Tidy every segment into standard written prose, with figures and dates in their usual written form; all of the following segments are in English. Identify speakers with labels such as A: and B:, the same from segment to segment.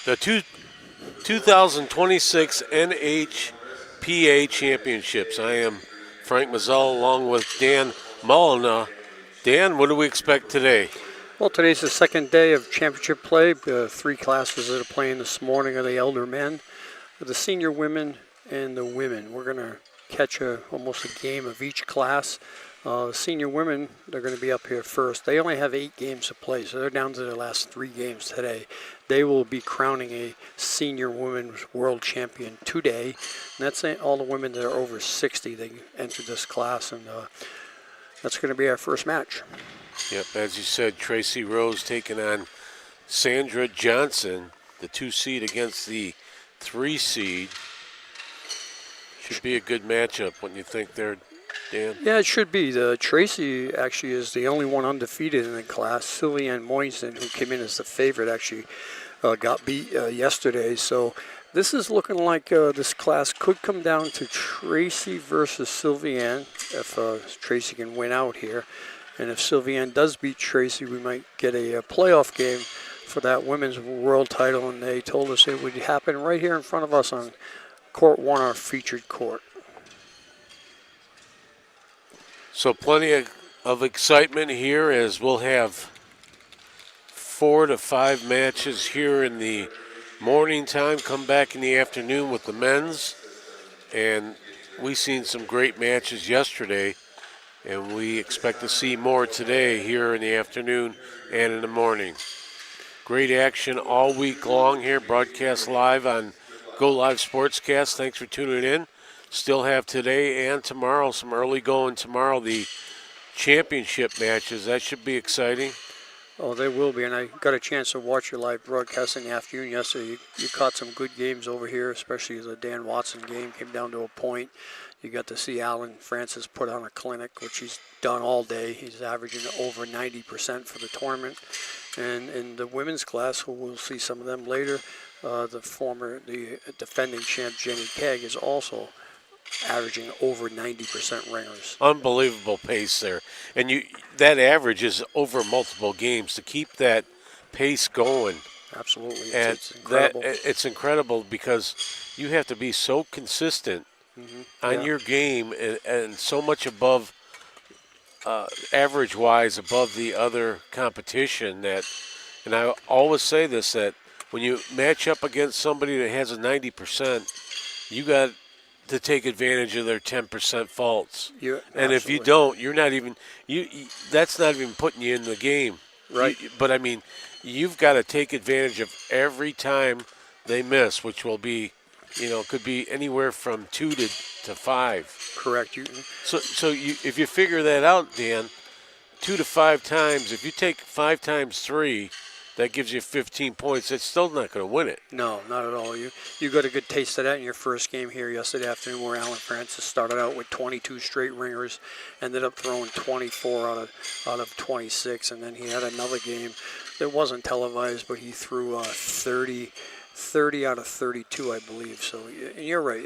A: The 2026 NHPA Championships. I am Frank Mazzell along with Dan Molina. Dan, what do we expect today?
B: Well, today's the second day of championship play. Three classes that are playing this morning are the elder men, the senior women, and the women. We're going to catch almost a game of each class. Senior women, they're going to be up here first. They only have 8 games to play, so they're down to their last 3 games today. They will be crowning a senior women's world champion today. And that's all the women that are over 60. They entered this class, and that's going to be our first match.
A: Yep, as you said, Tracy Rose taking on Sandra Johnson, the 2 seed against the 3 seed. Should be a good matchup, wouldn't you think there, Dan?
B: Yeah, it should be. Tracy actually is the only one undefeated in the class. Sylvianne Moynihan, who came in as the favorite, actually got beat yesterday. So this is looking like this class could come down to Tracy versus Sylvianne if Tracy can win out here. And if Sylvianne does beat Tracy, we might get a playoff game for that women's world title. And they told us it would happen right here in front of us on Court 1, our featured court.
A: So plenty of excitement here as we'll have 4 to 5 matches here in the morning time. Come back in the afternoon with the men's. And we seen some great matches yesterday. And we expect to see more today here in the afternoon and in the morning. Great action all week long here, broadcast live on Go Live Sportscast. Thanks for tuning in. Still have today and tomorrow, some early going tomorrow, the championship matches. That should be exciting.
B: Oh, they will be, and I got a chance to watch your live broadcast in the afternoon yesterday. You caught some good games over here, especially the Dan Watson game came down to a point. You got to see Alan Francis put on a clinic, which he's done all day. He's averaging over 90% for the tournament. And in the women's class, we'll see some of them later, the defending champ Jenny Kegg is also averaging over 90% ringers.
A: Unbelievable pace there. And that average is over multiple games. To keep that pace going.
B: Absolutely.
A: It's incredible. It's incredible because you have to be so consistent on your game and so much above, average-wise, above the other competition that, and I always say this, that when you match up against somebody that has a 90%, you got to take advantage of their 10% faults. And if you don't, you're not even that's not even putting you in the game.
B: Right.
A: But I mean, you've got to take advantage of every time they miss, which will be, could be anywhere from 2 to 5.
B: Correct.
A: So if you figure that out, Dan, 2 to 5 times, if you take 5 times 3, that gives you 15 points. It's still not going to win it.
B: No, not at all. You got a good taste of that in your first game here yesterday afternoon, where Alan Francis started out with 22 straight ringers, ended up throwing 24 out of 26, and then he had another game that wasn't televised, but he threw 30 out of 32, I believe. So you're right.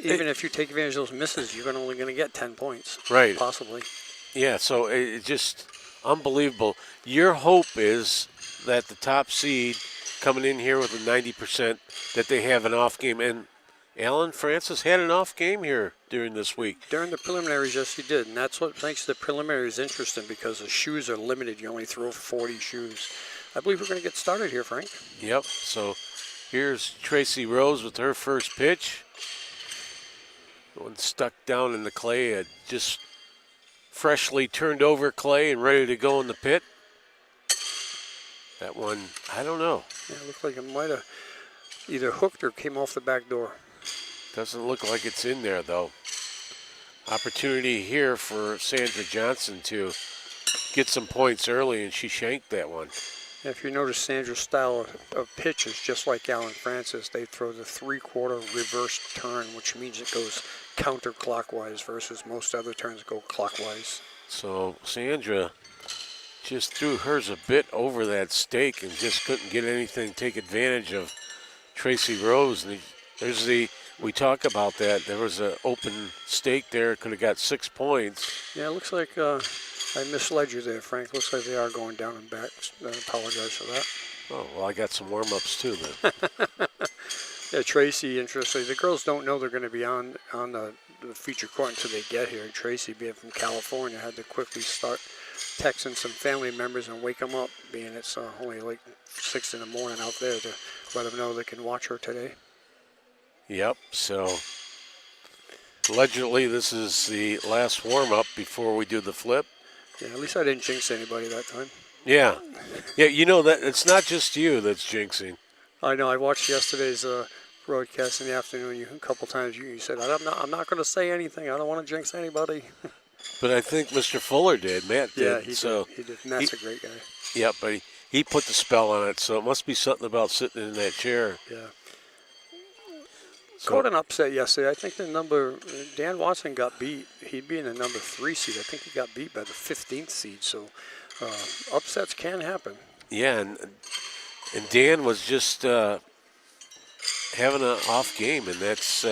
B: Even if you take advantage of those misses, you're only going to get 10 points.
A: Right.
B: Possibly.
A: Yeah, so it's just unbelievable. Your hope is that the top seed coming in here with a 90%, that they have an off game. And Alan Francis had an off game here during this week.
B: During the preliminaries, yes, he did. And that's what makes the preliminaries interesting, because the shoes are limited. You only throw 40 shoes. I believe we're going to get started here, Frank.
A: Yep, so here's Tracy Rose with her first pitch. One stuck down in the clay, just freshly turned over clay and ready to go in the pit. That one, I don't know.
B: Yeah, it looked like it might have either hooked or came off the back door.
A: Doesn't look like it's in there, though. Opportunity here for Sandra Johnson to get some points early, and she shanked that one.
B: Yeah, if you notice, Sandra's style of pitch is just like Alan Francis. They throw the 3/4 reverse turn, which means it goes counterclockwise versus most other turns go clockwise.
A: So Sandra just threw hers a bit over that stake and just couldn't get anything, take advantage of Tracy Rose. And we talk about that. There was an open stake there. Could have got 6 points.
B: Yeah, it looks like, I I misled you there, Frank. Looks like they are going down and back. I apologize for that.
A: Oh, well, I got some warm-ups too then.
B: Yeah, Tracy, interestingly, the girls don't know they're going to be on the feature court until they get here. And Tracy, being from California, had to quickly start texting some family members and wake them up, being it's only like 6 in the morning out there, to let them know they can watch her today.
A: Yep, so allegedly this is the last warm-up before we do the flip.
B: Yeah, at least I didn't jinx anybody that time.
A: Yeah. Yeah, you know that it's not just you that's jinxing.
B: I know. I watched yesterday's broadcast in the afternoon. A couple times you said, I'm not going to say anything. I don't want to jinx anybody.
A: But I think Mr. Fuller did. Matt did.
B: Yeah, he
A: so
B: did. He did. And that's a great guy.
A: Yep, but he put the spell on it, so it must be something about sitting in that chair.
B: Yeah.
A: So,
B: Caught an upset yesterday. I think Dan Watson got beat. He'd be in the number 3 seed. I think he got beat by the 15th seed. So upsets can happen.
A: yeah, and Dan was just having an off game, and that's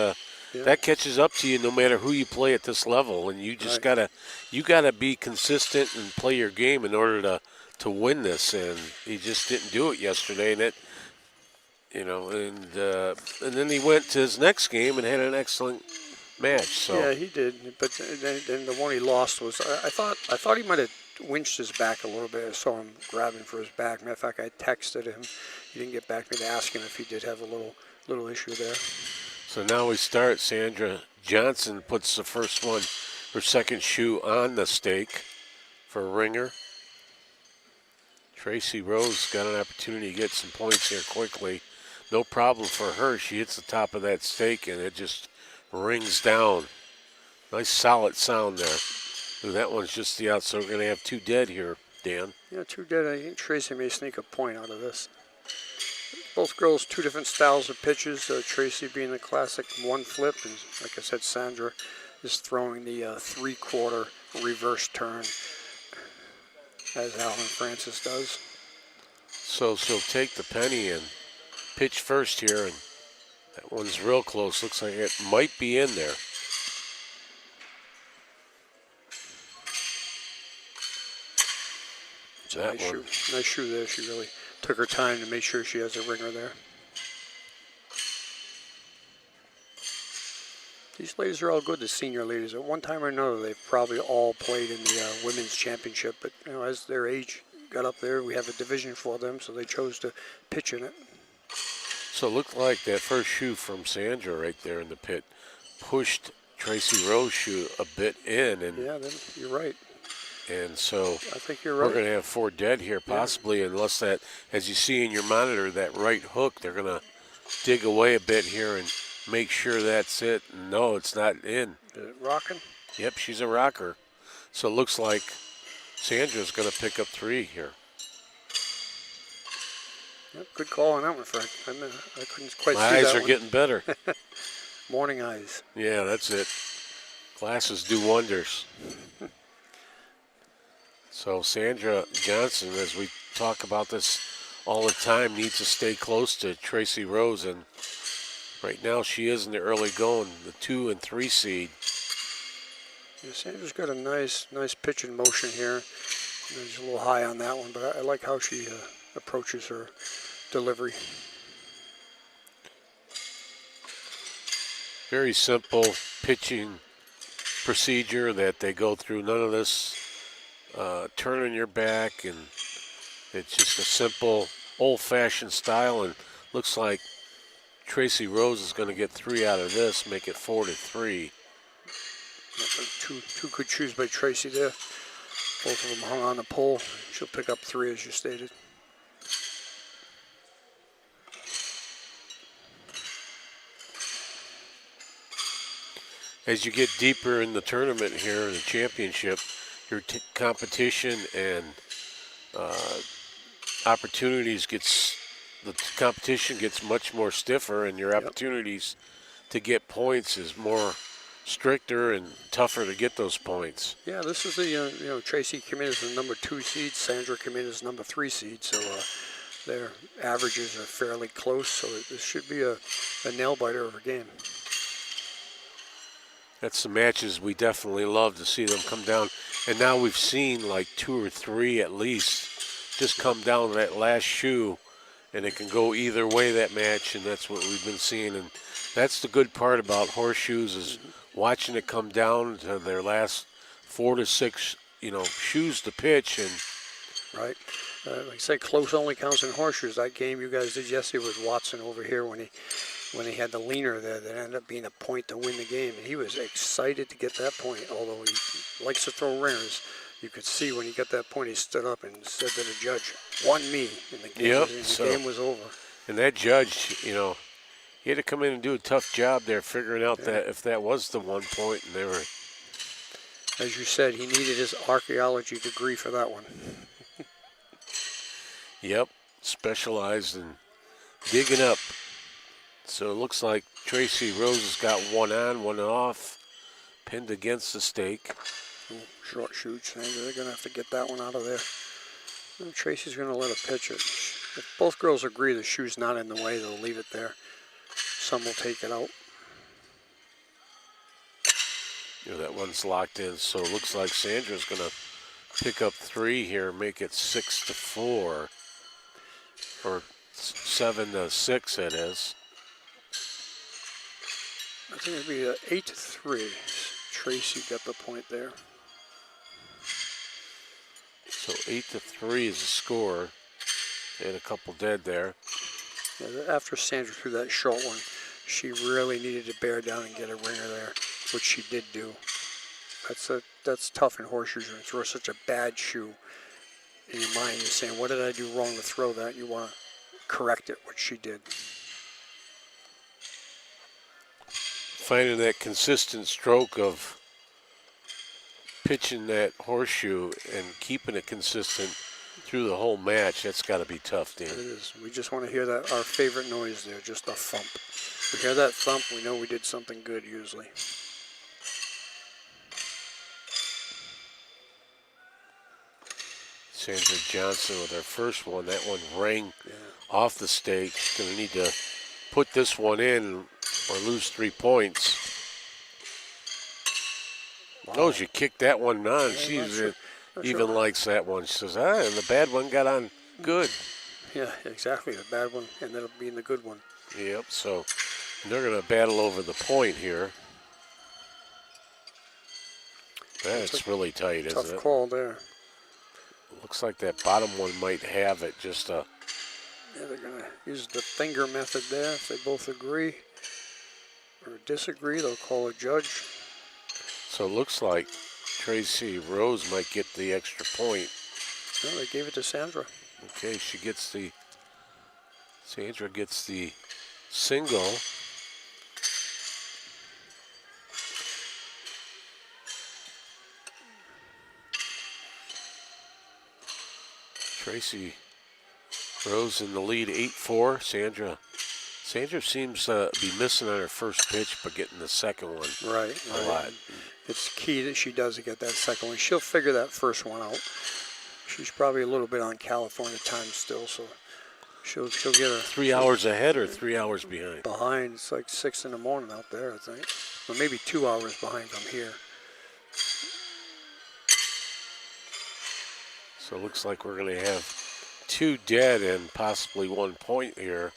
A: that catches up to you no matter who you play at this level, and you just gotta be consistent and play your game in order to win this, and he just didn't do it yesterday, and and then he went to his next game and had an excellent match. So
B: yeah, he did. But then the one he lost was I thought he might have winched his back a little bit. I saw him grabbing for his back. Matter of fact, I texted him. He didn't get back to me to ask him if he did have a little issue there.
A: So now we start. Sandra Johnson puts the first one, her second shoe on the stake for a ringer. Tracy Rose got an opportunity to get some points here quickly. No problem for her. She hits the top of that stake and it just rings down. Nice solid sound there. Ooh, that one's just the out, so we're going to have 2 dead here, Dan.
B: Yeah, 2 dead. I think Tracy may sneak a point out of this. Both girls, 2 different styles of pitches. Tracy being the classic 1 flip, and like I said, Sandra is throwing the 3/4 reverse turn, as Alan Francis does.
A: So she'll take the penny and pitch first here, and that one's real close. Looks like it might be in there. That one.
B: Nice shoe there. She really took her time to make sure she has a ringer there. These ladies are all good, the senior ladies. At one time or another, they've probably all played in the women's championship. But as their age got up there, we have a division for them, so they chose to pitch in it.
A: So it looked like that first shoe from Sandra right there in the pit pushed Tracy Rose's shoe a bit in. And
B: yeah, then you're right.
A: And so
B: I think you're right.
A: We're going to have 4 dead here possibly, unless that, as you see in your monitor, that right hook, they're going to dig away a bit here and make sure that's it. No, it's not in.
B: Is it rocking?
A: Yep, she's a rocker. So it looks like Sandra's going to pick up 3 here.
B: Yep, good call on that one, Frank. I couldn't quite
A: My
B: see
A: eyes
B: that
A: are
B: one.
A: getting better.
B: Morning eyes.
A: Yeah, that's it. Glasses do wonders. So Sandra Johnson, as we talk about this all the time, needs to stay close to Tracy Rose, and right now she is in the early going, the 2 and 3 seed.
B: Yeah, Sandra's got a nice pitch in motion here. She's a little high on that one, but I like how she approaches her delivery.
A: Very simple pitching procedure that they go through. None of this turning your back, and it's just a simple old-fashioned style, and looks like Tracy Rose is going to get 3 out of this, make it 4-3.
B: Two good shoes by Tracy there. Both of them hung on the pole. She'll pick up 3, as you stated.
A: As you get deeper in the tournament here, in the championship, your competition and opportunities the competition gets much more stiffer, and your opportunities to get points is more stricter and tougher to get those points.
B: Yeah, this is the Tracy came in as the number 2 seed. Sandra came in as number 3 seed, so their averages are fairly close. So this should be a nail biter of a game.
A: That's the matches we definitely love to see them come down. And now we've seen like 2 or 3 at least just come down to that last shoe, and it can go either way, that match, and that's what we've been seeing. And that's the good part about horseshoes is watching it come down to their last 4 to 6, shoes to pitch. And
B: Right. Like I said, close only counts in horseshoes. That game you guys did yesterday with Watson over here when he had the leaner there that ended up being a point to win the game. And he was excited to get that point, although he likes to throw ringers. You could see when he got that point, he stood up and said to the judge, "Won me," and the game was over.
A: And that judge, he had to come in and do a tough job there figuring out that if that was the 1 point, and they were.
B: As you said, he needed his archaeology degree for that one.
A: Yep, specialized in digging up. So it looks like Tracy Rose has got one on, one off, pinned against the stake.
B: Ooh, short shoots. They're going to have to get that one out of there. And Tracy's going to let her pitch it. If both girls agree the shoe's not in the way, they'll leave it there. Some will take it out.
A: That one's locked in, so it looks like Sandra's going to pick up 3 here, make it 6-4. Or 7-6, it is.
B: I think it'd be 8-3. Tracy got the point there.
A: So 8-3 is the score. They had a couple dead there.
B: Yeah, after Sandra threw that short one, she really needed to bear down and get a ringer there, which she did do. That's tough in horseshoes when you throw such a bad shoe. In your mind, you're saying, what did I do wrong to throw that? You want to correct it, which she did.
A: Finding that consistent stroke of pitching that horseshoe and keeping it consistent through the whole match, that's got to be tough, Dan.
B: It is. We just want to hear that, our favorite noise there, just a thump. We hear that thump, we know we did something good usually.
A: Sandra Johnson with her first one. That one rang off the stake. She's going to need to put this one in or lose 3 points.
B: Wow.
A: Oh, she kicked that one on. She even likes that one. She says, and the bad one got on good.
B: Yeah, exactly. The bad one ended up being the good one.
A: Yep, so they're going to battle over the point here. That's really tight, isn't it?
B: Tough call there.
A: Looks like that bottom one might have it. Yeah,
B: they're going to use the finger method there. If they both agree or disagree, they'll call a judge.
A: So it looks like Tracy Rose might get the extra point.
B: No, they gave it to Sandra.
A: Okay, Sandra gets the single. Tracy Rose in the lead, 8-4. Sandra seems to be missing on her first pitch, but getting the second one a lot.
B: It's key that she does to get that second one. She'll figure that first one out. She's probably a little bit on California time still, so she'll get her
A: 3 hours ahead or 3 hours behind.
B: Behind. It's like 6 in the morning out there, I think, or maybe 2 hours behind from here.
A: So it looks like we're going to have 2 dead and possibly 1 point here.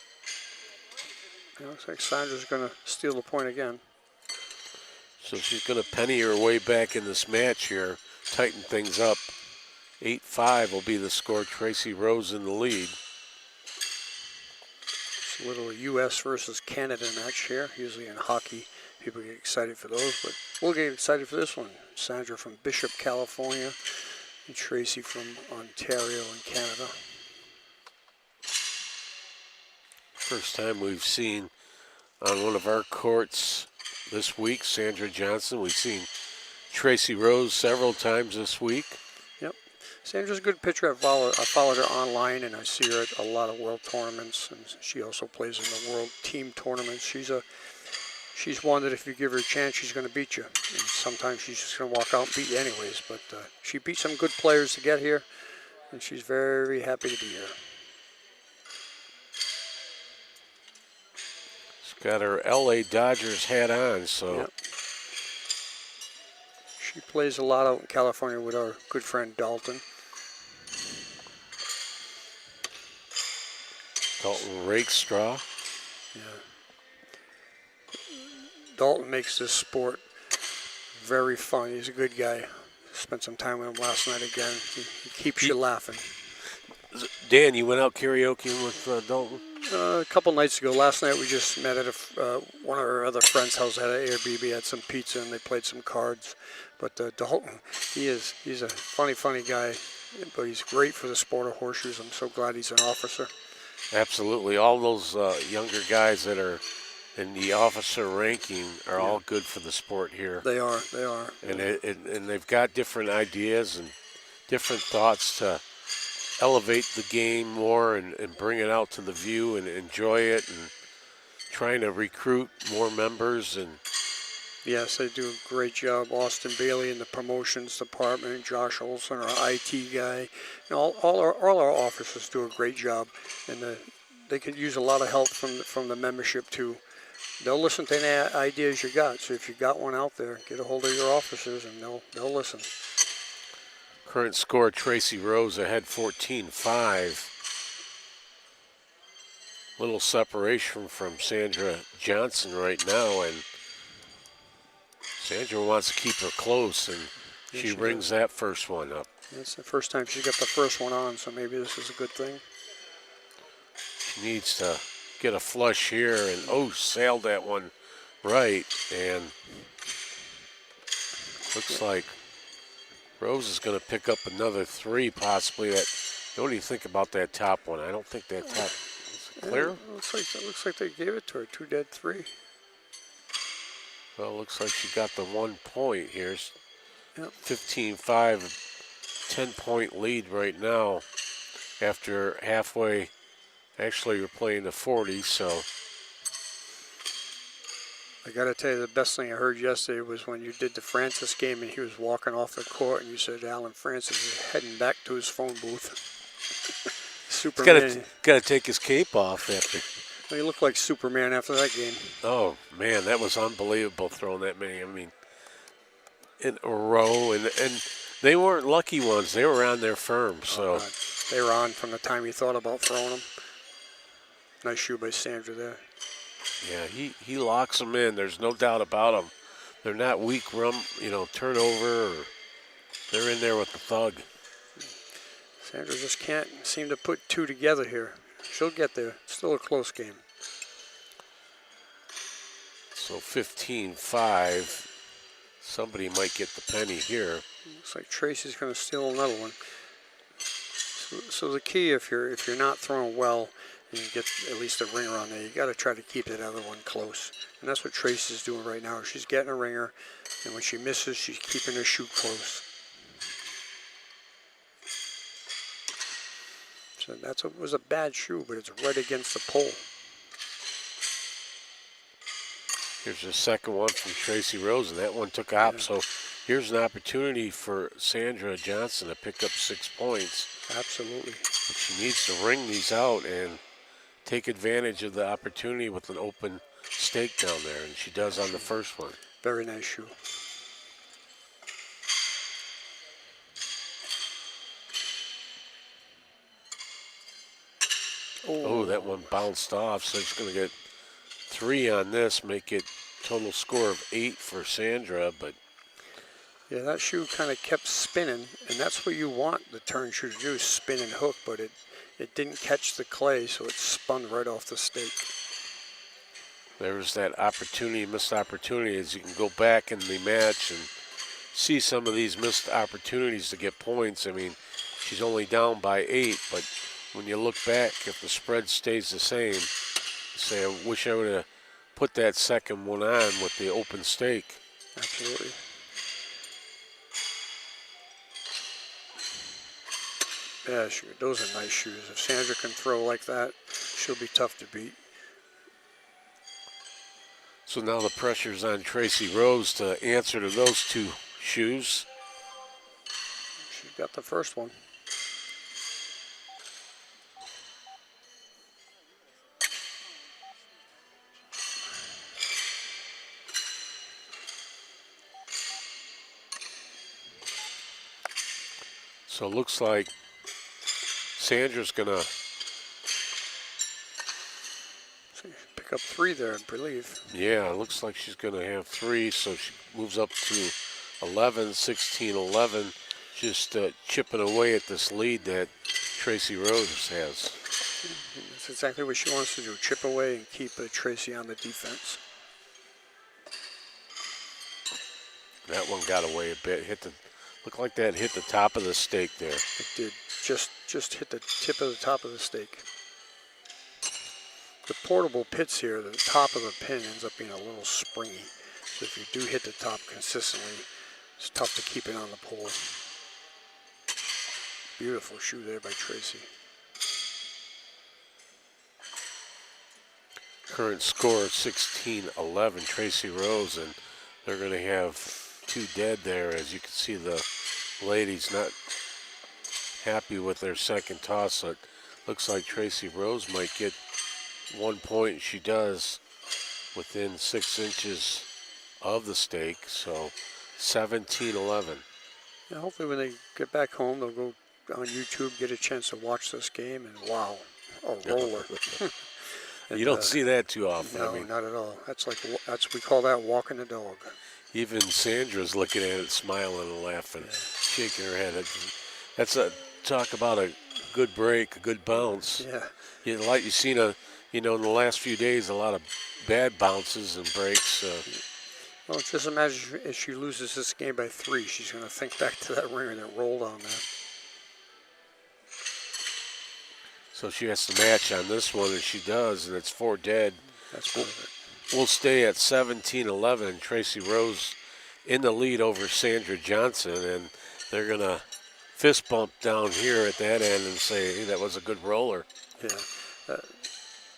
B: It looks like Sandra's going to steal the point again.
A: So she's going to penny her way back in this match here, tighten things up. 8-5 will be the score. Tracy Rose in the lead.
B: It's a little U.S. versus Canada match here. Usually in hockey, people get excited for those, but we'll get excited for this one. Sandra from Bishop, California, and Tracy from Ontario in Canada.
A: First time we've seen on one of our courts this week, Sandra Johnson. We've seen Tracy Rose several times this week.
B: Yep. Sandra's a good pitcher. I followed her online, and I see her at a lot of world tournaments, and she also plays in the world team tournaments. She's one that if you give her a chance, she's going to beat you. And sometimes she's just going to walk out and beat you anyways, but she beat some good players to get here, and she's very happy to be here.
A: Got her LA Dodgers hat on, so
B: yep. She plays a lot out in California with our good friend Dalton.
A: Dalton Rakestraw.
B: Yeah. Dalton makes this sport very fun. He's a good guy. Spent some time with him last night again. He keeps you laughing.
A: Dan, you went out karaokeing with Dalton?
B: A couple nights ago. Last night we just met at one of our other friends' house at an Airbnb, had some pizza, and they played some cards. But Dalton, he's a funny guy, but he's great for the sport of horseshoes. I'm so glad he's an officer.
A: Absolutely. All those younger guys that are in the officer ranking are all good for the sport here.
B: They are.
A: And and they've got different ideas and different thoughts to elevate the game more and bring it out to the view and enjoy it, and trying to recruit more members. And
B: yes, they do a great job. Austin Bailey in the promotions department, Josh Olson, our IT guy, all our officers do a great job, and they could use a lot of help from the membership too. They'll listen to any ideas you got. So if you got one out there, get a hold of your officers and they'll listen.
A: Current score, Tracy Rose ahead 14-5. Little separation from Sandra Johnson right now, and Sandra wants to keep her close, and she rings that first one up.
B: It's the first time she got the first one on, so maybe this is a good thing.
A: She needs to get a flush here, and sailed that one right, and looks like Rose is going to pick up another 3, possibly. What do you think about that top one? I don't think that top is it clear.
B: It looks like they gave it to her. 2 dead 3.
A: Well, it looks like she got the 1 point here.
B: Yep.
A: 15-5, 10-point lead right now after halfway. Actually, we're playing the 40, so.
B: I got to tell you, the best thing I heard yesterday was when you did the Francis game and he was walking off the court and you said Alan Francis is heading back to his phone booth. Superman.
A: Got to take his cape off after.
B: Well, he looked like Superman after that game.
A: Oh, man, that was unbelievable throwing that many. I mean, in a row. And they weren't lucky ones. They were on their firm, so.
B: They were on from the time he thought about throwing them. Nice shoe by Sandra there.
A: Yeah, he locks them in. There's no doubt about them. They're not weak turnover. Or they're in there with the thug.
B: Sandra just can't seem to put 2 together here. She'll get there. It's still a close game.
A: So 15-5. Somebody might get the penny here.
B: Looks like Tracy's going to steal another one. So the key, if you're not throwing well, and you get at least a ringer on there, you got to try to keep that other one close. And that's what Tracy's doing right now. She's getting a ringer, and when she misses, she's keeping her shoe close. So was a bad shoe, but it's right against the pole.
A: Here's the second one from Tracy Rose, and that one took up. Yeah. So here's an opportunity for Sandra Johnson to pick up 6 points.
B: Absolutely.
A: But she needs to ring these out and take advantage of the opportunity with an open stake down there, and she does on the first one.
B: Very nice shoe.
A: Oh, that one bounced off, so she's going to get 3 on this, make it total score of 8 for Sandra, but.
B: Yeah, that shoe kind of kept spinning, and that's what you want the turn shoe to do, spin and hook, but it didn't catch the clay, so it spun right off the stake.
A: There's that opportunity, missed opportunity, as you can go back in the match and see some of these missed opportunities to get points. I mean, she's only down by 8, but when you look back, if the spread stays the same, you say, I wish I would have put that second one on with the open stake.
B: Absolutely. Yeah, those are nice shoes. If Sandra can throw like that, she'll be tough to beat.
A: So now the pressure's on Tracy Rose to answer to those 2 shoes.
B: She got the first one.
A: So it looks like Sandra's going to
B: pick up 3 there, I believe.
A: Yeah, it looks like she's going to have 3, so she moves up to 11, 16, 11, just chipping away at this lead that Tracy Rose has.
B: That's exactly what she wants to do, chip away and keep Tracy on the defense.
A: That one got away a bit, looked like that hit the top of the stake there.
B: It did, just hit the tip of the top of the stake. The portable pits here, the top of the pin ends up being a little springy. So if you do hit the top consistently, it's tough to keep it on the pole. Beautiful shoe there by Tracy.
A: Current score 16-11, Tracy Rose, and they're going to have 2 dead there. As you can see, the ladies not happy with their second toss. So it looks like Tracy Rose might get 1 point. She does within 6 inches of the stake, so 17-11.
B: Yeah, hopefully when they get back home, they'll go on YouTube, get a chance to watch this game, and wow, a roller.
A: You don't see that too often.
B: No, not at all. We call that walking the dog.
A: Even Sandra's looking at it, smiling and laughing, shaking her head. That's talk about a good break, a good bounce.
B: Yeah.
A: You've seen in the last few days, a lot of bad bounces and breaks.
B: Well, just imagine if she loses this game by 3, she's going to think back to that ringer that rolled on there.
A: So she has to match on this one, and she does, and it's 4 dead.
B: That's perfect.
A: We'll stay at 17-11. Tracy Rose in the lead over Sandra Johnson, and they're going to fist bump down here at that end and say, hey, that was a good roller.
B: Yeah.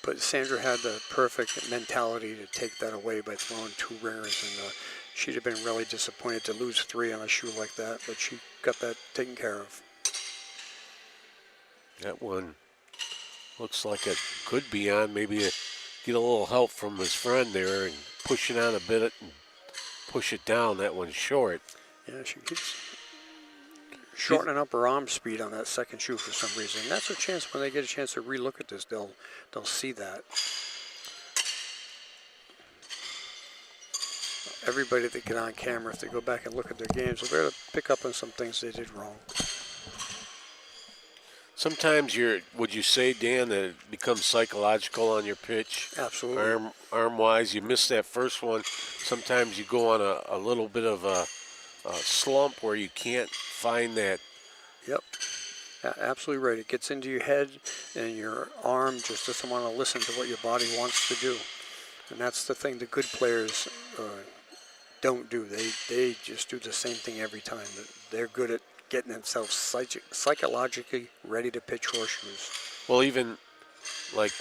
B: But Sandra had the perfect mentality to take that away by throwing 2 ringers, and she'd have been really disappointed to lose 3 on a shoe like that, but she got that taken care of.
A: That one looks like it could be on. Maybe get a little help from his friend there and push it on a bit and push it down. That one's short.
B: Yeah, she keeps shortening up her arm speed on that second shoe for some reason. And that's a chance when they get a chance to relook at this, they'll see that. Everybody that get on camera, if they go back and look at their games, they'll be able to pick up on some things they did wrong.
A: Sometimes would you say, Dan, that it becomes psychological on your pitch?
B: Absolutely.
A: Arm-wise, you miss that first one. Sometimes you go on a little bit of a slump where you can't find that.
B: Yep. Absolutely right. It gets into your head, and your arm just doesn't want to listen to what your body wants to do. And that's the thing the good players don't do. They just do the same thing every time. They're good at getting themselves psychologically ready to pitch horseshoes.
A: Well, even like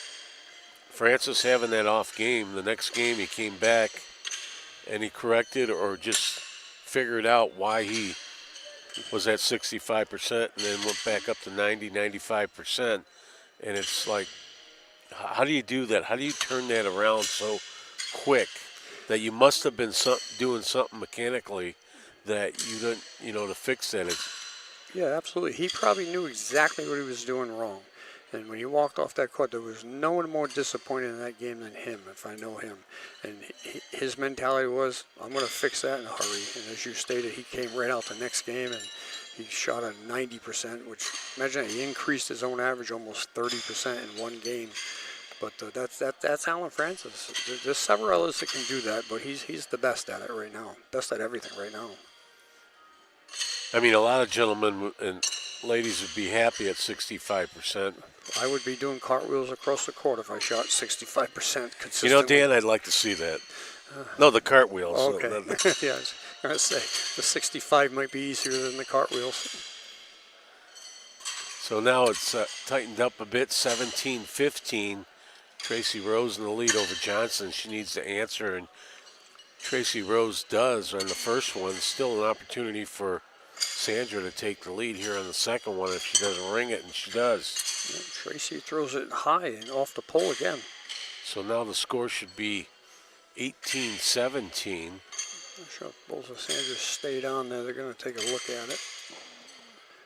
A: Francis having that off game, the next game he came back and he corrected or just figured out why he was at 65% and then went back up to 90, 95%. And it's like, how do you do that? How do you turn that around so quick that you must have been doing something mechanically that you didn't, to fix that?
B: Yeah, absolutely. He probably knew exactly what he was doing wrong. And when he walked off that court, there was no one more disappointed in that game than him, if I know him. And his mentality was, I'm going to fix that in a hurry. And as you stated, he came right out the next game and he shot at 90%, which, imagine that, he increased his own average almost 30% in one game. But that's Alan Francis. There's several others that can do that, but he's the best at it right now. Best at everything right now.
A: I mean, a lot of gentlemen and ladies would be happy at 65%.
B: I would be doing cartwheels across the court if I shot 65% consistently.
A: Dan, I'd like to see that. No, the cartwheels.
B: Okay. Yeah, I was going to say, the 65 might be easier than the cartwheels.
A: So now it's tightened up a bit, 17-15. Tracy Rose in the lead over Johnson. She needs to answer, and Tracy Rose does on the first one. Still an opportunity for Sandra to take the lead here on the second one if she doesn't ring it, and she does.
B: Yeah, Tracy throws it high and off the pole again.
A: So now the score should be 18-17.
B: I'm sure if both of Sandra stayed on there, they're going to take a look at it.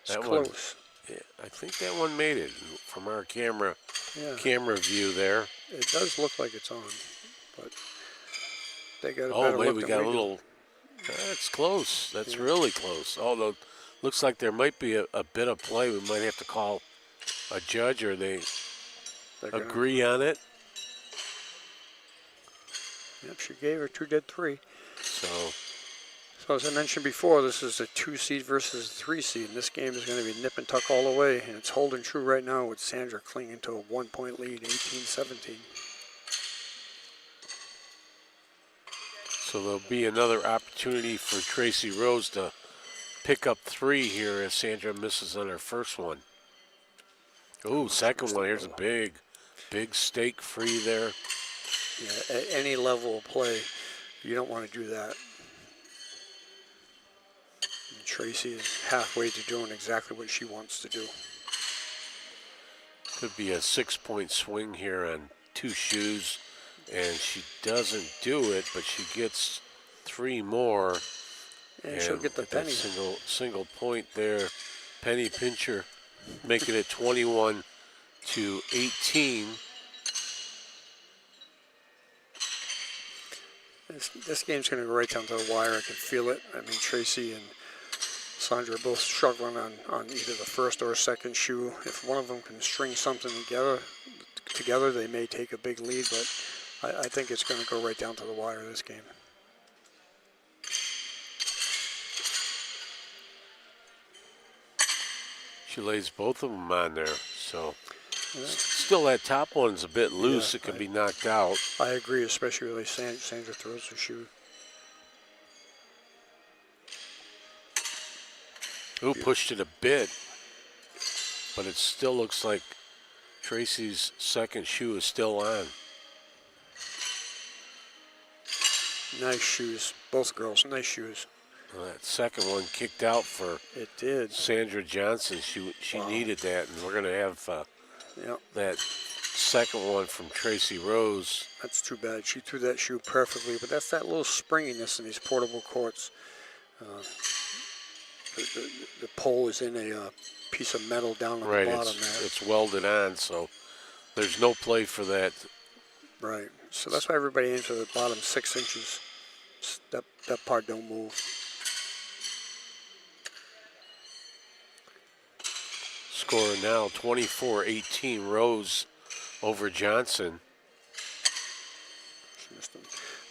B: It's
A: That one,
B: close.
A: yeah, I think that one made it from our camera
B: Yeah,
A: view there.
B: it does look like it's on, but they got a
A: Oh,
B: better
A: wait,
B: look
A: we
B: than
A: got a
B: we do.
A: little. That's close. That's
B: Yeah.
A: really close. Although, looks like there might be a bit of play. We might have to call a judge, or they
B: They're gonna.
A: agree on it.
B: Yep, she gave her 2 dead 3.
A: So,
B: So as I mentioned before, this is a 2 seed versus a 3 seed, and this game is going to be nip and tuck all the way, and it's holding true right now with Sandra clinging to a 1-point lead, 18-17.
A: so there'll be another opportunity for Tracy Rose to pick up 3 here as Sandra misses on her first one. Ooh, second one. Here's a big stake free there.
B: Yeah, at any level of play, you don't want to do that. And Tracy is halfway to doing exactly what she wants to do.
A: Could be a 6-point swing here on 2 shoes, and she doesn't do it, but she gets 3 more.
B: And she'll get the
A: that
B: penny.
A: single point there. Penny pincher, making it 21-18.
B: This game's going to go right down to the wire. I can feel it. I mean, Tracy and Sandra are both struggling on either the first or second shoe. If one of them can string something together, they may take a big lead, but I think it's going to go right down to the wire this game.
A: She lays both of them on there, so still that top one's a bit loose.
B: Yeah,
A: it could be knocked out.
B: I agree, especially when Sandra throws her shoe.
A: Ooh, pushed it a bit, but it still looks like Tracy's second shoe is still on.
B: Nice shoes, both girls, nice shoes.
A: Well, that second one kicked out for
B: It did.
A: Sandra Johnson. She needed that, and we're going to have
B: Yep,
A: that second one from Tracy Rose.
B: that's too bad. She threw that shoe perfectly, but that's that little springiness in these portable courts. The pole is in a piece of metal down on
A: Right,
B: the bottom there.
A: it's welded on, so there's no play for that.
B: Right. So that's why everybody aims for the bottom 6 inches. That part don't move.
A: Score now 24-18 Rose over Johnson.
B: She missed them.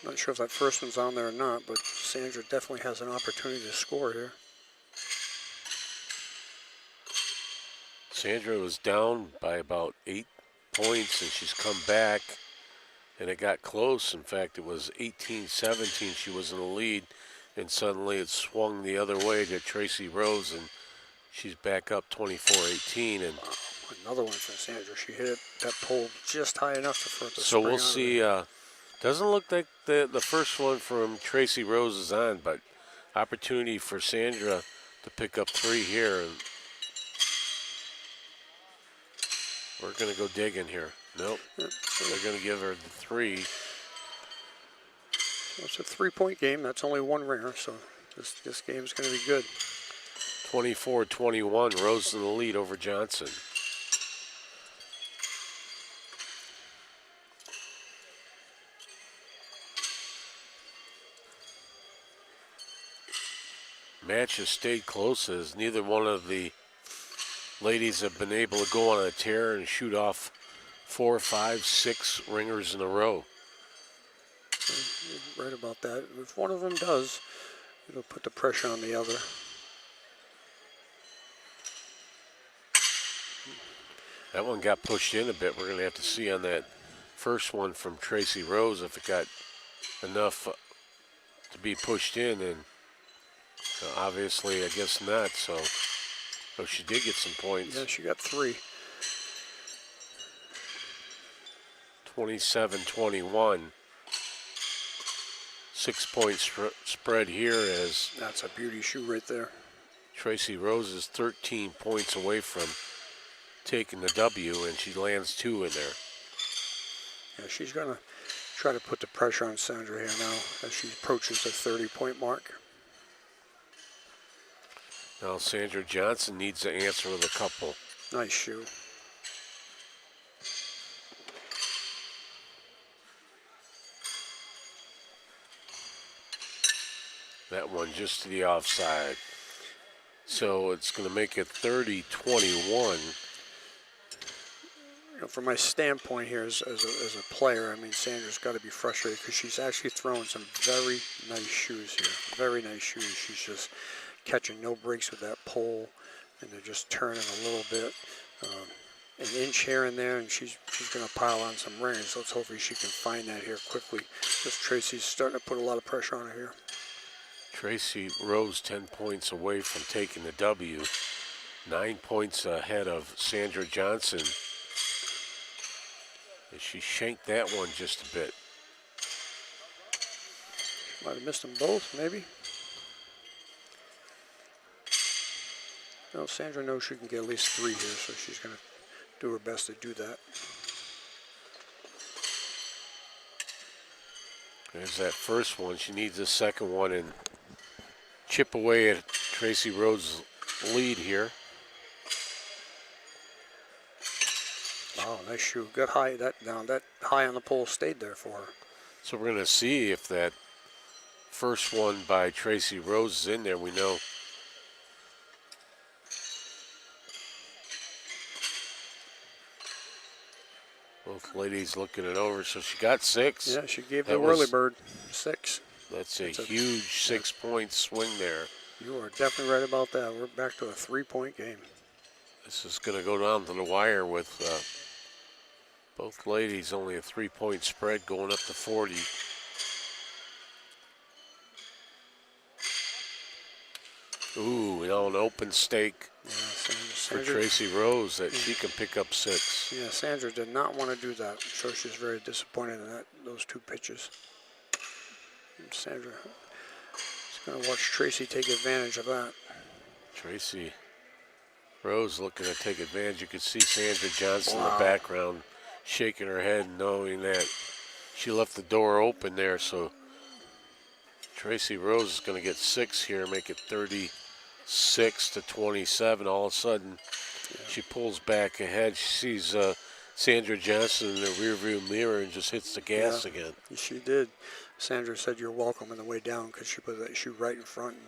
B: Not sure if that first one's on there or not, but Sandra definitely has an opportunity to score here.
A: Sandra was down by about 8 points, and she's come back, and it got close. In fact, it was 18-17. She was in the lead, and suddenly it swung the other way to Tracy Rose, and she's back up 24-18. And
B: Another one for Sandra. She hit that pole just high enough for it to
A: so
B: spring
A: we'll
B: out of
A: see.
B: there.
A: Doesn't look like the first one from Tracy Rose is on, but opportunity for Sandra to pick up 3 here. And we're going to go digging here. Nope. They're going to give her the 3.
B: It's a 3-point game. That's only 1 ringer, so this game's going to be good.
A: 24-21, Rose in the lead over Johnson. Match has stayed close as neither one of the ladies have been able to go on a tear and shoot off 4, 5, 6 ringers in a row.
B: You're right about that. If one of them does, it'll put the pressure on the other.
A: That one got pushed in a bit. We're going to have to see on that first one from Tracy Rose if it got enough to be pushed in, and obviously I guess not. So she did get some points.
B: Yeah, she got 3.
A: 27-21. 6-point spread here as
B: That's a beauty shoe right there.
A: Tracy Rose is 13 points away from taking the W, and she lands 2 in there.
B: Yeah, she's going to try to put the pressure on Sandra here now as she approaches the 30-point mark.
A: Now Sandra Johnson needs to answer with a couple.
B: Nice shoe.
A: That one just to the offside. So it's going to make it 30-21.
B: From my standpoint here as a player, I mean, Sandra's got to be frustrated because she's actually throwing some very nice shoes here. Very nice shoes. She's just catching no breaks with that pole, and they're just turning a little bit. An inch here and there, and she's going to pile on some rings. Let's hopefully she can find that here quickly, because Tracy's starting to put a lot of pressure on her here.
A: Tracy Rose 10 points away from taking the W. 9 points ahead of Sandra Johnson. And she shanked that one just a bit.
B: Might have missed them both, maybe. No, Sandra knows she can get at least 3 here, so she's going to do her best to do that.
A: There's that first one. She needs the second one and chip away at Tracy Rose's lead here.
B: Oh, nice shoe. Got high that high on the pole stayed there for her.
A: So we're going to see if that first one by Tracy Rose is in there. We know both ladies looking it over. So she got 6.
B: Yeah, she gave
A: That
B: the
A: was-
B: whirly bird 6.
A: That's a huge 6-point swing there.
B: You are definitely right about that. We're back to a 3-point game.
A: This is going to go down to the wire with both ladies. Only a 3-point spread going up to 40. Ooh, an open stake
B: Yeah,
A: for
B: Sandra,
A: Tracy Rose that she can pick up 6.
B: yeah, Sandra did not want to do that. I'm sure she's very disappointed in those 2 pitches. And Sandra is going to watch Tracy take advantage of that.
A: Tracy Rose looking to take advantage. You could see Sandra Johnson in
B: Wow.
A: the background shaking her head, knowing that she left the door open there. So Tracy Rose is going to get 6 here, make it 36-27. All of a sudden, she pulls back ahead. She sees Sandra Johnson in the rearview mirror and just hits the gas again.
B: She did. Sandra said you're welcome on the way down because she put that shoe right in front, and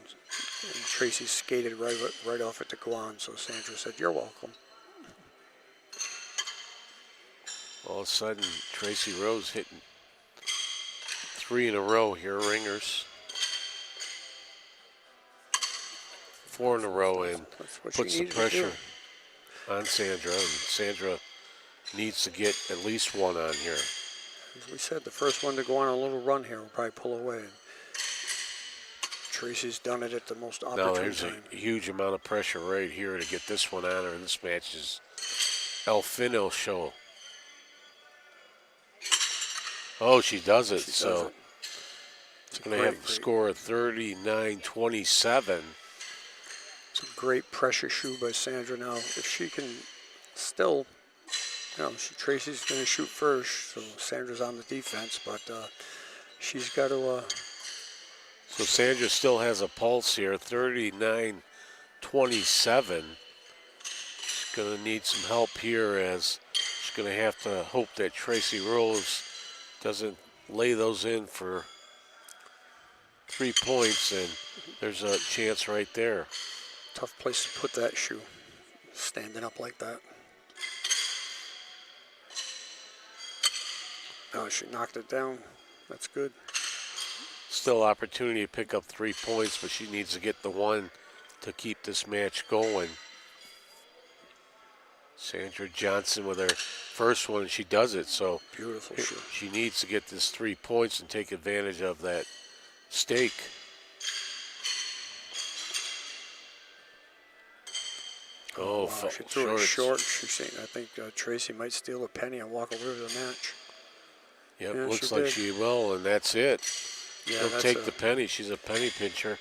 B: Tracy skated right off it to go on. So Sandra said you're welcome.
A: All of a sudden, Tracy Rose hitting 3 in a row here, ringers. 4 in a row, and
B: That's what
A: puts
B: she
A: the
B: needed to do.
A: pressure on Sandra. And Sandra needs to get at least 1 on here.
B: As we said, the first one to go on a little run here will probably pull away. Tracy's done it at the most
A: Now
B: opportune
A: there's
B: time.
A: a huge amount of pressure right here to get this one on her. And this match is El Fino show. Oh, she does it.
B: She does
A: So
B: it.
A: it's going to have a score of 39-27.
B: It's a great pressure shoe by Sandra. Now, if she can still, Tracy's going to shoot first, so Sandra's on the defense, but she's got to.
A: So Sandra still has a pulse here, 39-27. She's going to need some help here, as she's going to have to hope that Tracy Rose doesn't lay those in for 3 points, and there's a chance right there.
B: Tough place to put that shoe, standing up like that. Oh, she knocked it down. That's good.
A: Still opportunity to pick up 3 points, but she needs to get the 1 to keep this match going. Sandra Johnson with her first one, and she does it. So
B: Beautiful shoe.
A: she needs to get this 3 points and take advantage of that stake. Oh,
B: Wow, she threw it short. She's saying, I think Tracy might steal a penny and walk away with the match.
A: Yep,
B: Yeah,
A: looks
B: she
A: like
B: did.
A: she will, and that's it.
B: Yeah,
A: She'll
B: that's
A: take the penny. She's a penny pincher.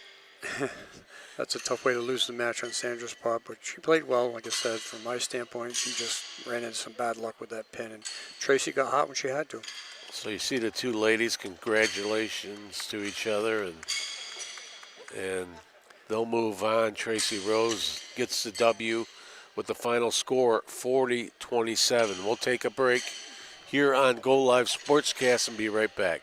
B: That's a tough way to lose the match on Sandra's part, but she played well. Like I said, from my standpoint, she just ran into some bad luck with that pin, and Tracy got hot when she had to.
A: So you see the 2 ladies, congratulations to each other, and they'll move on. Tracy Rose gets the W with the final score 40-27. We'll take a break here on Go Live Sportscast and be right back.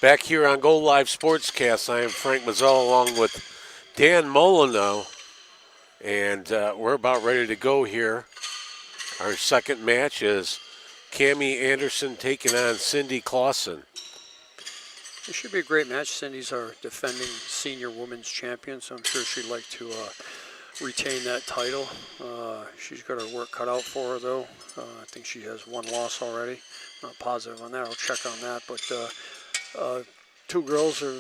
A: Back here on Gold Live Sportscast, I am Frank Mazzella along with Dan Molyneux, and we're about ready to go here. Our second match is Cammie Anderson taking on Cindy Clausen.
B: It should be a great match. Cindy's our defending senior women's champion, so I'm sure she'd like to retain that title. She's got her work cut out for her, though. I think she has one loss already. Not positive on that. I'll check on that, but two girls are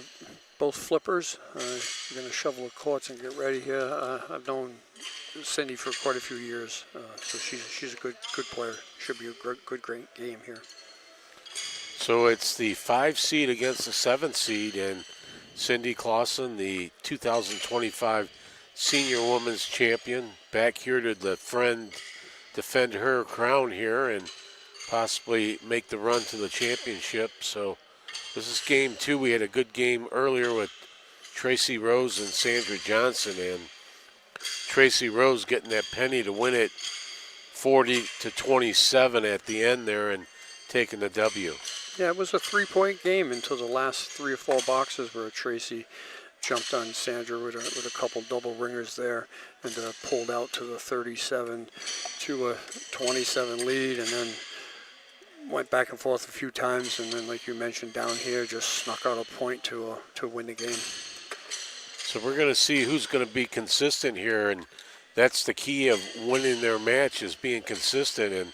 B: both flippers. We're going to shovel the courts and get ready here. I've known Cindy for quite a few years, so she's a good player. Should be a great game here.
A: So it's the 5 seed against the 7th seed, and Cindy Clausen, the 2025 senior women's champion, back here to defend her crown here and possibly make the run to the championship. So this is game 2. We had a good game earlier with Tracy Rose and Sandra Johnson, and Tracy Rose getting that penny to win it 40-27 at the end there and taking the W.
B: Yeah, it was a 3-point game until the last 3 or 4 boxes where Tracy jumped on Sandra with a couple double ringers there and pulled out to the 37 to a 27 lead, and then went back and forth a few times, and then, like you mentioned, down here just snuck out a point to win the game.
A: So we're going to see who's going to be consistent here, and that's the key of winning their match, is being consistent. And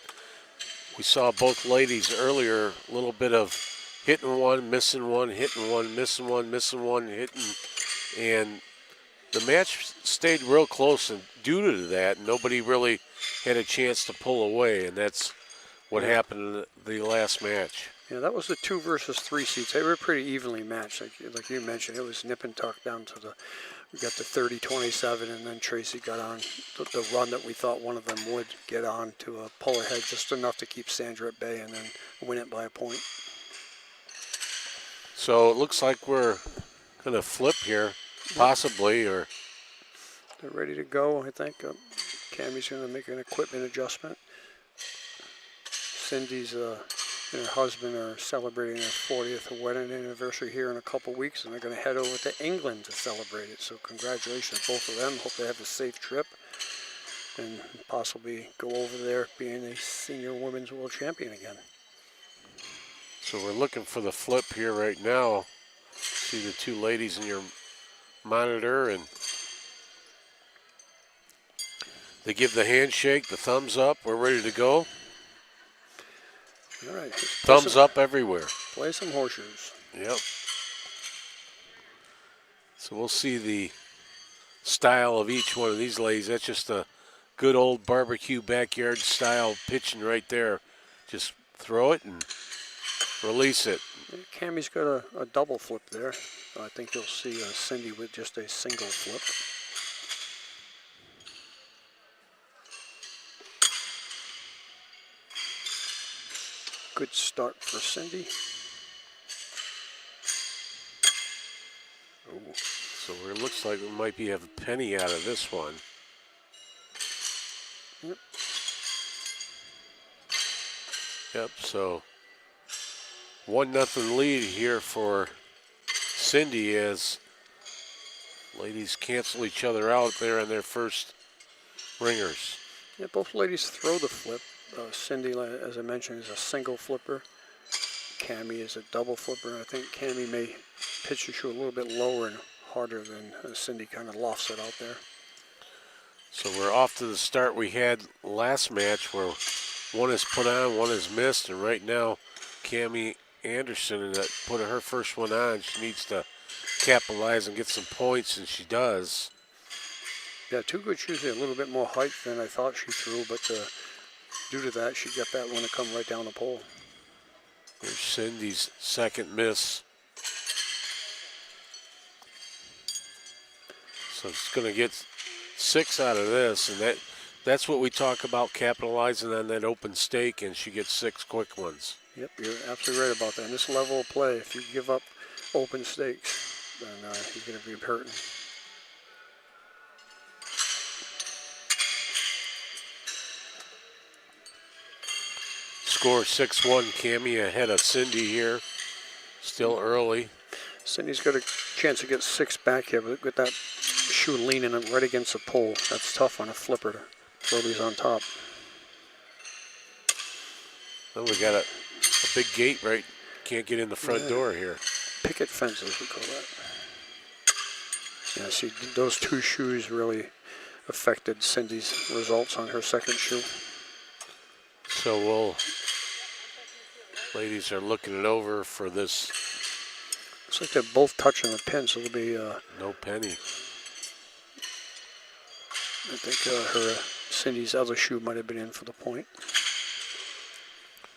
A: we saw both ladies earlier, a little bit of hitting one, missing one, hitting one, missing one, missing one, hitting. And the match stayed real close, and due to that, nobody really had a chance to pull away, and that's what happened in the last match.
B: Yeah, that was the 2 versus 3 seats. They were pretty evenly matched, like you mentioned. It was nip and tuck down to we got to 30-27, and then Tracy got on the run that we thought one of them would get on to pull ahead just enough to keep Sandra at bay and then win it by a point.
A: So it looks like we're going to flip here, possibly, or
B: they're ready to go. I think Cammie's going to make an equipment adjustment. Cindy's and her husband are celebrating their 40th wedding anniversary here in a couple weeks, and they're going to head over to England to celebrate it. So congratulations, both of them. Hope they have a safe trip and possibly go over there being a senior women's world champion again.
A: So we're looking for the flip here right now. See the 2 ladies in your monitor, and they give the handshake, the thumbs up. We're ready to go.
B: All right.
A: Thumbs up everywhere.
B: Play some horseshoes.
A: Yep. So we'll see the style of each one of these ladies. That's just a good old barbecue backyard style pitching right there. Just throw it and release it.
B: Cammie's got a double flip there. I think you'll see Cindy with just a single flip. Good start for Cindy.
A: Ooh. So it looks like we might have a penny out of this one. Yep, so 1-0 lead here for Cindy as ladies cancel each other out there on their first ringers.
B: Yeah, both ladies throw the flip. Cindy, as I mentioned, is a single flipper. Cammie is a double flipper. I think Cammie may pitch the shoe a little bit lower and harder than Cindy kind of lofts it out there.
A: So we're off to the start we had last match where one is put on, one is missed, and right now Cammie Anderson put her first one on. She needs to capitalize and get some points, and she does.
B: Yeah, 2 good shoes. A little bit more height than I thought she threw, but due to that, she got that one to come right down the pole.
A: There's Cindy's second miss. So she's going to get 6 out of this, and that's what we talk about, capitalizing on that open stake, and she gets 6 quick ones.
B: Yep, you're absolutely right about that. In this level of play, if you give up open stakes, then you're going to be hurting.
A: Score 6-1, Cammie ahead of Cindy here. Still early.
B: Cindy's got a chance to get 6 back here, but with that shoe leaning right against the pole, that's tough on a flipper to throw these on top.
A: Well, we got a big gate, right? Can't get in the front door here.
B: Picket fences, we call that. Yeah, see, those 2 shoes really affected Cindy's results on her second shoe.
A: So ladies are looking it over for this.
B: Looks like they're both touching the pin, so it'll be
A: no penny.
B: I think Cindy's other shoe might have been in for the point.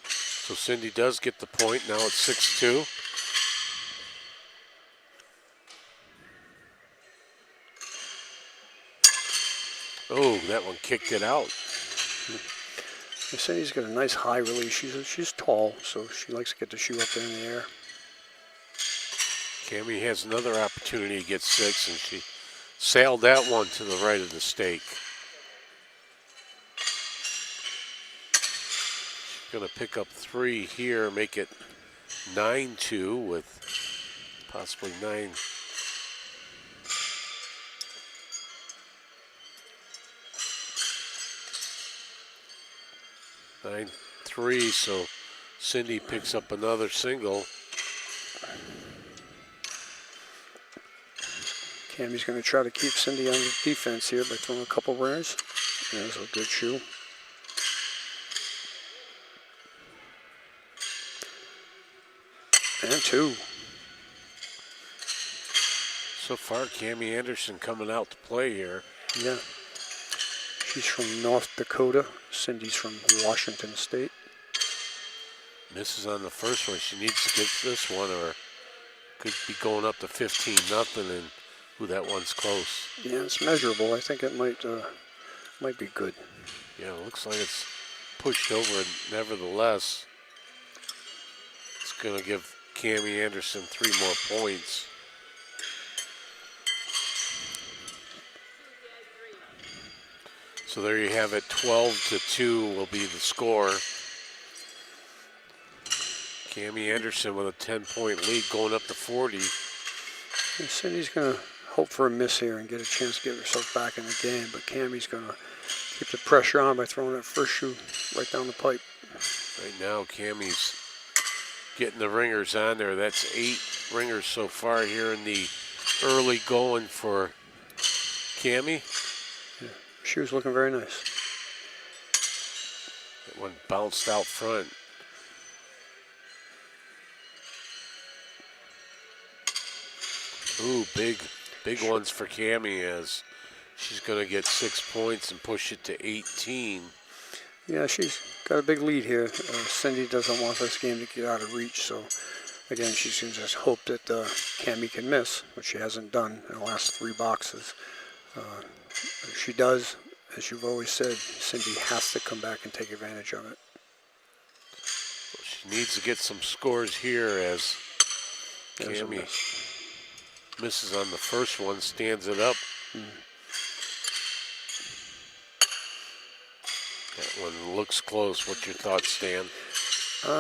A: So Cindy does get the point. Now it's 6-2. Oh, that one kicked it out.
B: Cindy's got a nice high release. She's tall, so she likes to get the shoe up there in the air.
A: Cammie has another opportunity to get 6, and she sailed that one to the right of the stake. She's going to pick up 3 here, make it 9-2 with possibly 9. Nine, 3, so Cindy picks up another single.
B: Cammie's going to try to keep Cindy on the defense here by throwing a couple ringers. There's a good shoe. And 2.
A: So far, Cammie Anderson coming out to play here.
B: Yeah. She's from North Dakota. Cindy's from Washington State.
A: Misses on the first one. She needs to get this one, or could be going up to 15-0, and that one's close.
B: Yeah, it's measurable. I think it might be good.
A: Yeah, it looks like it's pushed over. Nevertheless, it's going to give Cammie Anderson 3 more points. So there you have it. 12-2 will be the score. Cammie Anderson with a 10-point lead going up to 40.
B: And Cindy's going to hope for a miss here and get a chance to get herself back in the game, but Cammie's going to keep the pressure on by throwing that first shoe right down the pipe.
A: Right now, Cammie's getting the ringers on there. That's 8 ringers so far here in the early going for Cammie.
B: Yeah, shoe's looking very nice.
A: That one bounced out front. Ooh, big ones for Cammie, as she's going to get 6 points and push it to 18.
B: Yeah, she's got a big lead here. Cindy doesn't want this game to get out of reach, so again, she's going to just hope that Cammie can miss, which she hasn't done in the last 3 boxes. If she does, as you've always said, Cindy has to come back and take advantage of it.
A: Well, she needs to get some scores here, as Cammie misses on the first one, stands it up. That one looks close. What's your thoughts, Stan?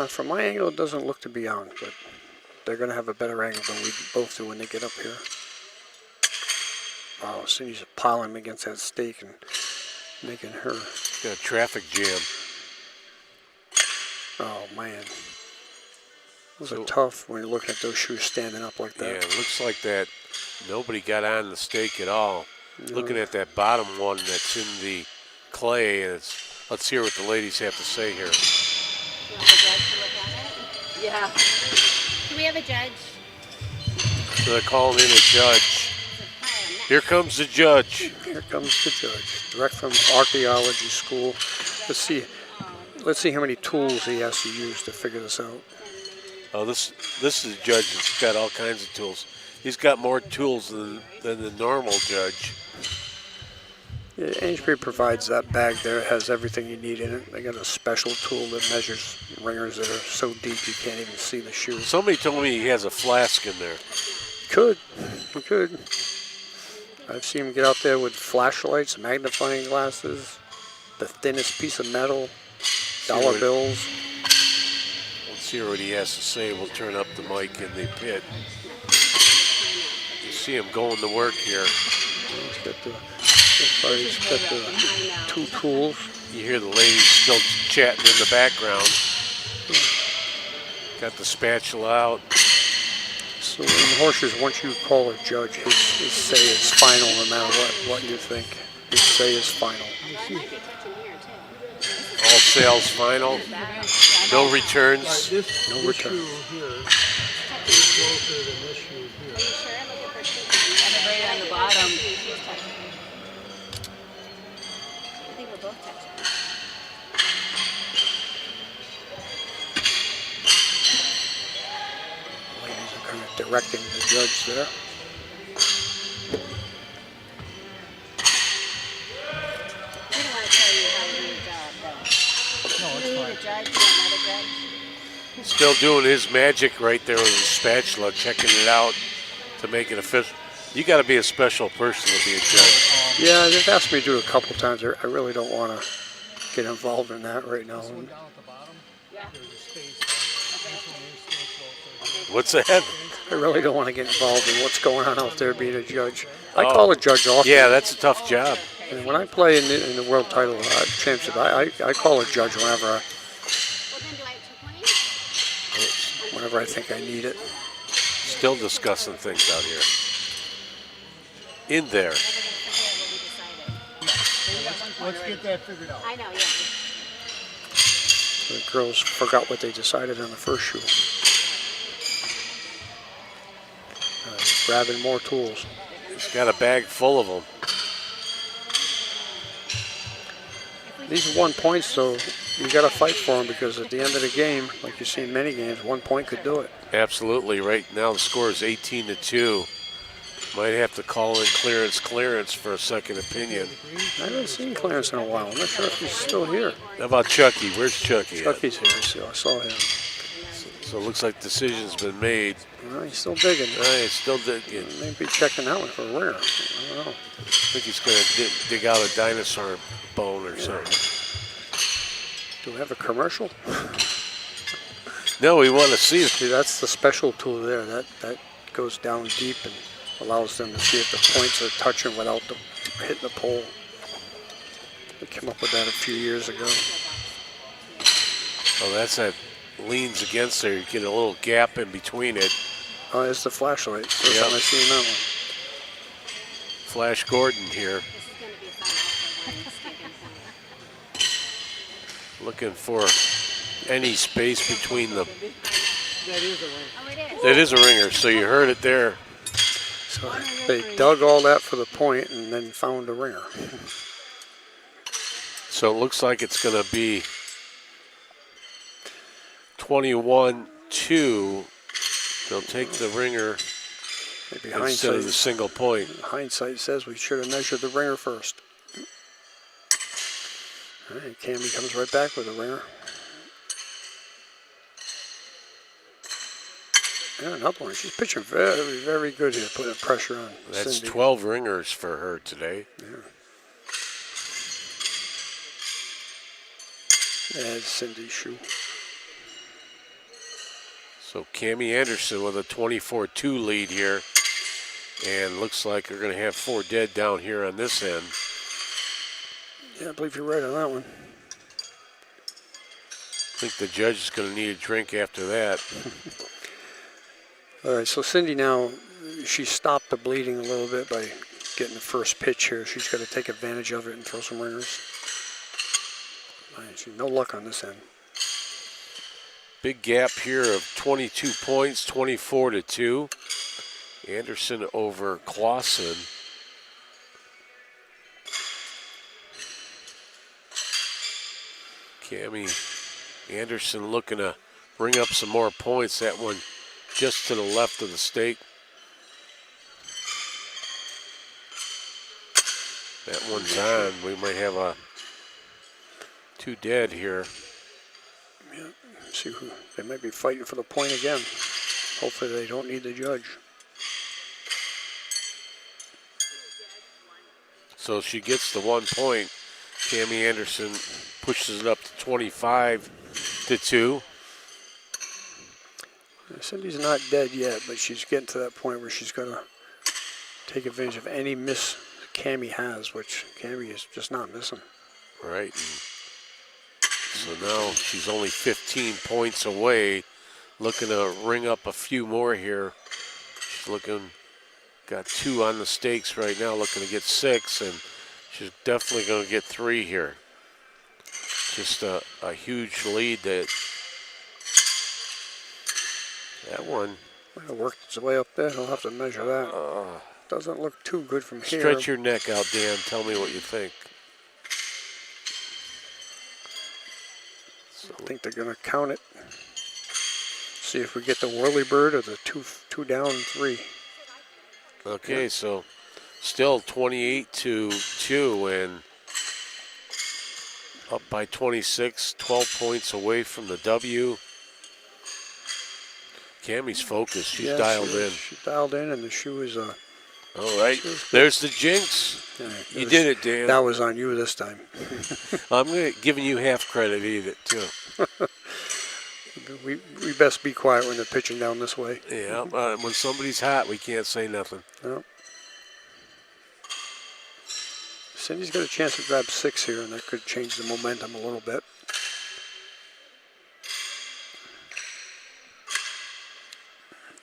B: From my angle, it doesn't look to be on, but they're going to have a better angle than we both do when they get up here. Wow, Cindy's piling against that stake and making her.
A: Got a traffic jam.
B: Oh, man. Those are tough when you look at those shoes standing up like that.
A: Yeah, it looks like that nobody got on the stake at all. Looking at that bottom one that's in the clay, and let's hear what the ladies have to say here.
C: You want the judge to look at it? Yeah. Do we have a judge?
A: So they're calling in a judge. Here comes the judge.
B: Here comes the judge, direct from archaeology school. Let's see how many tools he has to use to figure this out.
A: Oh, this is a judge that's got all kinds of tools. He's got more tools than the normal judge.
B: Yeah, NHPA provides that bag there. It has everything you need in it. They got a special tool that measures ringers that are so deep you can't even see the shoe.
A: Somebody told me he has a flask in there.
B: He could. I've seen him get out there with flashlights, magnifying glasses, the thinnest piece of metal, dollar bills.
A: Let's Let's hear what he has to say. We'll turn up the mic in the pit. You see him going to work here.
B: He's got the two tools.
A: You hear the ladies still chatting in the background. Got the spatula out.
B: So in horseshoes, once you call a judge, his say is final no matter what you think. His say is final.
A: All sales final. No returns.
B: No returns.
C: Right on the bottom. I think we're both touching.
B: Ladies are kind of directing the judge there.
C: We don't want to tell you how to do your job, though. No, you need a judge, you want another judge?
A: Still doing his magic right there with his spatula, checking it out to make it official. You got to be a special person to be a judge.
B: Yeah, they've asked me to do it a couple times. I really don't want to get involved in that right now.
A: What's that?
B: I really don't want to get involved in what's going on out there being a judge. I call a judge often.
A: Yeah, that's a tough job.
B: And when I play in the world title championship, I call a judge whenever
C: Well, then do I have 2 points?
B: whenever I think I need it.
A: Still discussing things out here. In there.
D: Let's get that figured out.
C: I know, yeah.
B: The girls forgot what they decided on the first shoe. Grabbing more tools.
A: He's got a bag full of them.
B: These 1 points, though, you got to fight for them because at the end of the game, like you see in many games, 1 point could do it.
A: Absolutely. Right now the score is 18-2. Might have to call in clearance for a second opinion.
B: I haven't seen Clarence in a while. I'm not sure if he's still here.
A: How about Chucky? Where's Chucky at?
B: Chucky's here, so I saw him.
A: So it looks like decision's been made.
B: Well, he's still digging.
A: He's still digging.
B: Maybe checking that one for a ringer. I don't know.
A: I think he's going to dig out a dinosaur bone or something.
B: Do we have a commercial?
A: No, we want to see it.
B: See, that's the special tool there. That goes down deep and allows them to see if the points are touching without them hitting the pole. They came up with that a few years ago.
A: Oh, that's that leans against there. You get a little gap in between it.
B: Oh, it's the flashlight. First
A: Yep.
B: time I've seen that one.
A: Flash Gordon here.
C: This is going to be a fun
A: Looking for any space between the...
D: That is a ring.
C: Oh, it is.
A: That is a ringer, so you heard it there.
B: So they dug all that for the point and then found a ringer.
A: So it looks like it's going to be 21-2. They'll take the ringer
B: Maybe
A: instead of the single point.
B: hindsight says we should have measured the ringer first. All right, Cammy comes right back with a ringer. Yeah, another one. She's pitching very, very good here, putting pressure on
A: That's
B: Cindy.
A: 12 ringers for her today.
B: That's Cindy's shoe.
A: So Cammie Anderson with a 24-2 lead here. And looks like they're going to have 4 dead down here on this end.
B: Yeah, I believe you're right on that one.
A: I think the judge is going to need a drink after that.
B: All right, so Cindy now, she stopped the bleeding a little bit by getting the first pitch here. She's got to take advantage of it and throw some ringers. She no luck on this end.
A: Big gap here of 22 points, 24-2. Anderson over Clausen. Cammie Anderson looking to bring up some more points. That one just to the left of the stake. That one's on. We might have 2 dead here.
B: Yeah, see who they might be fighting for the point again. Hopefully they don't need the judge.
A: So she gets the 1 point. Cammie Anderson pushes it up to 25-2.
B: Cindy's not dead yet, but she's getting to that point where she's going to take advantage of any miss Cammie has, which Cammie is just not missing.
A: Right. And so now she's only 15 points away, looking to ring up a few more here. She's got 2 on the stakes right now, looking to get 6, and she's definitely going to get 3 here. Just a huge lead that one.
B: It worked its way up there. I'll have to measure that. Doesn't look too good from here.
A: Stretch your neck out, Dan. Tell me what you think.
B: I think they're going to count it. See if we get the whirly bird or the two down 3.
A: Okay, so still 28-2 and up by 26, 12 points away from the W. Cammie's focused. She's dialed in.
B: She's dialed in, and the shoe is
A: All right, there's the jinx. You did it, Dan.
B: That was on you this time.
A: I'm giving you half credit either, too.
B: We best be quiet when they're pitching down this way.
A: Yeah, when somebody's hot, we can't say nothing.
B: No. Cindy's got a chance to grab 6 here, and that could change the momentum a little bit.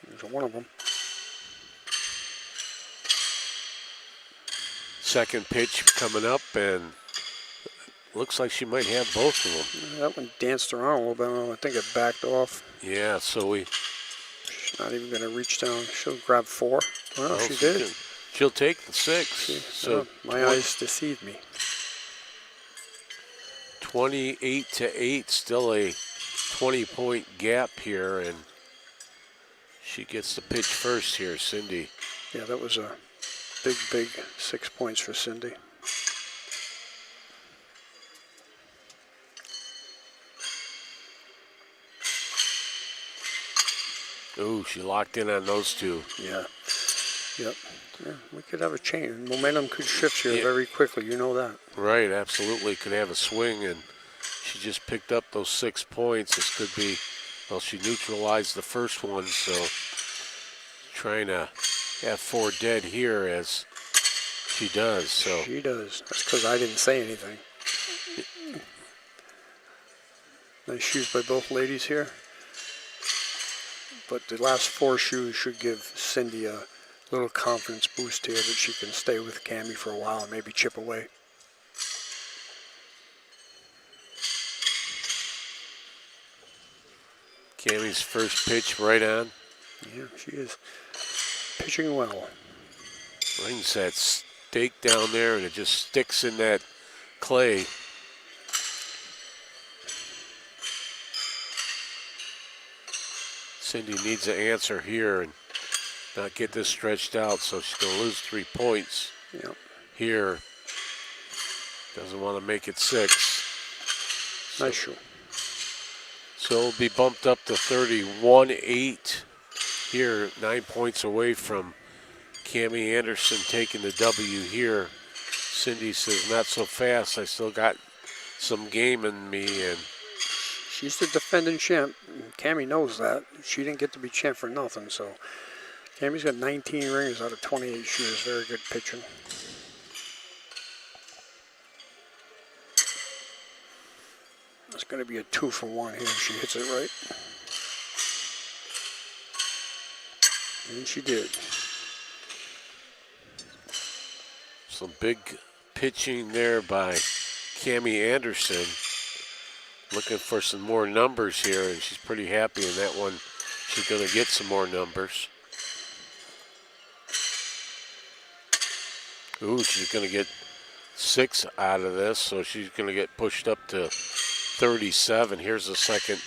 B: There's one of them.
A: Second pitch coming up, and looks like she might have both of them.
B: That one danced around a little bit. I think it backed off.
A: Yeah, so
B: She's not even going to reach down. She'll grab 4. Well, she did.
A: She'll take the 6. So
B: my eyes deceived me.
A: 28-8, still a 20-point gap here, and she gets the pitch first here, Cindy.
B: Yeah, that was a big 6 points for Cindy.
A: Ooh, she locked in on those 2.
B: Yeah. Yep. Yeah, we could have a change. Momentum could shift here very quickly. You know that.
A: Right, absolutely. Could have a swing, and she just picked up those 6 points. This could be, well, she neutralized the first one, so trying to have 4 dead here as she does. So
B: she does. That's because I didn't say anything. Nice shoes by both ladies here. But the last 4 shoes should give Cindy a little confidence boost here that she can stay with Cammie for a while and maybe chip away.
A: Cammie's first pitch right on.
B: Yeah, she is pitching well.
A: Brings that stake down there, and it just sticks in that clay. Cindy needs an answer here and not get this stretched out, so she's going to lose 3 points here. Doesn't want to make it 6.
B: Nice shoe.
A: So it'll be bumped up to 31-8 here, 9 points away from Cammie Anderson taking the W here. Cindy says, not so fast. I still got some game in me, and
B: she's the defending champ. Cammie knows that. She didn't get to be champ for nothing, so Cammie's got 19 rings out of 28 shoes. Very good pitching. It's going to be a 2-for-1 here if she hits it right. And she did.
A: Some big pitching there by Cammie Anderson. Looking for some more numbers here, and she's pretty happy in that one. She's going to get some more numbers. Ooh, she's going to get 6 out of this, so she's going to get pushed up to 37. Here's the second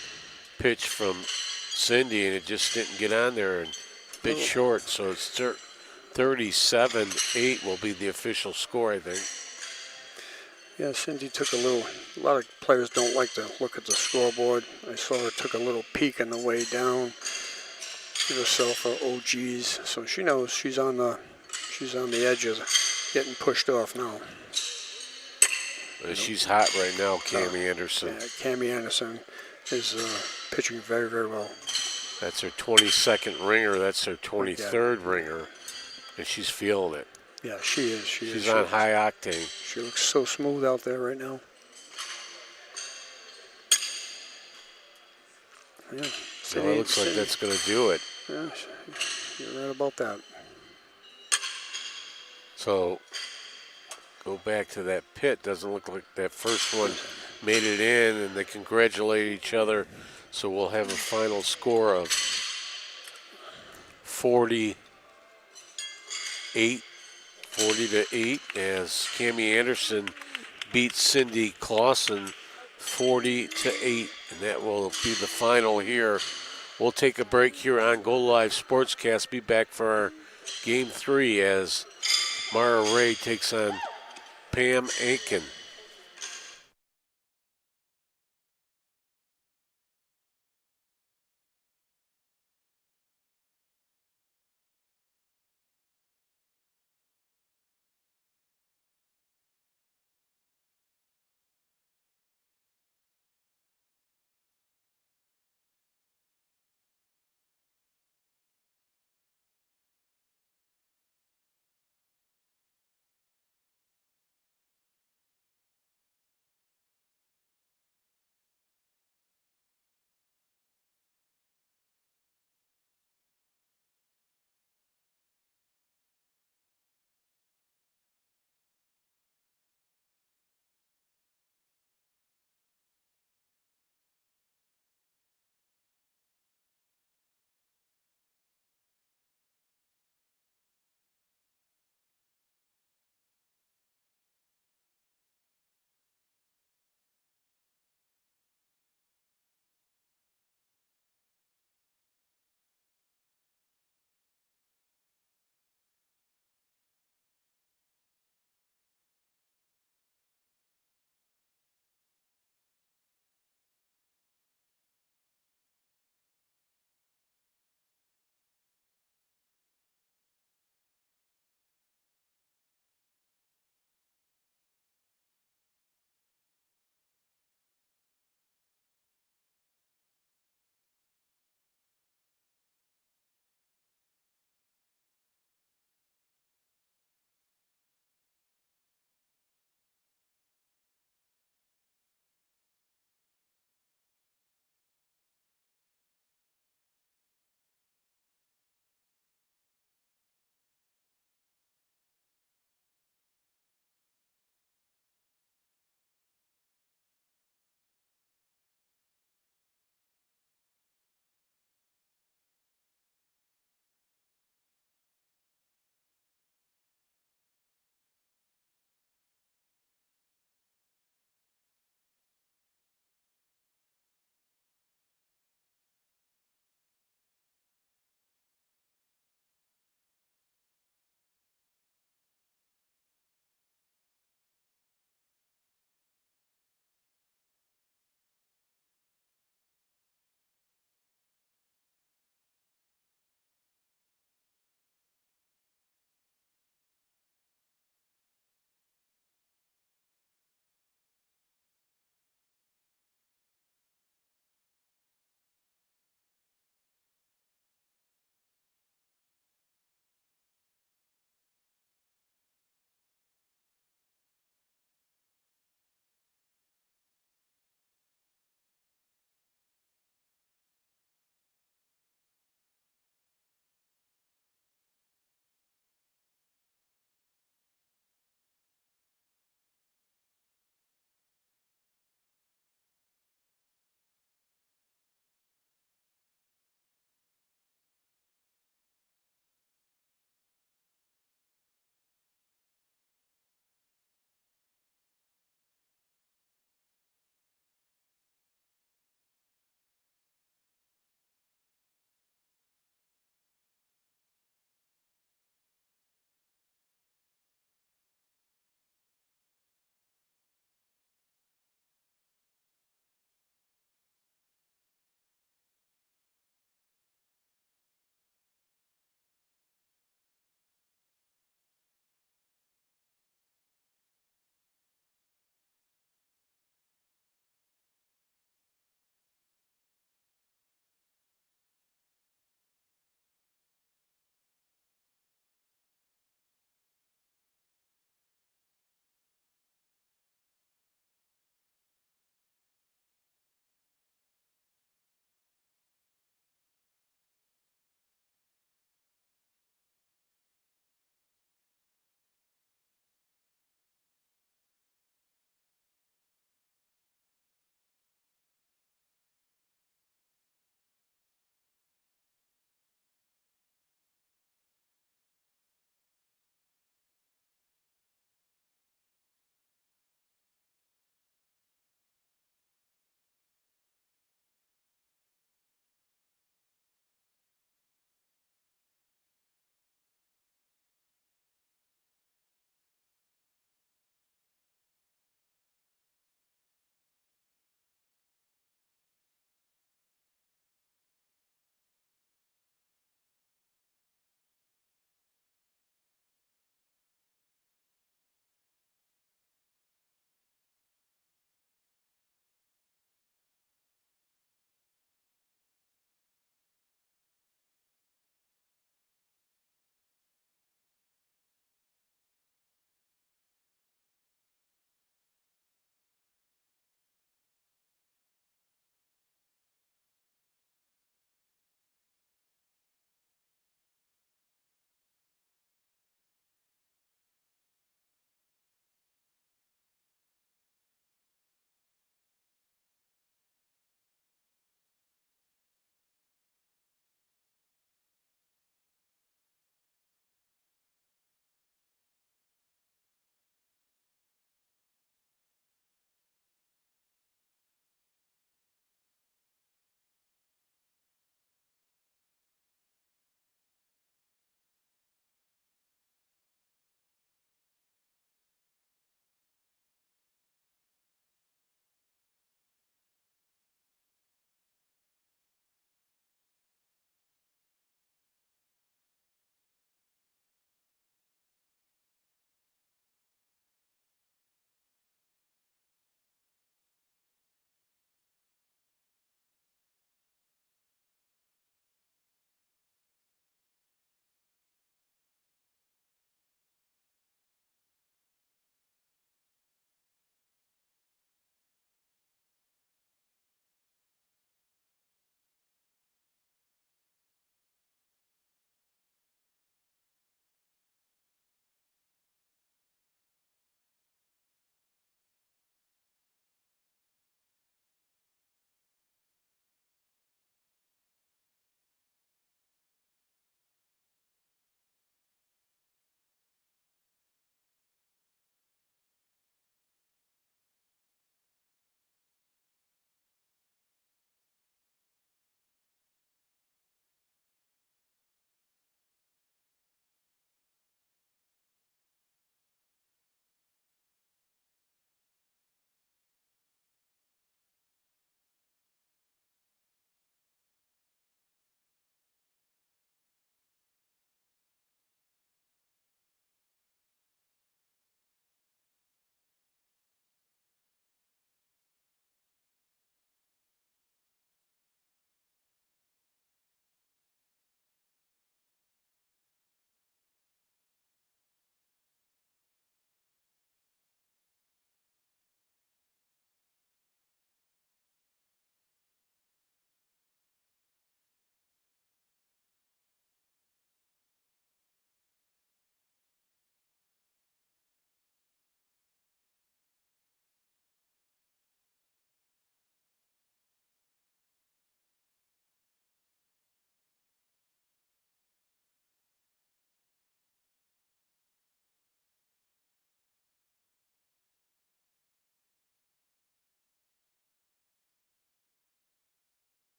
A: pitch from Cindy, and it just didn't get on there, and a bit short, so it's 37-8 will be the official score, I think.
B: Yeah, Cindy took a lot of players don't like to look at the scoreboard. I saw her took a little peek on the way down. Give herself a OGs, so she knows she's on the edge of getting pushed off now.
A: She's hot right now, Cammie Anderson.
B: Yeah, Cammie Anderson is pitching very, very well.
A: That's her 22nd ringer. That's her 23rd ringer. And she's feeling it.
B: Yeah, she is.
A: She's on high octane.
B: She looks so smooth out there right now. Yeah,
A: So it looks like that's going to do it.
B: Yeah, you're right about that.
A: So go back to that pit. Doesn't look like that first one made it in, and they congratulate each other. So we'll have a final score of 40 to 8 as Cammie Anderson beats Cindy Clausen 40 to 8, and that will be the final here. We'll take a break here on Go Live Sportscast. Be back for our Game 3 as Mara Ray takes on Pam Aiken.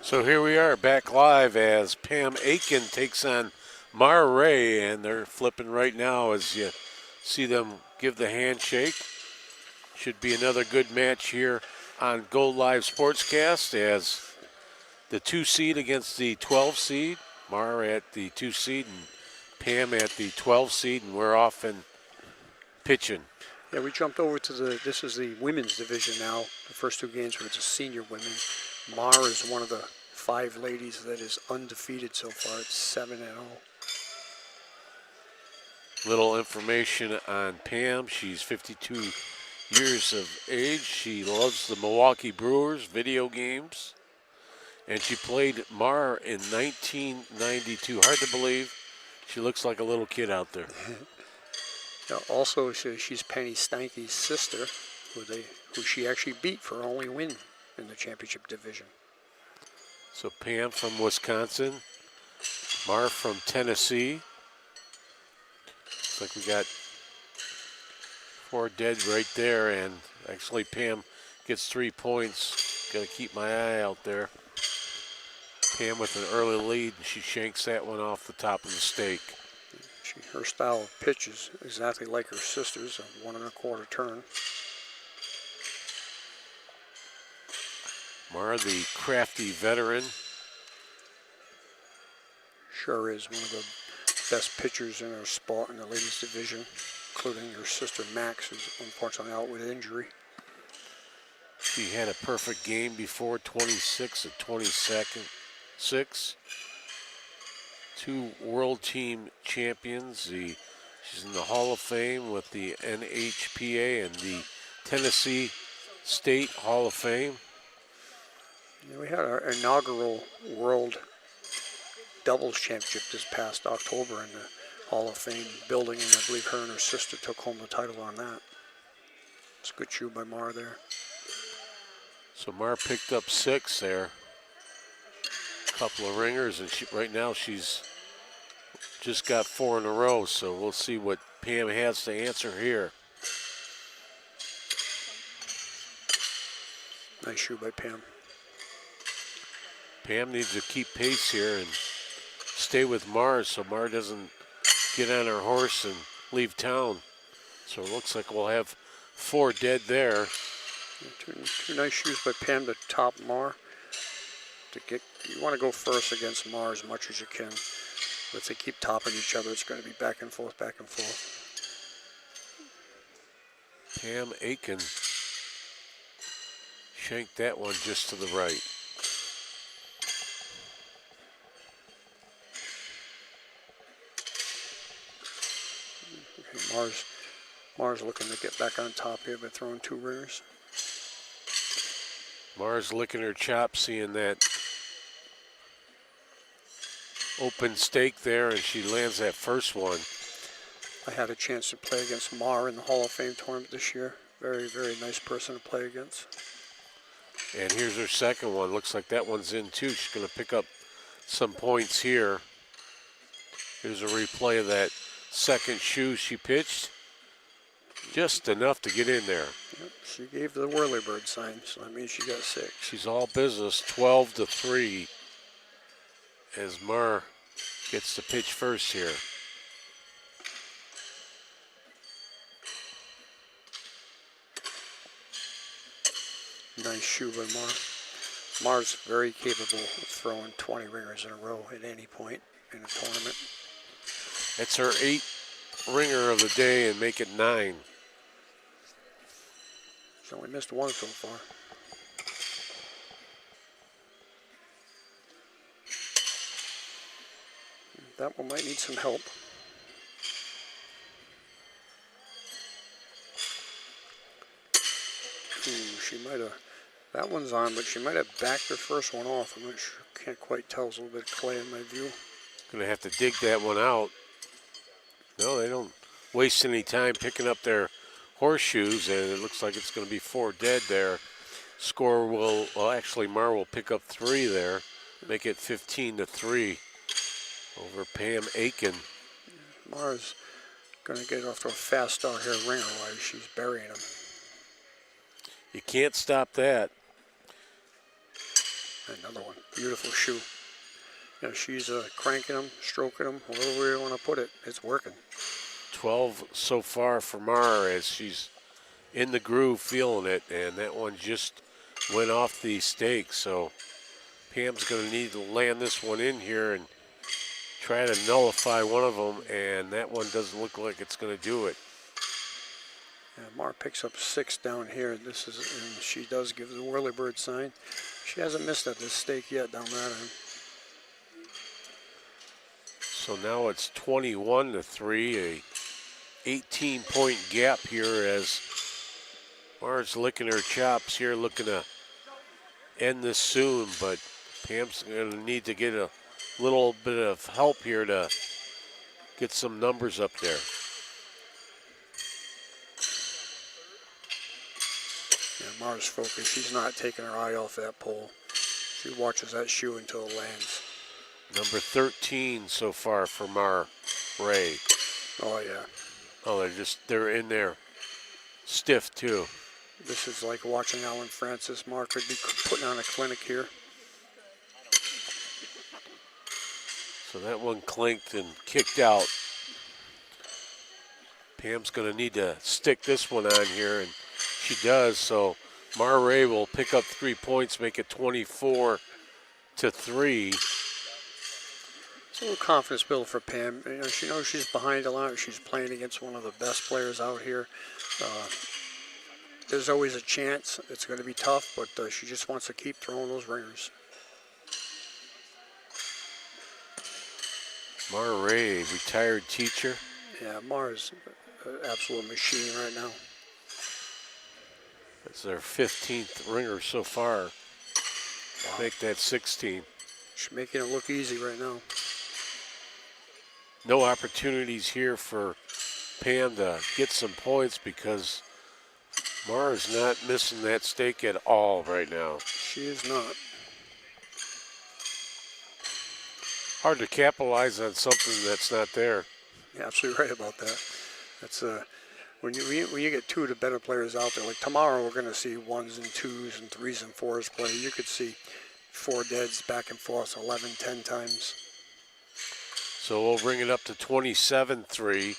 A: So here we are back live as Pam Aiken takes on Mara Ray, and they're flipping right now as you see them give the handshake. Should be another good match here on Go Live Sportscast as the 2 seed against the 12 seed. Mara at the 2 seed and Pam at the 12 seed, and we're off and pitching.
B: Yeah, we jumped over to this is the women's division now. The first 2 games were the senior women. Mara is one of the 5 ladies that is undefeated so far. It's 7-0.
A: Little information on Pam. She's 52 years of age. She loves the Milwaukee Brewers, video games. And she played Mara in 1992. Hard to believe. She looks like a little kid out there.
B: Now, also, she's Penny Steinke's sister, who she actually beat for her only win in the championship division.
A: So Pam from Wisconsin, Mara from Tennessee. Looks like we got 4 dead right there, and actually Pam gets 3 points. Got to keep my eye out there. Pam with an early lead, and she shanks that one off the top of the stake.
B: Her style of pitch is exactly like her sister's, a 1 1/4 turn.
A: Mara, the crafty veteran.
B: Sure is one of the best pitchers in her sport in the ladies division, including her sister Max, who's unfortunately out with injury.
A: She had a perfect game before, 26 of 26. 2 world team champions. She's in the Hall of Fame with the NHPA and the Tennessee State Hall of Fame.
B: Yeah, we had our inaugural World Doubles Championship this past October in the Hall of Fame building, and I believe her and her sister took home the title on that. It's a good shoe by Mara there.
A: So Mara picked up 6 there. Couple of ringers, and right now she's just got 4 in a row, so we'll see what Pam has to answer here.
B: Nice shoe by Pam.
A: Pam needs to keep pace here and stay with Mara so Mara doesn't get on her horse and leave town. So it looks like we'll have 4 dead there.
B: Two nice shoes by Pam to top Mara. You want to go first against Mara as much as you can. But if they keep topping each other, it's going to be back and forth, back and forth.
A: Pam Aiken shanked that one just to the right.
B: Okay, Mara's looking to get back on top here by throwing 2 ringers.
A: Mara's licking her chops, seeing that open stake there, and she lands that first one.
B: I had a chance to play against Mara in the Hall of Fame tournament this year. Very, very nice person to play against.
A: And here's her second one. Looks like that one's in too. She's going to pick up some points here. Here's a replay of that second shoe she pitched. Just enough to get in there.
B: Yep, she gave the whirlybird sign, so that means she got 6.
A: She's all business, 12-3, as Mara gets the pitch first here.
B: Nice shoe by Mara. Mara's very capable of throwing 20 ringers in a row at any point in a tournament.
A: It's her 8th ringer of the day and make it 9.
B: She's only missed 1 so far. That one might need some help. She might have, that one's on, but she might have backed her first one off. I'm not sure, can't quite tell. There's a little bit of clay in my view.
A: Gonna have to dig that one out. No, they don't waste any time picking up their horseshoes, and it looks like it's gonna be 4 dead there. Score will, well actually Mara will pick up 3 there, make it 15-3 over Pam Aiken.
B: Mara's going to get off to a fast start here ringer-wise. She's burying them.
A: You can't stop that.
B: Another one. Beautiful shoe. You know, she's cranking them, stroking them, wherever you want to put it. It's working.
A: 12 so far for Mar as she's in the groove feeling it, and that one just went off the stake, so Pam's going to need to land this one in here and try to nullify one of them, and that one doesn't look like it's going to do it.
B: Yeah, Mar picks up 6 down here. This is, and she does give the whirlybird sign. She hasn't missed at this stake yet down that end.
A: So now it's 21-3, a 18-point gap here as Mar's licking her chops here, looking to end this soon, but Pam's going to need to get a little bit of help here to get some numbers up there.
B: Yeah, Mar's focused. She's not taking her eye off that pole. She watches that shoe until it lands.
A: Number 13 so far for Mar Ray.
B: Oh, yeah.
A: Oh, they're in there stiff too.
B: This is like watching Alan Francis. Mar could be putting on a clinic here.
A: So that one clinked and kicked out. Pam's going to need to stick this one on here, and she does. So Mar Ray will pick up 3 points, make it 24-3.
B: It's a little confidence build for Pam. You know, she knows she's behind a lot. She's playing against one of the best players out here. There's always a chance. It's going to be tough, but she just wants to keep throwing those ringers.
A: Mar Ray, retired teacher.
B: Yeah, Mar's an absolute machine right now.
A: That's their 15th ringer so far.
B: Wow.
A: Make that 16.
B: She's making it look easy right now.
A: No opportunities here for Pam to get some points because Mar is not missing that stake at all right now.
B: She is not.
A: Hard to capitalize on something that's not there.
B: You're absolutely right about that. That's when you get 2 of the better players out there. Like tomorrow, we're going to see 1s and 2s and 3s and 4s play. You could see 4 deads back and forth 11, 10 times.
A: So we'll bring it up to 27-3.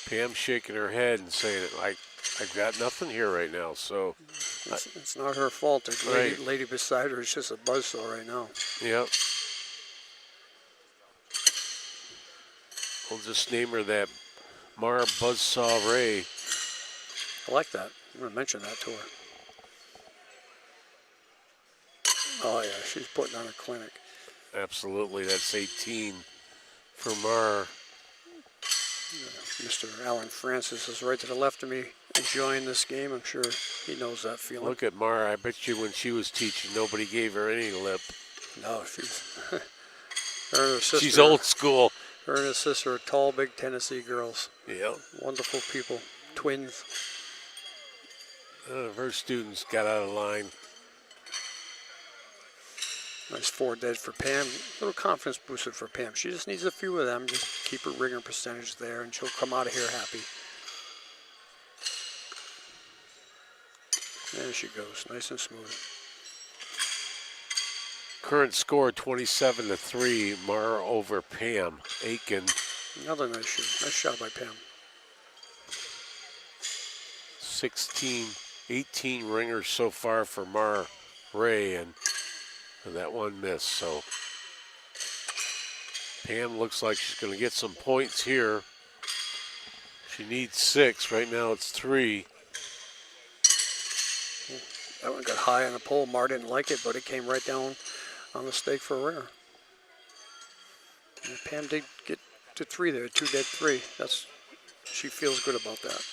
A: Pam shaking her head and saying, I've got nothing here right now. So
B: it's not her fault. The lady beside her is just a buzzsaw right now.
A: Yep. We'll just name her that Mar Buzzsaw Ray.
B: I like that. I'm going to mention that to her. Oh, yeah, she's putting on a clinic.
A: Absolutely, that's 18 for Mar.
B: Mr. Alan Francis is right to the left of me enjoying this game. I'm sure he knows that feeling.
A: Look at Mar. I bet you when she was teaching, nobody gave her any lip.
B: No, she's... her and her sister,
A: she's old school.
B: Her and her sister are tall, big Tennessee girls.
A: Yep.
B: Wonderful people. Twins.
A: Her students got out of line.
B: Nice 4 dead for Pam. Little confidence booster for Pam. She just needs a few of them. Just keep her ringer percentage there, and she'll come out of here happy. There she goes, nice and smooth.
A: Current score 27-3. Mar over Pam Aiken.
B: Another nice shoot. Nice shot by Pam.
A: 18 ringers so far for Mar Ray, and that one missed. So Pam looks like she's going to get some points here. She needs 6. Right now it's 3.
B: That one got high on the pole. Mar didn't like it, but it came right down on the stake for a ringer. And Pam did get to 3 there, 2 dead 3. She feels good about that.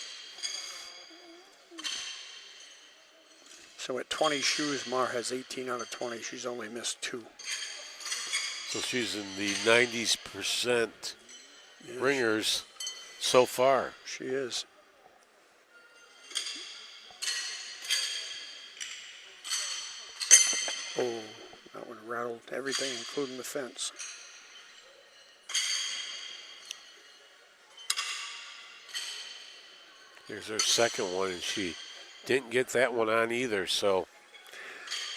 B: So at 20 shoes, Mar has 18 out of 20. She's only missed 2.
A: So she's in the 90% ringers so far.
B: She is. Oh, that one rattled everything, including the fence. Here's
A: her second one, and she didn't get that one on either, so.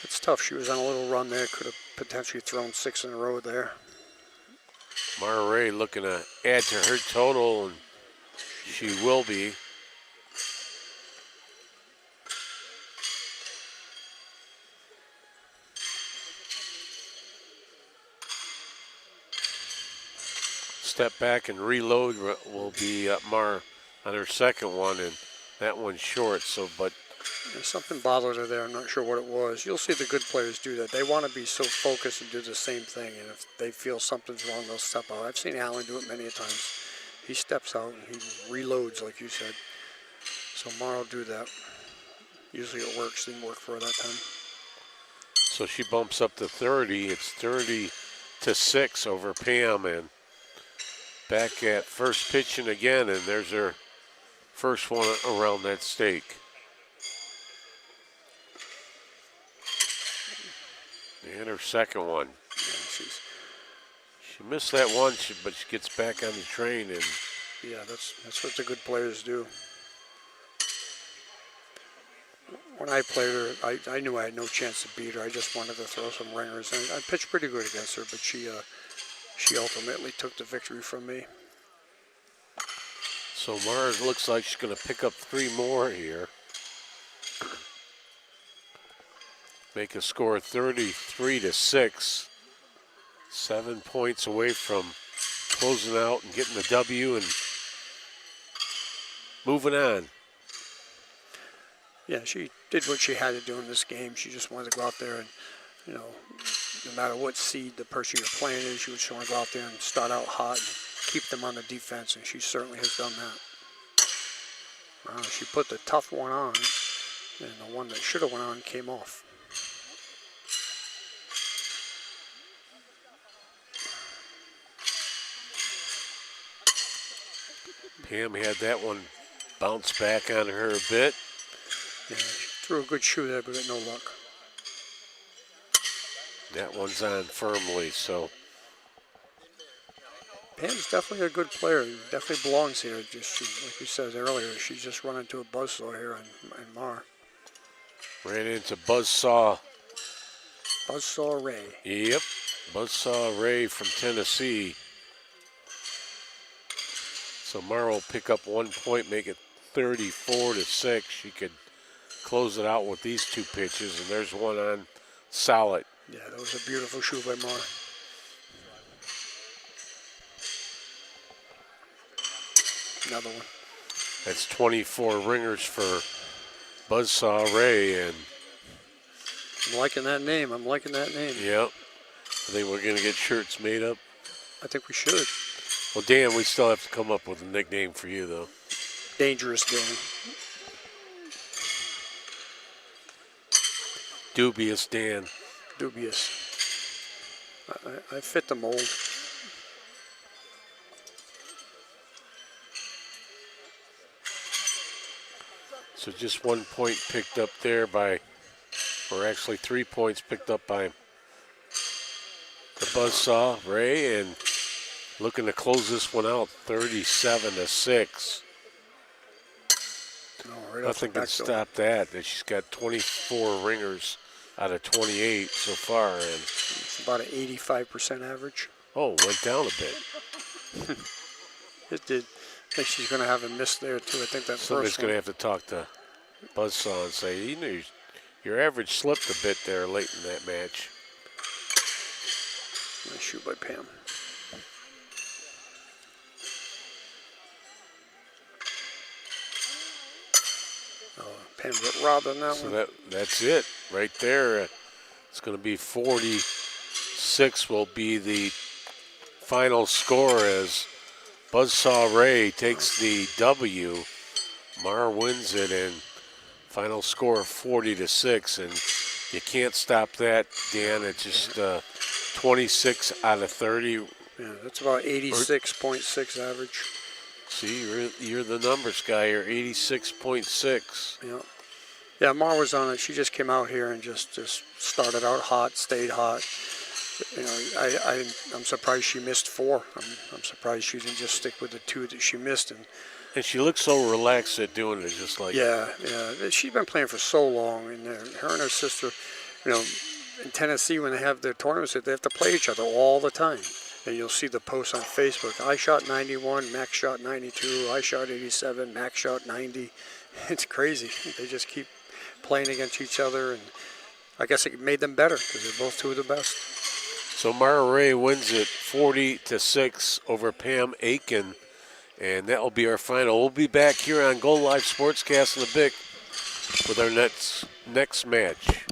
B: It's tough. She was on a little run there. Could have potentially thrown 6 in a row there.
A: Mara Ray looking to add to her total, and she will be. Step back and reload will be Mar on her second one, and that one's short. So, but
B: Something bothered her there. I'm not sure what it was. You'll see the good players do that. They want to be so focused and do the same thing, and if they feel something's wrong, they'll step out. I've seen Alan do it many a times. He steps out and he reloads, like you said. So Mara will do that. Usually it works. Didn't work for her that time.
A: so she bumps up to 30. It's 30-6 over Pam, and back at first pitching again, and there's her first one around that stake. And her second one.
B: Yeah,
A: She missed that one, but she gets back on the train, and
B: yeah, that's what the good players do. When I played her, I knew I had no chance to beat her. I just wanted to throw some ringers, and I pitched pretty good against her, but she ultimately took the victory from me.
A: so Mars looks like she's going to pick up 3 more here. Make a score 33-6. 7 points away from closing out and getting the W and moving on.
B: Yeah, she did what she had to do in this game. She just wanted to go out there and, no matter what seed the person you're playing is, she just want to go out there and start out hot and keep them on the defense, and she certainly has done that. She put the tough one on, and the one that should have went on came off.
A: Pam had that one bounce back on her a bit.
B: Yeah, she threw a good shoe there, but no luck.
A: That one's on firmly, so
B: Pam's definitely a good player. Definitely belongs here. Just like you said earlier, she's just run into a buzzsaw here on Mar.
A: ran into Buzzsaw.
B: Buzzsaw Ray.
A: Yep, Buzzsaw Ray from Tennessee. So Mar will pick up 1 point, make it 34-6. She could close it out with these 2 pitches, and there's one on solid.
B: Yeah, that was a beautiful shoe by Mar. Another one.
A: That's 24 ringers for Buzzsaw Ray, and
B: I'm liking that name.
A: yep, I think we're gonna get shirts made up.
B: I think we should.
A: Well, Dan, we still have to come up with a nickname for you, though.
B: Dangerous Dan.
A: Dubious Dan.
B: Dubious. I fit the mold.
A: So just 1 point picked up there by, or actually 3 points picked up by the Buzzsaw Ray, and looking to close this one out 37-6. Nothing can stop that. She's got 24 ringers out of 28 so far, and
B: it's about an 85% average.
A: Oh, went down a bit.
B: It did. I think she's going to have a miss there too. I think that
A: Somebody's
B: first
A: going to
B: one.
A: have to talk to Buzzsaw and say, your average slipped a bit there late in that match.
B: Nice shoot by Pam. Pam got robbed on that
A: So
B: one.
A: that's it right there. It's going to be 46 will be the final score as Buzzsaw Ray takes the W. Mar wins it, and final score 40-6, and you can't stop that, Dan. It's just 26 out of 30.
B: Yeah, that's about 86.6 average.
A: See, you're the numbers guy. You're 86.6.
B: Yeah. Yeah, Mar was on it. She just came out here and just started out hot, stayed hot. I'm surprised she missed 4. I'm surprised she didn't just stick with the 2 that she missed.
A: And she looks so relaxed at doing it, just like
B: Yeah. She's been playing for so long, and her and her sister, you know, in Tennessee when they have their tournaments, they have to play each other all the time. And you'll see the posts on Facebook. I shot 91, Max shot 92, I shot 87, Max shot 90. It's crazy. They just keep playing against each other, and I guess it made them better because they're both two of the best.
A: So Mara Ray wins it 40-6 over Pam Aiken, and that will be our final. We'll be back here on Go Live Sportscast in the Bic with our next match.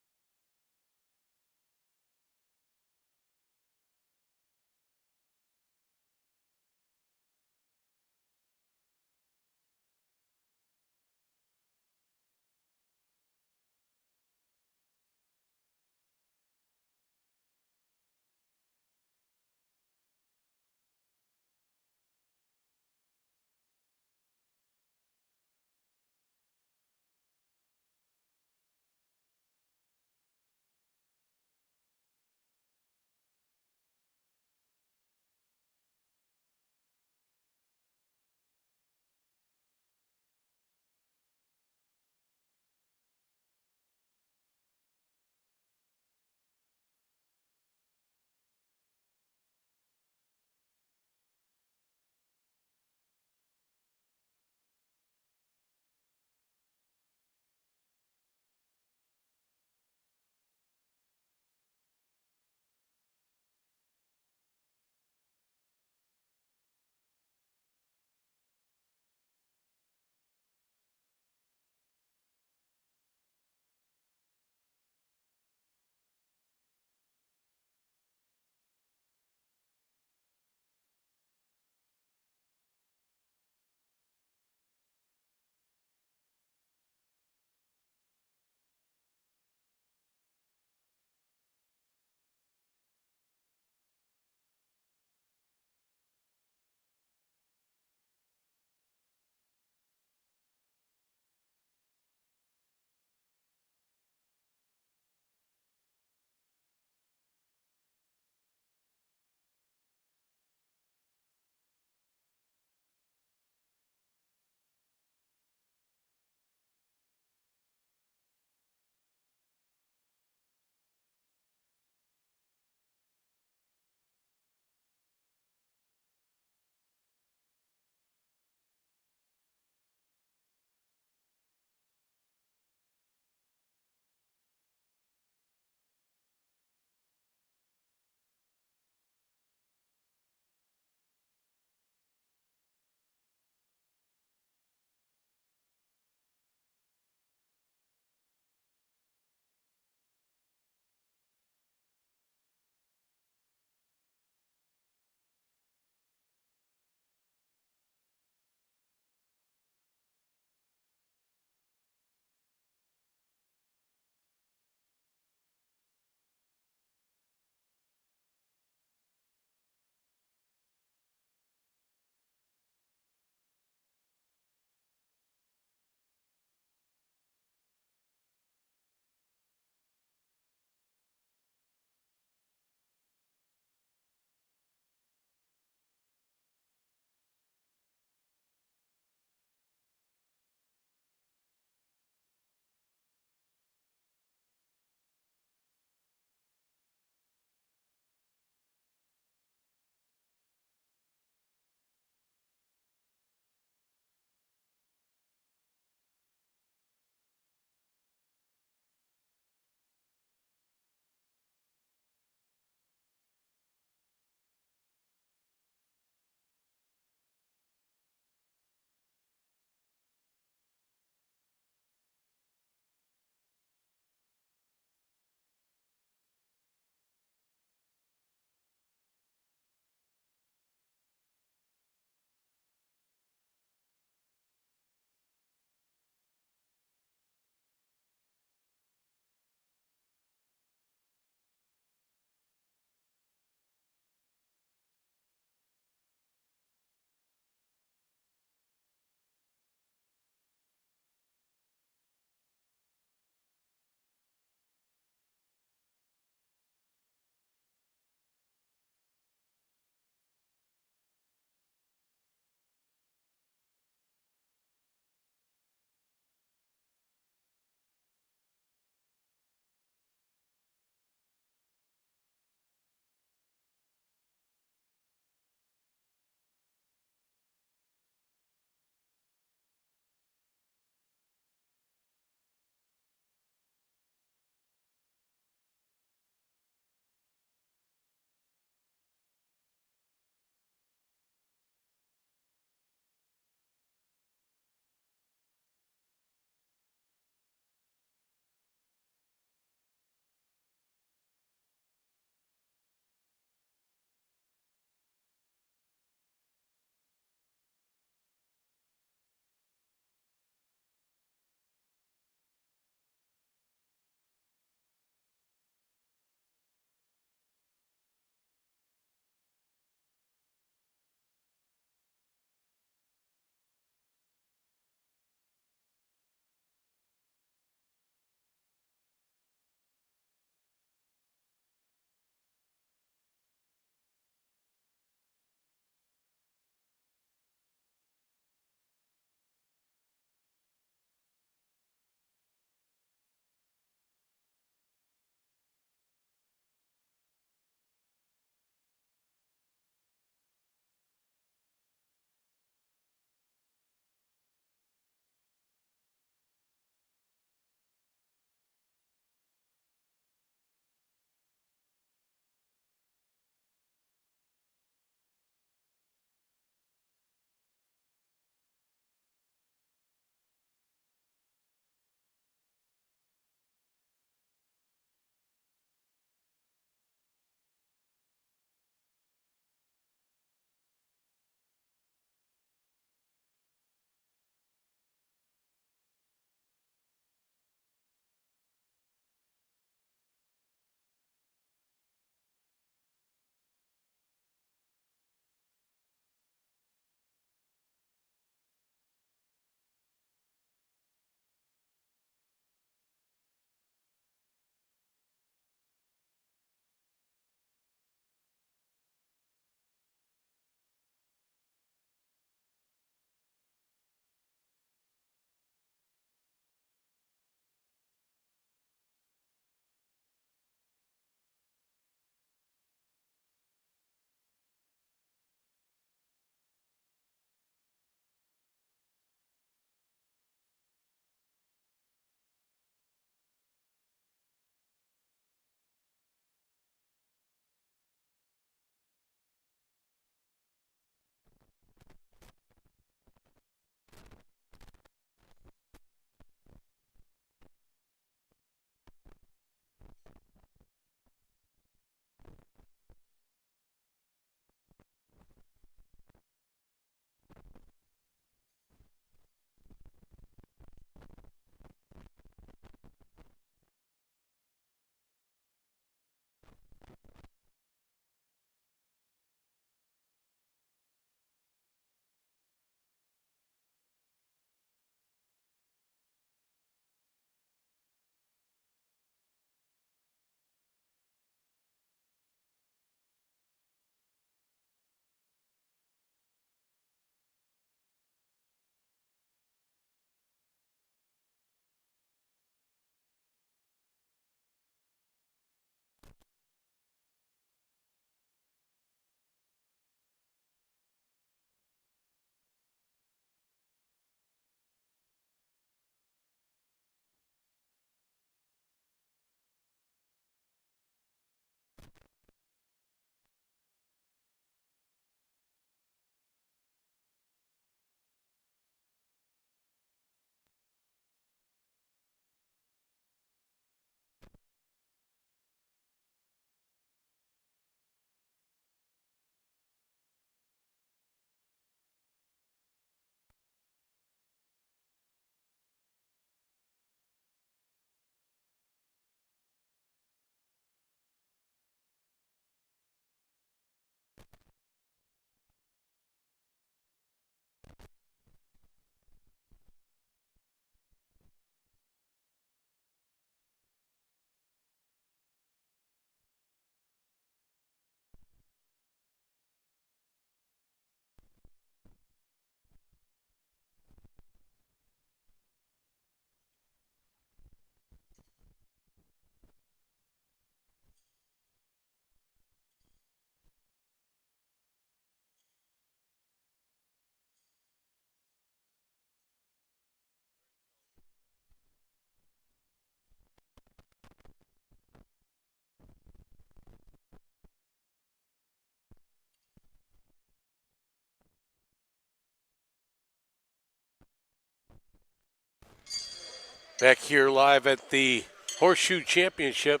A: Back here live at the Horseshoe Championship.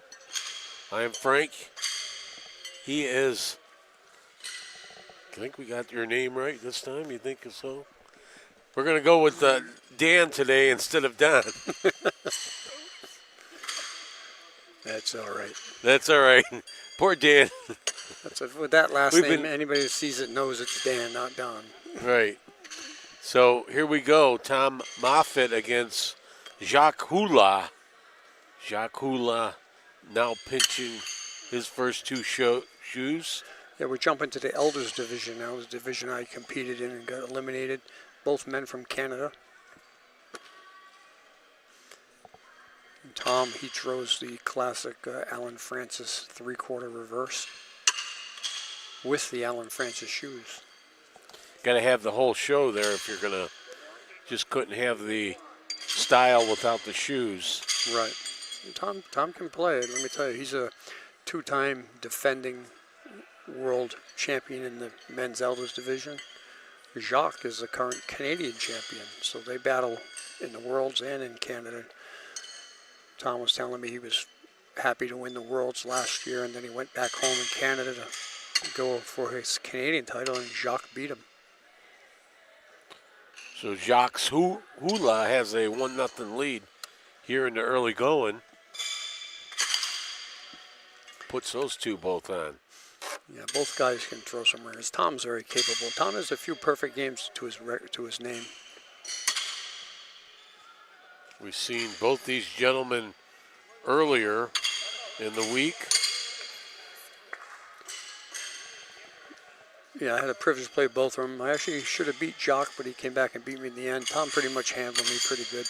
A: I am Frank. He is, I think we got your name right this time. You think so? We're going to go with Dan today instead of Don.
B: That's all right.
A: That's all right. Poor Dan.
B: With that last
A: We've
B: name,
A: been-
B: anybody who sees it knows it's Dan, not Don.
A: Right. So here we go. Tom Moffitt against Jacques Hula. Jacques Hula now pinching his first two shoes.
B: Yeah, we're jumping to the Elders division now. It was the division I competed in and got eliminated. Both men from Canada. And Tom, he throws the classic Alan Francis three-quarter reverse with the Alan Francis shoes.
A: Got to have the whole show there if you're going to, just couldn't have the style without the shoes.
B: Right. And Tom can play it. Let me tell you, he's a two-time defending world champion in the men's Elders division. Jacques is the current Canadian champion, so they battle in the Worlds and in Canada. Tom was telling me he was happy to win the Worlds last year, and then he went back home in Canada to go for his Canadian title, and Jacques beat him.
A: So Jacques Hula has a 1-0 lead here in the early going. Puts those two both on.
B: Yeah, both guys can throw some ringers. Tom's very capable. Tom has a few perfect games to his name.
A: We've seen both these gentlemen earlier in the week.
B: Yeah, I had the privilege to play both of them. I actually should have beat Jacques, but he came back and beat me in the end. Tom pretty much handled me pretty good.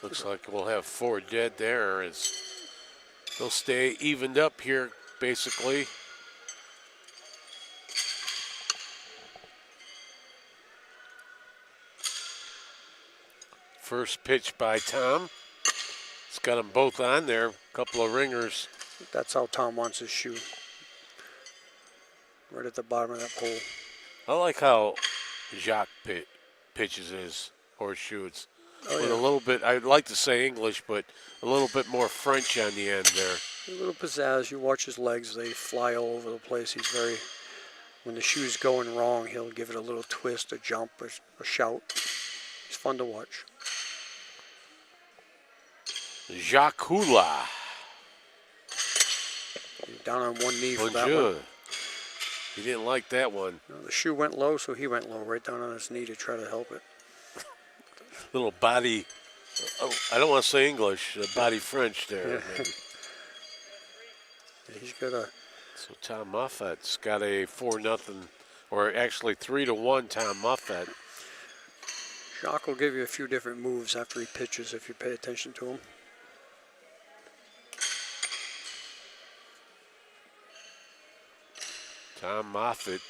A: Looks like we'll have 4 dead there as they'll stay evened up here basically. First pitch by Tom. It's got them both on there. A couple of ringers.
B: That's how Tom wants his shoe. Right at the bottom of that pole.
A: I like how Jacques pitches his horseshoe. It's with a little bit, I'd like to say English, but a little bit more French on the end there.
B: A little pizzazz. You watch his legs, they fly all over the place. He's very, when the shoe's going wrong, he'll give it a little twist, a jump, a shout. He's fun to watch.
A: Jacques Hula.
B: He's down on one knee for that
A: Bonjour.
B: one.
A: He didn't like that one.
B: No, the shoe went low, so he went low, right down on his knee to try to help it.
A: Little body, oh, I don't want to say English, body French there.
B: Yeah. Yeah, he's got a.
A: So Tom Moffitt's got a 4-0, or actually 3-1 Tom Moffitt.
B: Jacques will give you a few different moves after he pitches if you pay attention to him.
A: Tom Moffitt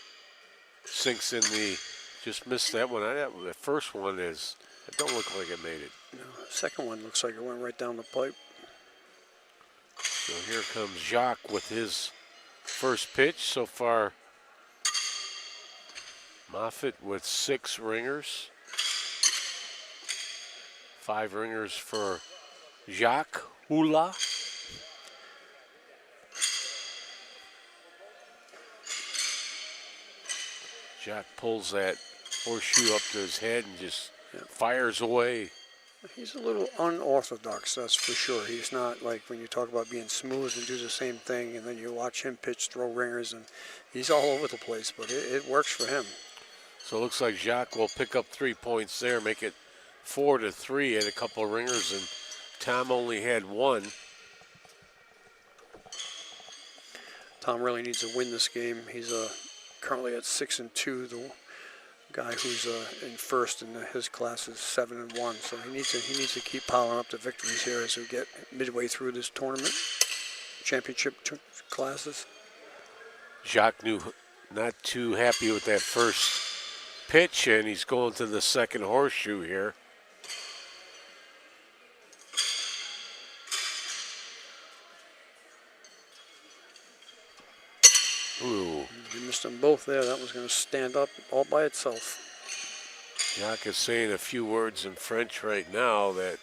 A: sinks in the, just missed that one. The first one is, it don't look like it made it.
B: No, the second one looks like it went right down the pipe.
A: So here comes Jacques with his first pitch. So far, Moffitt with 6 ringers. 5 ringers for Jacques Hula. Jacques pulls that horseshoe up to his head and just fires away.
B: He's a little unorthodox, that's for sure. He's not like when you talk about being smooth and do the same thing, and then you watch him pitch, throw ringers, and he's all over the place, but it works for him.
A: So it looks like Jacques will pick up 3 points there, make it 4-3 at a couple of ringers, and Tom only had 1.
B: Tom really needs to win this game. He's currently at 6-2. The guy who's in first in his class is 7-1. So he needs to keep piling up the victories here as we get midway through this tournament, championship classes.
A: Jacques not too happy with that first pitch, and he's going to the second horseshoe here. Ooh.
B: You missed them both there. That was going to stand up all by itself.
A: Jacques is saying a few words in French right now that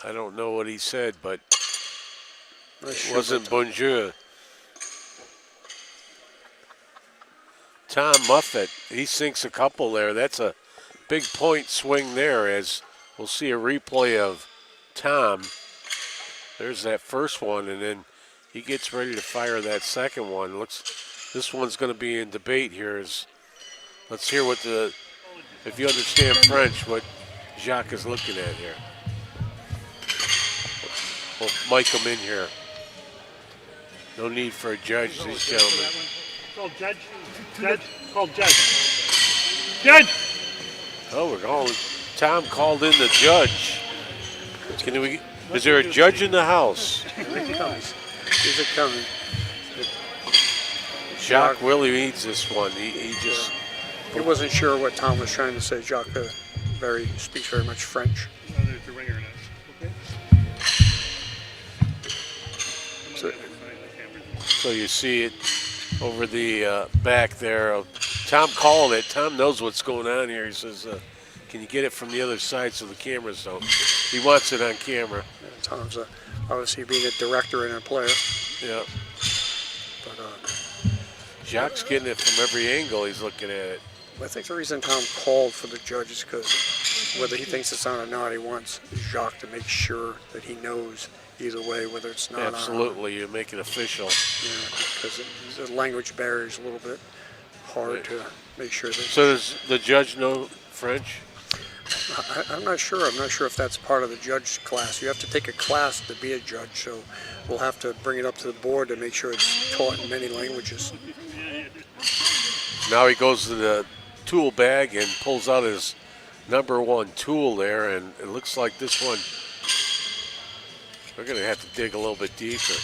A: I don't know what he said, but
B: Not
A: it
B: sure
A: wasn't
B: about
A: bonjour. Tom Muffett, he sinks a couple there. That's a big point swing there, as we'll see a replay of Tom. There's that first one, and then he gets ready to fire that second one. This one's going to be in debate here. Let's hear what if you understand French, what Jacques is looking at here. We'll mic him in here. No need for a judge, these gentlemen.
E: Called judge. Judge. Called judge. Judge.
A: Oh, we're calling. Tom called in the judge. Is there a judge in the house?
B: Here he comes. He's a coming.
A: Jacques really needs this one. He just.
B: He wasn't sure what Tom was trying to say. Jacques speaks very much French.
E: Whether it's a ringer or not. Okay.
A: So you see it over the back there. Tom calling it. Tom knows what's going on here. He says, can you get it from the other side so the cameras don't? He wants it on camera.
B: Yeah, Tom's obviously being a director and a player.
A: Yeah.
B: But
A: Jacques getting it from every angle. He's looking at it.
B: I think the reason Tom called for the judge is because whether he thinks it's on or not, he wants Jacques to make sure that he knows either way whether it's not
A: Absolutely, you make it official.
B: Yeah, because the language barrier is a little bit hard to make sure that.
A: So does the judge know French?
B: I'm not sure. I'm not sure if that's part of the judge class. You have to take a class to be a judge, so we'll have to bring it up to the board to make sure it's taught in many languages.
A: Now he goes to the tool bag and pulls out his #1 tool there, and it looks like this one, we're going to have to dig a little bit deeper.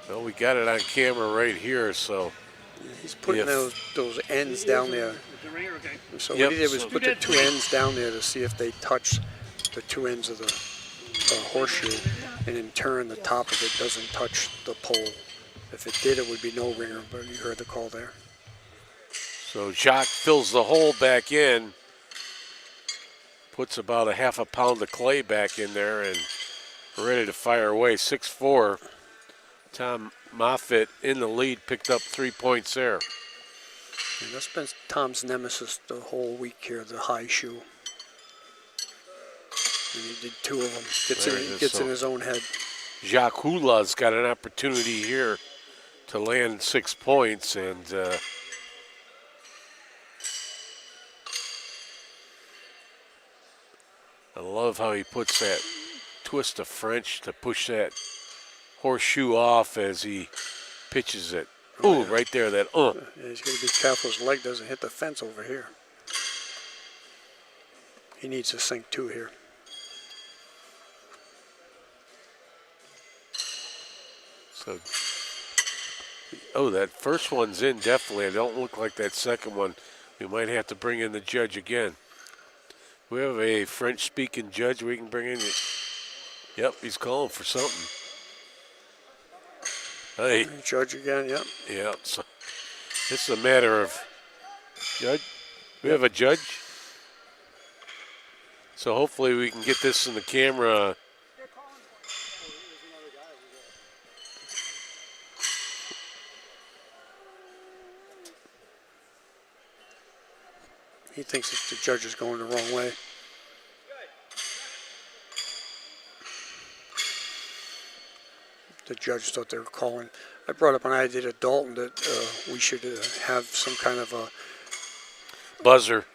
A: Well, we got it on camera right here, so.
B: He's putting those ends down there.
E: It's a ringer, okay.
B: So what he did was put the two ends down there to see if they touch the two ends of the horseshoe, and in turn the top of it doesn't touch the pole. If it did, it would be no ringer, but you heard the call there.
A: So Jacques fills the hole back in, puts about a half a pound of clay back in there, and we're ready to fire away. 6-4. Tom Moffitt in the lead, picked up 3 points there.
B: And that's been Tom's nemesis the whole week here, the high shoe. And he did 2 of them. Gets in his own head.
A: Jacques Hula's got an opportunity here to land 6 points, and I love how he puts that twist of French to push that horseshoe off as he pitches it. Ooh, right there, that
B: Yeah, he's got to be careful his leg doesn't hit the fence over here. He needs to sink 2 here.
A: So, that first one's in definitely. It don't look like that second one. We might have to bring in the judge again. We have a French-speaking judge we can bring in. Yep, he's calling for something. Hey.
B: Judge again, yep.
A: Yeah, so this is a matter of judge. We have a judge. So hopefully we can get this in the camera.
B: He thinks that the judge is going the wrong way. The judge thought they were calling. I brought up an idea to Dalton that we should have some kind of a
A: Buzzer.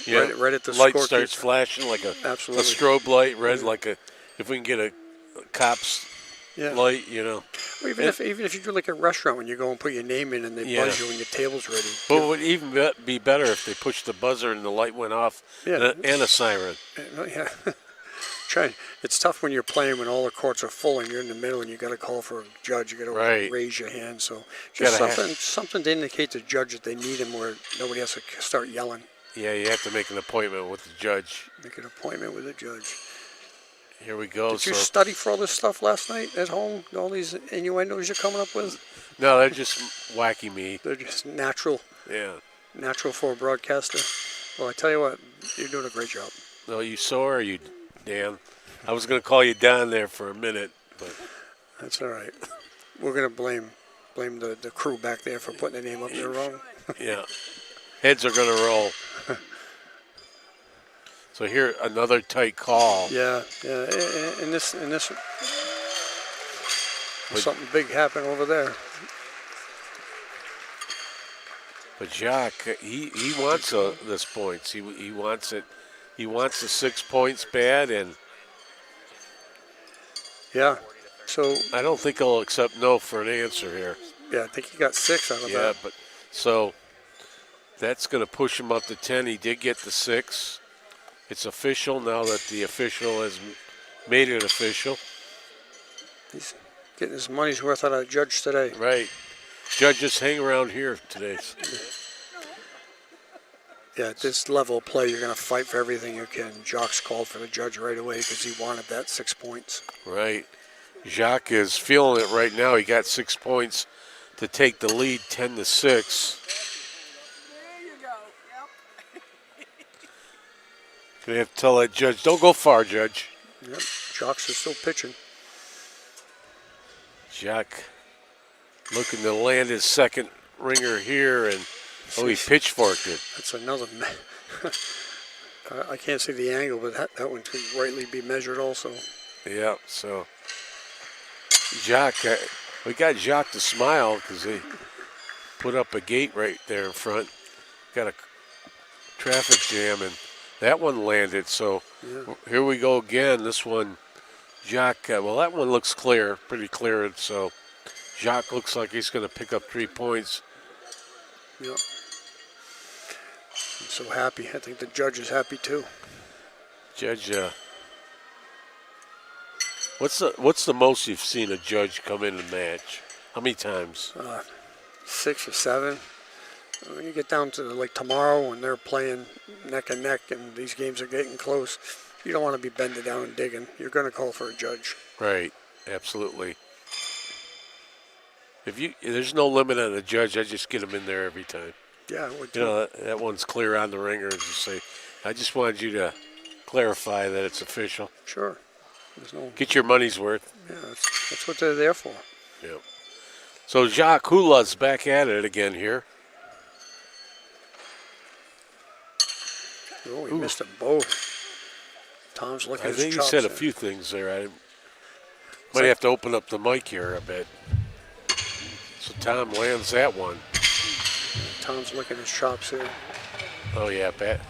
B: Yeah. Right at the
A: light
B: scorekeeper.
A: starts flashing like a
B: Absolutely.
A: strobe light, red like a. If we can get a cop's light,
B: Or even if you do like a restaurant when you go and put your name in and they buzz you when your table's ready.
A: But it would even be better if they pushed the buzzer and the light went off and a siren.
B: Yeah. It's tough when you're playing when all the courts are full and you're in the middle and you got to call for a judge. You got to raise your hand. So just something to indicate to the judge that they need him where nobody has to start yelling.
A: Yeah, you have to make an appointment with the judge.
B: Make an appointment with the judge.
A: Here we go.
B: Did you study for all this stuff last night at home? All these innuendos you're coming up with?
A: No, they're just wacky me.
B: They're just natural.
A: Yeah.
B: natural for a broadcaster. Well, I tell you what, you're doing a great job.
A: No, you sore, or you, Dan? I was going to call you down there for a minute, but
B: That's all right. We're gonna blame the crew back there for putting the name up there wrong.
A: yeah, heads are going to roll. So here, another tight call.
B: Yeah. In this, something big happened over there.
A: But Jacques, he wants this points. He wants it. He wants the 6 points bad, and
B: Yeah. So
A: I don't think he'll accept no for an answer here.
B: yeah, I think he got 6 out of
A: Yeah,
B: that.
A: but so that's going to push him up to 10. He did get the 6. It's official now that the official has made it official.
B: He's getting his money's worth out of the judge today.
A: Right. Judges hang around here today.
B: Yeah, at this level of play, you're going to fight for everything you can. Jacques called for the judge right away because he wanted that 6 points.
A: Right. Jacques is feeling it right now. He got 6 points to take the lead, 10-6. Gonna have to tell that judge, don't go far, Judge.
B: Yep, Jacques is still pitching.
A: Jacques looking to land his second ringer here, and he pitchforked it.
B: That's another. I can't see the angle, but that one could rightly be measured also.
A: Yeah, so Jacques, we got Jacques to smile because he put up a gate right there in front. Got a traffic jam, and that one landed. So here we go again. This one, Jacques, well, that one looks clear, pretty clear. So Jacques looks like he's going to pick up 3 points.
B: Yep. I'm so happy. I think the judge is happy too.
A: Judge, what's the most you've seen a judge come in a match? How many times?
B: 6 or 7. When you get down to like tomorrow when they're playing neck and neck and these games are getting close, you don't want to be bending down and digging. You're going to call for a judge.
A: Right, absolutely. There's no limit on the judge. I just get him in there every time.
B: Yeah, it would
A: You know, that one's clear on the ringer. And just say, I just wanted you to clarify that it's official.
B: Sure. There's no.
A: Get your money's worth.
B: Yeah, that's what they're there for.
A: Yeah. So Jacques Hula's back at it again here.
B: Oh, he missed them both. Tom's looking
A: I
B: at his
A: think he
B: chops
A: said a
B: there.
A: few things there. I might have to open up the mic here a bit. So Tom lands that one.
B: Tom's licking his chops here.
A: Oh, yeah, Pat.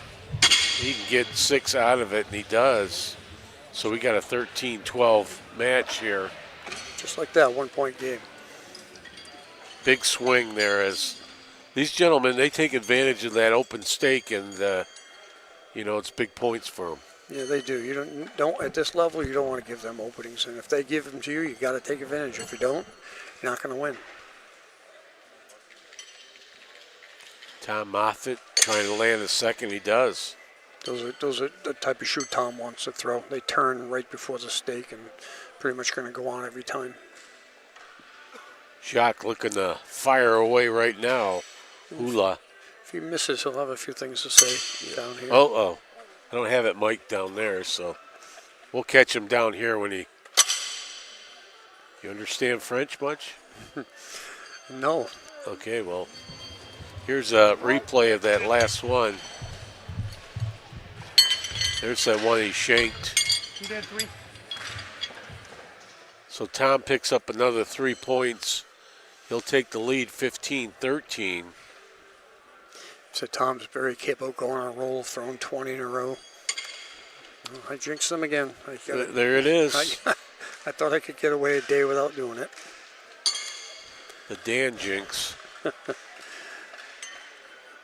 A: He can get 6 out of it, and he does. So we got a 13-12 match here.
B: Just like that, 1 point game.
A: Big swing there as these gentlemen, they take advantage of that open stake, and, it's big points for them.
B: Yeah, they do. You don't at this level, you don't want to give them openings. And if they give them to you, you got to take advantage. If you don't, you're not going to win.
A: Tom Moffitt trying to land a second. He does.
B: Those are the type of shoot Tom wants to throw. They turn right before the stake and pretty much going to go on every time.
A: Jacques looking to fire away right now. Hula.
B: If he misses, he'll have a few things to say down here.
A: Oh. I don't have it mic'd down there, so we'll catch him down here when he... You understand French much?
B: No.
A: Okay, well, here's a replay of that last one. There's that one he shanked.
E: He did 3.
A: So Tom picks up another 3 points. He'll take the lead 15-13.
B: So Tom's very capable of going on a roll, throwing 20 in a row. Oh, I jinxed him again.
A: There it is.
B: I thought I could get away a day without doing it.
A: The Dan jinx.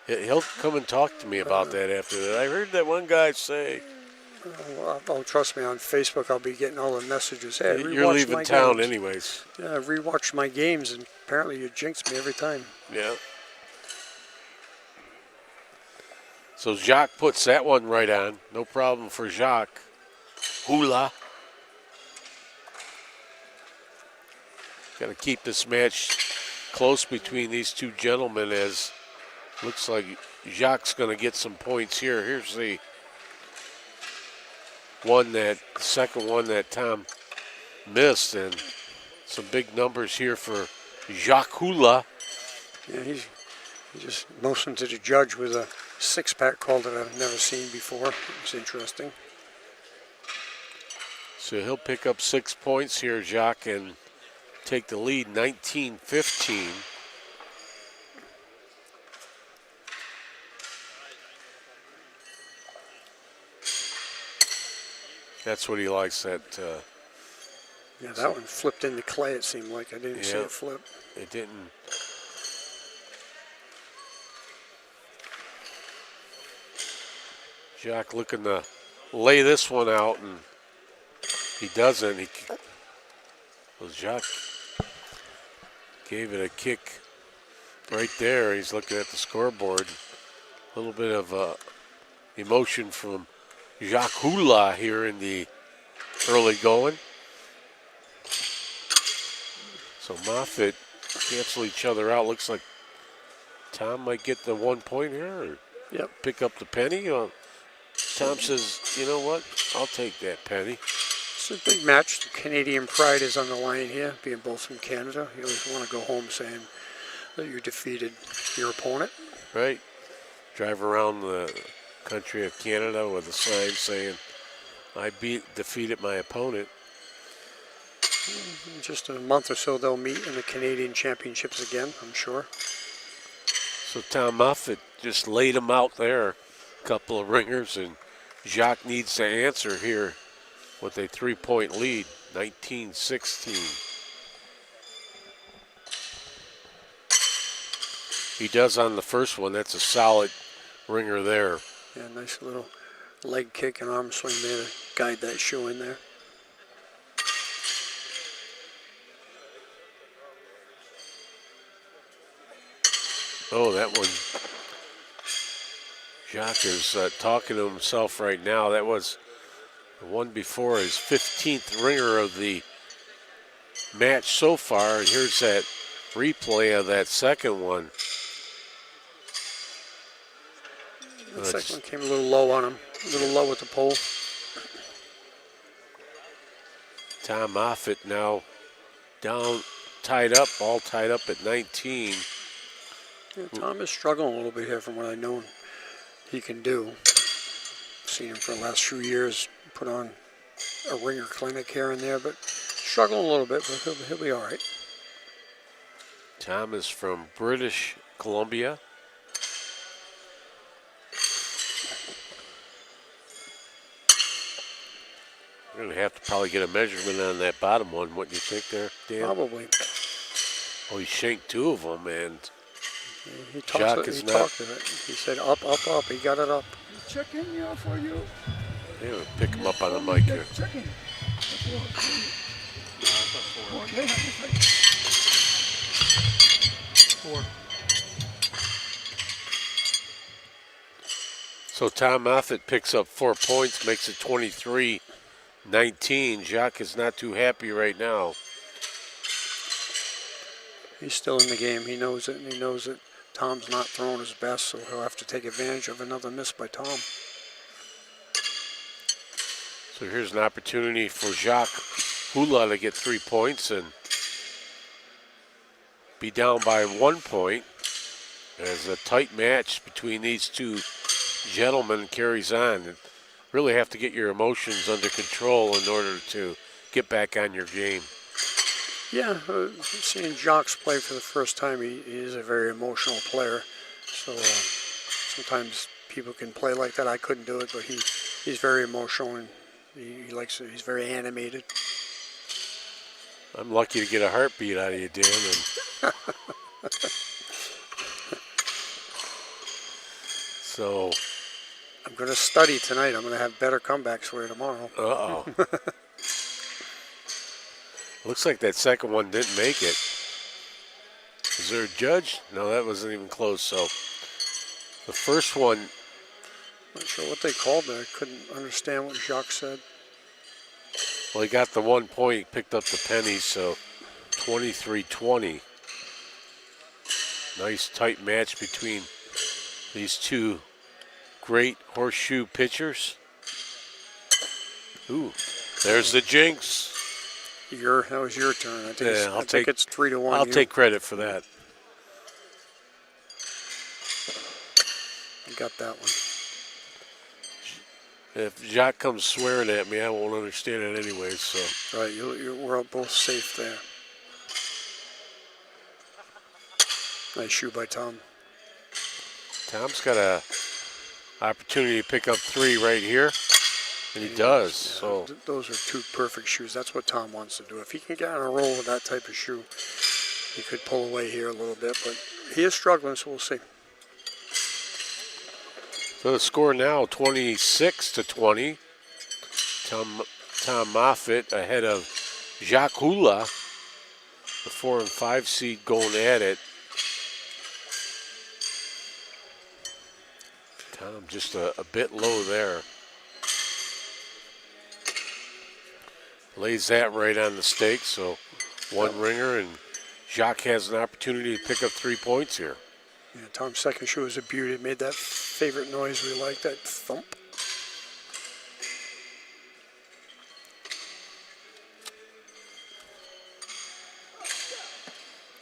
A: He'll come and talk to me about that after that. I heard that one guy say.
B: Oh, trust me, on Facebook I'll be getting all the messages. Hey,
A: You're leaving town
B: games.
A: anyways.
B: Yeah, I rewatched my games, and apparently you jinxed me every time.
A: Yeah. So Jacques puts that one right on. No problem for Jacques. Hula. Got to keep this match close between these two gentlemen, as looks like Jacques going to get some points here. Here's the second one that Tom missed, and some big numbers here for Jacques Hula.
B: Yeah, he just motioned to the judge with a six-pack call that I've never seen before. It's interesting.
A: So he'll pick up 6 points here, Jacques, and take the lead 19-15. That's what he likes, that.
B: Yeah, that one flipped into clay, it seemed like. I didn't see it flip.
A: It didn't. Jacques looking to lay this one out, and he doesn't. Jacques gave it a kick right there. He's looking at the scoreboard. A little bit of emotion from Jacques Hula here in the early going. So Moffitt cancel each other out. Looks like Tom might get the 1 point here or pick up the penny. Tom says, you know what, I'll take that penny.
B: It's a big match. The Canadian pride is on the line here, being both from Canada. You always want to go home saying that you defeated your opponent.
A: Right. Drive around the country of Canada with a sign saying, I defeated my opponent.
B: In just a month or so, they'll meet in the Canadian Championships again, I'm sure.
A: So Tom Moffitt just laid him out there, a couple of ringers, and Jacques needs to answer here with a 3-point lead, 19-16. He does on the first one. That's a solid ringer there.
B: Yeah, nice little leg kick and arm swing there to guide that shoe in there.
A: Oh, that one. Jacques is talking to himself right now. That was the one before, his 15th ringer of the match so far. And here's that replay of that second one.
B: The second one came a little low on him, a little low with the pole.
A: Tom Moffitt now down, tied up, all tied up at 19.
B: Yeah, Tom is struggling a little bit here from what I know he can do. Seen him for the last few years put on a ringer clinic here and there, but struggling a little bit, but he'll be all right.
A: Tom is from British Columbia. We're going to have to probably get a measurement on that bottom one. What do you think there, Dan?
B: Probably.
A: Oh, he shanked 2 of them, and
B: He
A: Jacques
B: talked
A: is
B: to
A: not.
B: it. He said up, up, up. He got it up.
D: Checking you for you.
A: Yeah, we'll pick him up on the mic here.
D: Checking. Okay, four.
A: So Tom Moffitt picks up 4 points, makes it 23-19. Jacques is not too happy right now.
B: He's still in the game. He knows it, and he knows that Tom's not throwing his best, so he'll have to take advantage of another miss by Tom.
A: So here's an opportunity for Jacques Hula to get 3 points and be down by 1 point as a tight match between these two gentlemen carries on. And really have to get your emotions under control in order to get back on your game.
B: Yeah, seeing Jacques play for the first time, he is a very emotional player. So sometimes people can play like that. I couldn't do it, but he's very emotional and he likes it. He's very animated.
A: I'm lucky to get a heartbeat out of you, Dan. And so
B: I'm going to study tonight. I'm going to have better comebacks for you tomorrow.
A: Uh-oh. Looks like that second one didn't make it. Is there a judge? No, that wasn't even close. So the first one.
B: Not sure what they called there. I couldn't understand what Jacques said.
A: Well, he got the 1 point. He picked up the pennies, so 23-20. Nice tight match between These two great horseshoe pitchers. Ooh, there's the jinx.
B: That was your turn. I think,
A: Yeah,
B: I think it's 3-1.
A: I'll take credit for that.
B: You got that one.
A: If Jacques comes swearing at me, I won't understand it anyway. So
B: Right, we're both safe there. Nice shoe by Tom.
A: Tom's got a opportunity to pick up 3 right here, and he does. So
B: Those are 2 perfect shoes. That's what Tom wants to do. If he can get on a roll with that type of shoe, he could pull away here a little bit, but he is struggling, so we'll see.
A: So the score now 26-20. Tom Moffitt ahead of Jacques Hula, the 4 and 5 seed, going at it. Tom just a bit low there. Lays that right on the stake, so 1 ringer, and Jacques has an opportunity to pick up 3 points here.
B: Yeah, Tom's second shoe was a beauty. It made that favorite noise we like, that thump.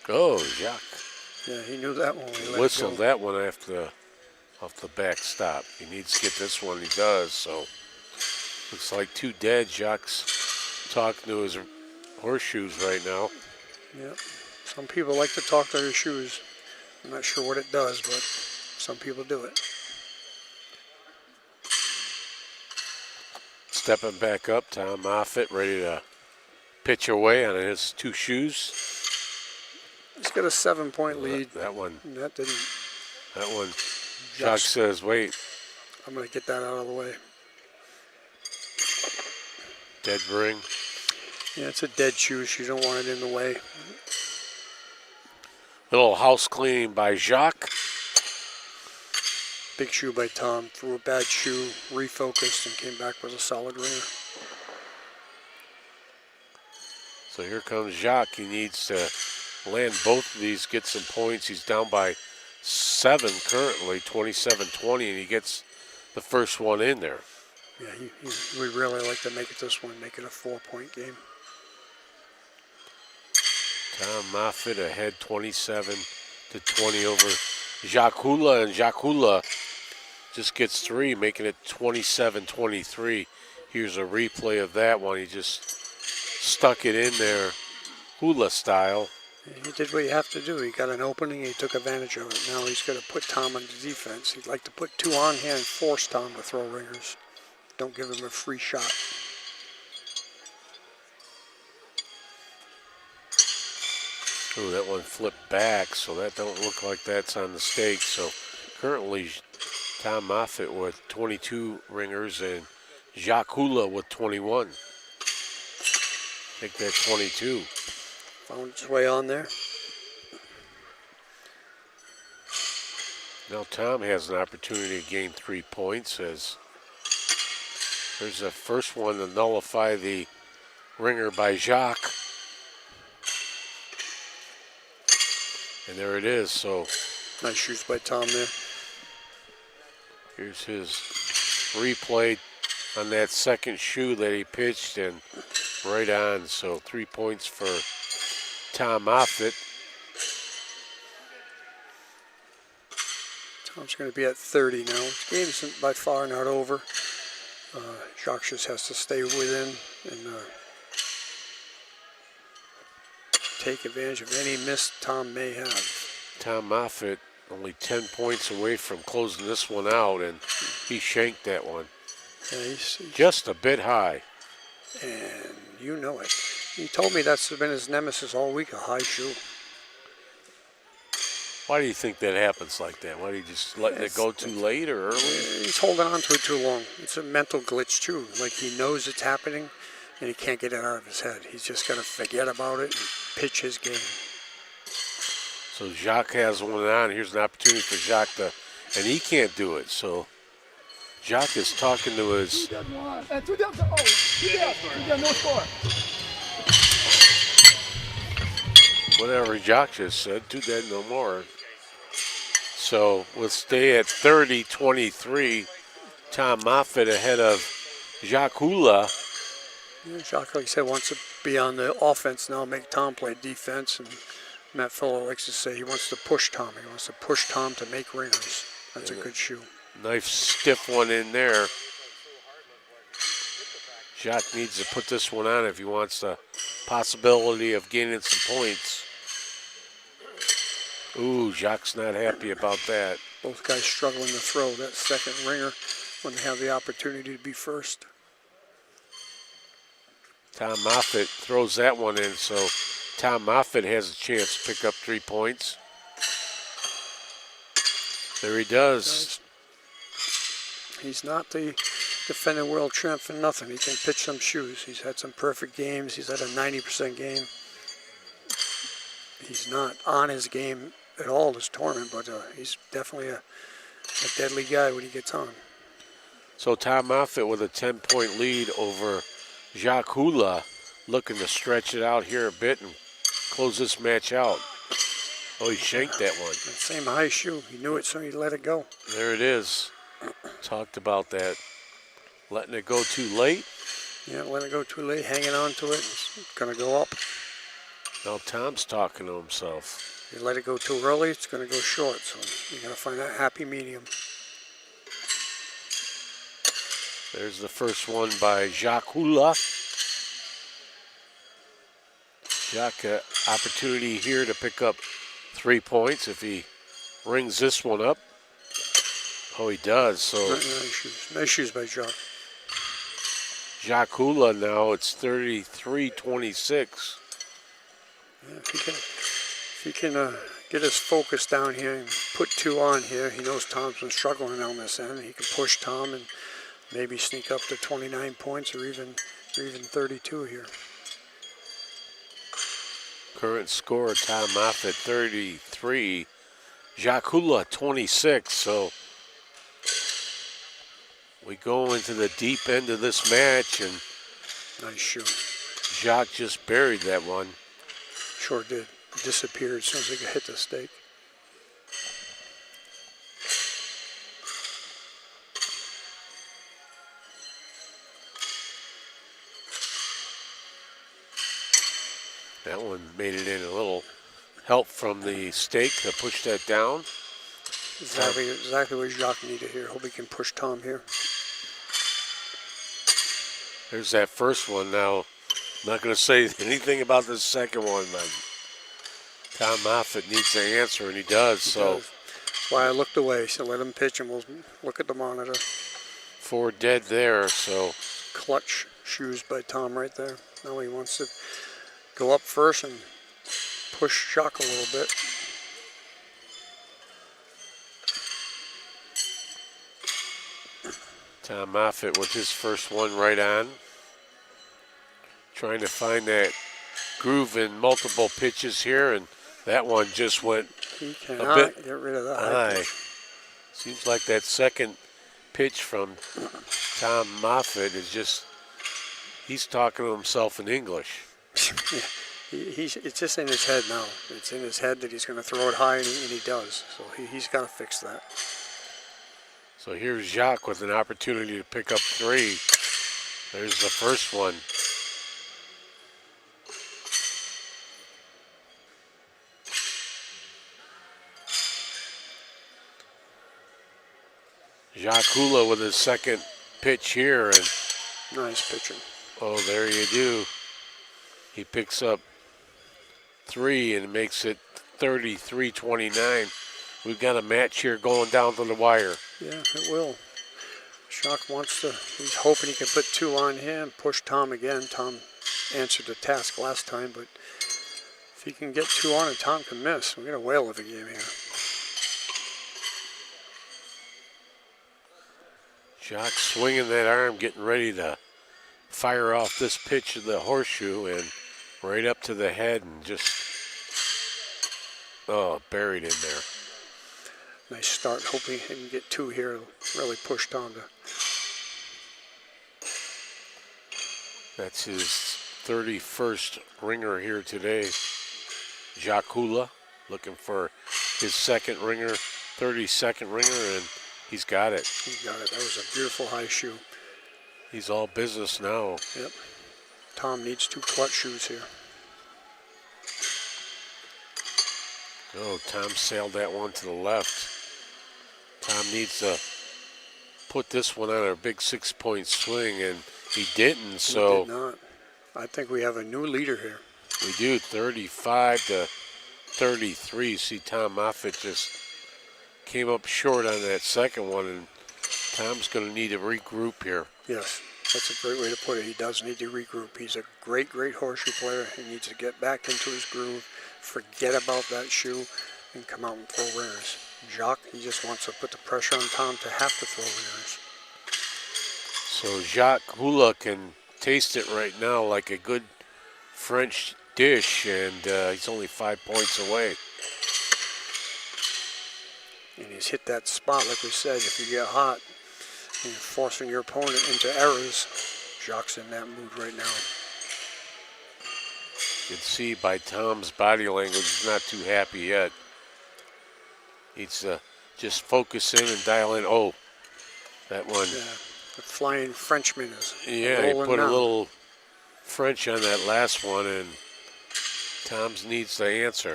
A: Oh, Jacques
B: Yeah, he knew that one when he let
A: whistled
B: it go.
A: that one off the back stop. He needs to get this one. He does. So looks like 2 dead. Jacques talking to his horseshoes right now.
B: Yeah, some people like to talk to their shoes. I'm not sure what it does, but some people do it.
A: Stepping back up, Tom Moffitt ready to pitch away on his 2 shoes.
B: He's got a 7-point lead.
A: That one,
B: That didn't.
A: Jacques says, wait,
B: I'm going to get that out of the way.
A: dead ring.
B: Yeah, it's a dead shoe. You don't want it in the way.
A: Little house cleaning by Jacques.
B: Big shoe by Tom. Threw a bad shoe, refocused, and came back with a solid ringer.
A: So here comes Jacques. He needs to land both of these, get some points. He's down by 7 currently, 27-20, and he gets the first one in there.
B: Yeah, we really like to make it this one, make it a 4-point game.
A: Tom Moffitt ahead 27-20 over Jacques Hula, and Jacques Hula just gets 3, making it 27-23. Here's a replay of that one. He just stuck it in there, Hula style.
B: He did what you have to do. He got an opening, he took advantage of it. Now he's going to put Tom on the defense. He'd like to put 2 on here and force Tom to throw ringers. Don't give him a free shot.
A: Oh, that one flipped back, so that don't look like that's on the stake. So currently Tom Moffitt with 22 ringers and Jacques Hula with 21. Take that 22.
B: Found its way on there.
A: Now Tom has an opportunity to gain 3 points as there's the first one to nullify the ringer by Jacques. And there it is. So
B: Nice shoes by Tom there.
A: here's his replay on that second shoe that he pitched, and right on. So 3 points for Tom Moffitt.
B: Tom's going to be at 30 now. The game isn't by far not over. Jacques just has to stay within and take advantage of any miss Tom may have.
A: Tom Moffitt only 10 points away from closing this one out, and he shanked that one.
B: Yeah, he's
A: Just a bit high.
B: and you know it. He told me that's been his nemesis all week, a high shoe.
A: Why do you think that happens like that? Why do you just letting it go too late or early?
B: He's holding on to it too long. It's a mental glitch too. Like he knows it's happening and he can't get it out of his head. He's just got to forget about it and pitch his game.
A: So Jacques has one on. Here's an opportunity for Jacques to, and he can't do it. So Jacques is talking to his.
D: 2 dead, 1. 2 dead. Oh, 2 dead. 2 dead, no score.
A: Whatever Jacques just said, 2 dead, no more. So we'll stay at 30-23. Tom Moffitt ahead of Jacques Hula.
B: Yeah, Jacques, like I said, wants to be on the offense now, make Tom play defense. And Matt Fuller likes to say he wants to push Tom. He wants to push Tom to make ringers. That's a good shoe.
A: Nice stiff one in there. Jacques needs to put this one on if he wants the possibility of gaining some points. Ooh, Jacques not happy about that.
B: Both guys struggling to throw that second ringer when they have the opportunity to be first.
A: Tom Moffitt throws that one in, so Tom Moffitt has a chance to pick up 3 points. There he does.
B: He's not the defending world champ for nothing. He can pitch some shoes. He's had some perfect games. He's had a 90% game. He's not on his game at all this tournament, but he's definitely a deadly guy when he gets on.
A: So Tom Moffitt with a 10-point lead over Jacques Hula, looking to stretch it out here a bit and close this match out. Oh, he shanked that one.
B: That same high shoe. He knew it, so he let it go.
A: There it is. Talked about that. Letting it go too late.
B: Yeah, let it go too late, hanging on to it. It's going to go up.
A: Now Tom's talking to himself.
B: You let it go too early, it's going to go short. So you got to find that happy medium.
A: There's the first one by Jacques Hula. Jacques, opportunity here to pick up 3 points if he rings this one up. Oh, he does. So
B: Nice shoes. Nice shoes by Jacques.
A: Jacques Hula now, it's 33-26.
B: Yeah, if he can get his focus down here and put 2 on here, he knows Tom's been struggling on this end. He can push Tom and maybe sneak up to 29 points or even 32 here.
A: Current score, Tom Moffitt 33, Jacques Hula 26. So we go into the deep end of this match, and
B: Nice shoe.
A: Jacques just buried that one.
B: Sure did. Disappeared as soon as he hit the stake.
A: That one made it in. A little help from the stake to push that down.
B: Exactly what Jacques needed here. Hope he can push Tom here.
A: There's that first one. Now, I'm not going to say anything about the second one, but Tom Moffitt needs to answer, and he does.
B: That's why I looked away. So let him pitch, and we'll look at the monitor.
A: 4 dead there, so
B: Clutch shoes by Tom right there. Now he wants to go up first and push Jacques a little bit.
A: Tom Moffitt with his first one right on. Trying to find that groove in multiple pitches here, and that one just went
B: He
A: a
B: cannot
A: bit
B: get rid of that high
A: high.
B: pitch.
A: Seems like that second pitch from Tom Moffitt is just, he's talking to himself in English.
B: It's just in his head now. It's in his head that he's going to throw it high, and he does. So he's got to fix that.
A: So here's Jacques with an opportunity to pick up 3. There's the first one. Jacques Hula with his second pitch here, and
B: Nice pitching.
A: oh, there you do. He picks up 3 and makes it 33-29. We've got a match here going down to the wire.
B: Yeah, it will. Jacques wants to, he's hoping he can put 2 on here and push Tom again. Tom answered the task last time, but if he can get 2 on it, Tom can miss. We're going to whale of a game here.
A: Jacques swinging that arm, getting ready to fire off this pitch of the horseshoe, and right up to the head, and just, oh, buried in there.
B: Nice start. Hoping he can get 2 here. It'll really push Tom to.
A: That's his 31st ringer here today. Jacques Hula looking for his second ringer 32nd ringer, and he's got it.
B: He got it. That was a beautiful high shoe.
A: He's all business now.
B: Yep. Tom needs 2 clutch shoes here.
A: Oh, Tom sailed that one to the left. Tom needs to put this one on a big 6-point swing, and he didn't. So
B: He did not. I think we have a new leader here.
A: we do 35 to 33. See, Tom Moffitt just came up short on that second one, and Tom's going to need to regroup here.
B: Yes, that's a great way to put it. He does need to regroup. He's a great, great horseshoe player. He needs to get back into his groove, forget about that shoe, and come out and throw ringers. Jacques, he just wants to put the pressure on Tom to have to throw ringers.
A: So Jacques Hula can taste it right now like a good French dish, and he's only 5 points away.
B: And he's hit that spot, like we said, if you get hot and you're forcing your opponent into errors, Jacques in that mood right now.
A: You can see by Tom's body language, he's not too happy yet. He's just focus in and dial in. Oh, that one.
B: Yeah, the flying Frenchman is
A: Yeah, he
B: rolling
A: put
B: now.
A: a little French on that last one, and Tom's needs the answer.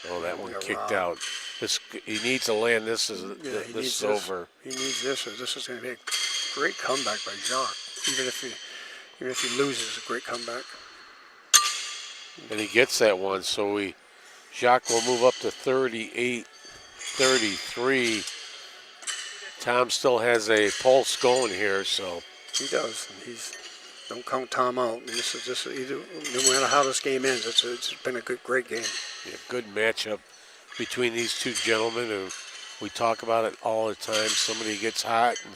A: Oh, that one
B: got
A: kicked
B: robbed.
A: out. He needs to land. This is
B: Yeah, he
A: this
B: needs
A: is
B: this.
A: over.
B: He needs this, or this is going to be a great comeback by Jacques. Even if he loses, a great comeback.
A: And he gets that one, so Jacques will move up to 38, 33. Tom still has a pulse going here, so
B: He does. And don't count Tom out. I mean, this is either, no matter how this game ends, it's been a great game.
A: yeah, good matchup between these two gentlemen who we talk about it all the time. Somebody gets hot and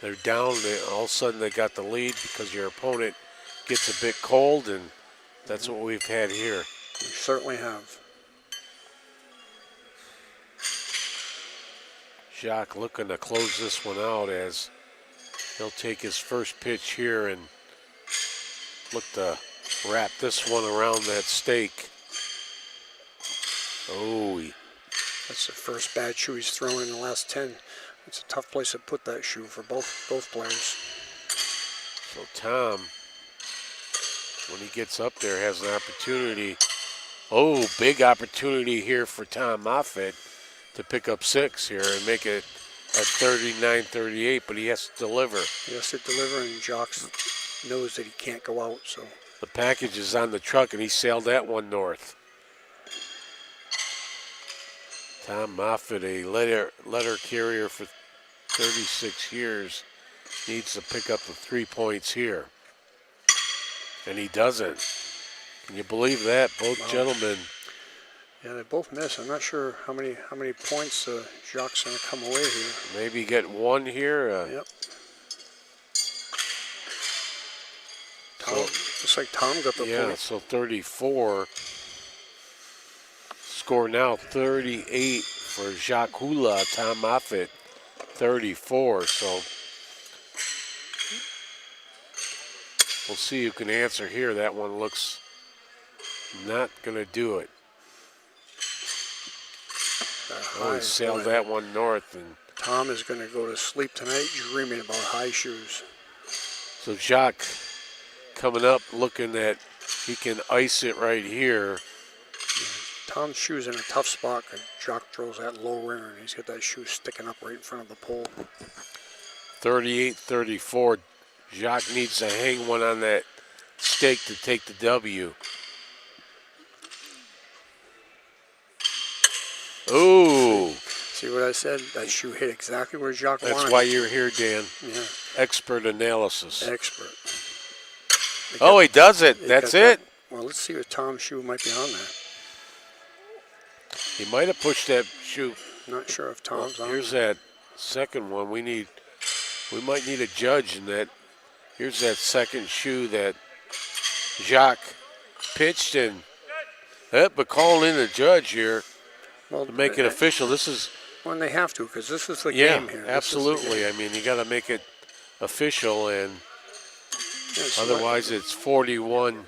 A: they're down. All of a sudden they got the lead because your opponent gets a bit cold, and that's what we've had here.
B: We certainly have.
A: Jacques looking to close this one out as he'll take his first pitch here and look to wrap this one around that stake. Oh,
B: That's the first bad shoe he's thrown in the last 10. It's a tough place to put that shoe for both players.
A: so Tom, when he gets up there, has an opportunity. Oh, big opportunity here for Tom Moffitt to pick up 6 here and make it at 39-38, but he has to deliver.
B: He has to deliver, and Jacques knows that he can't go out, so
A: The package is on the truck, and he sailed that one north. Tom Moffitt, a letter carrier for 36 years, needs to pick up the 3 points here. And he doesn't. Can you believe that? Both gentlemen.
B: yeah, they both miss. I'm not sure how many points Jacques going to come away here.
A: Maybe get 1 here.
B: Yep. Tom, looks like Tom got the
A: Yeah,
B: point.
A: so 34. Score now 38 for Jacques Hula. Tom Moffitt 34. So we'll see who can answer here. That one looks not going to do it. Oh, he sailed that one north. And
B: Tom is going to go to sleep tonight dreaming about high shoes.
A: so Jacques coming up looking at he can ice it right here.
B: Tom's shoe's in a tough spot because Jacques throws that low ringer, and he's got that shoe sticking up right in front of the pole.
A: 38-34. Jacques needs to hang one on that stake to take the W. Ooh,
B: See what I said? That shoe hit exactly where Jacques wanted
A: that's why
B: it.
A: you're here, Dan.
B: Yeah,
A: Expert analysis.
B: expert.
A: Oh, he does it.
B: They
A: That's
B: got
A: it.
B: that. Well, let's see if Tom's shoe might be on there.
A: He might have pushed that shoe.
B: Not sure if Tom's on
A: Here's
B: there.
A: that second one. We might need a judge in that. Here's that second shoe that Jacques pitched, and but calling in a judge here
B: Well,
A: to make it official. This is
B: when they have to, because this is the
A: yeah,
B: game here. This is the
A: absolutely.
B: game.
A: I mean, you got to make it official, and
B: Yeah, so
A: otherwise it's 41.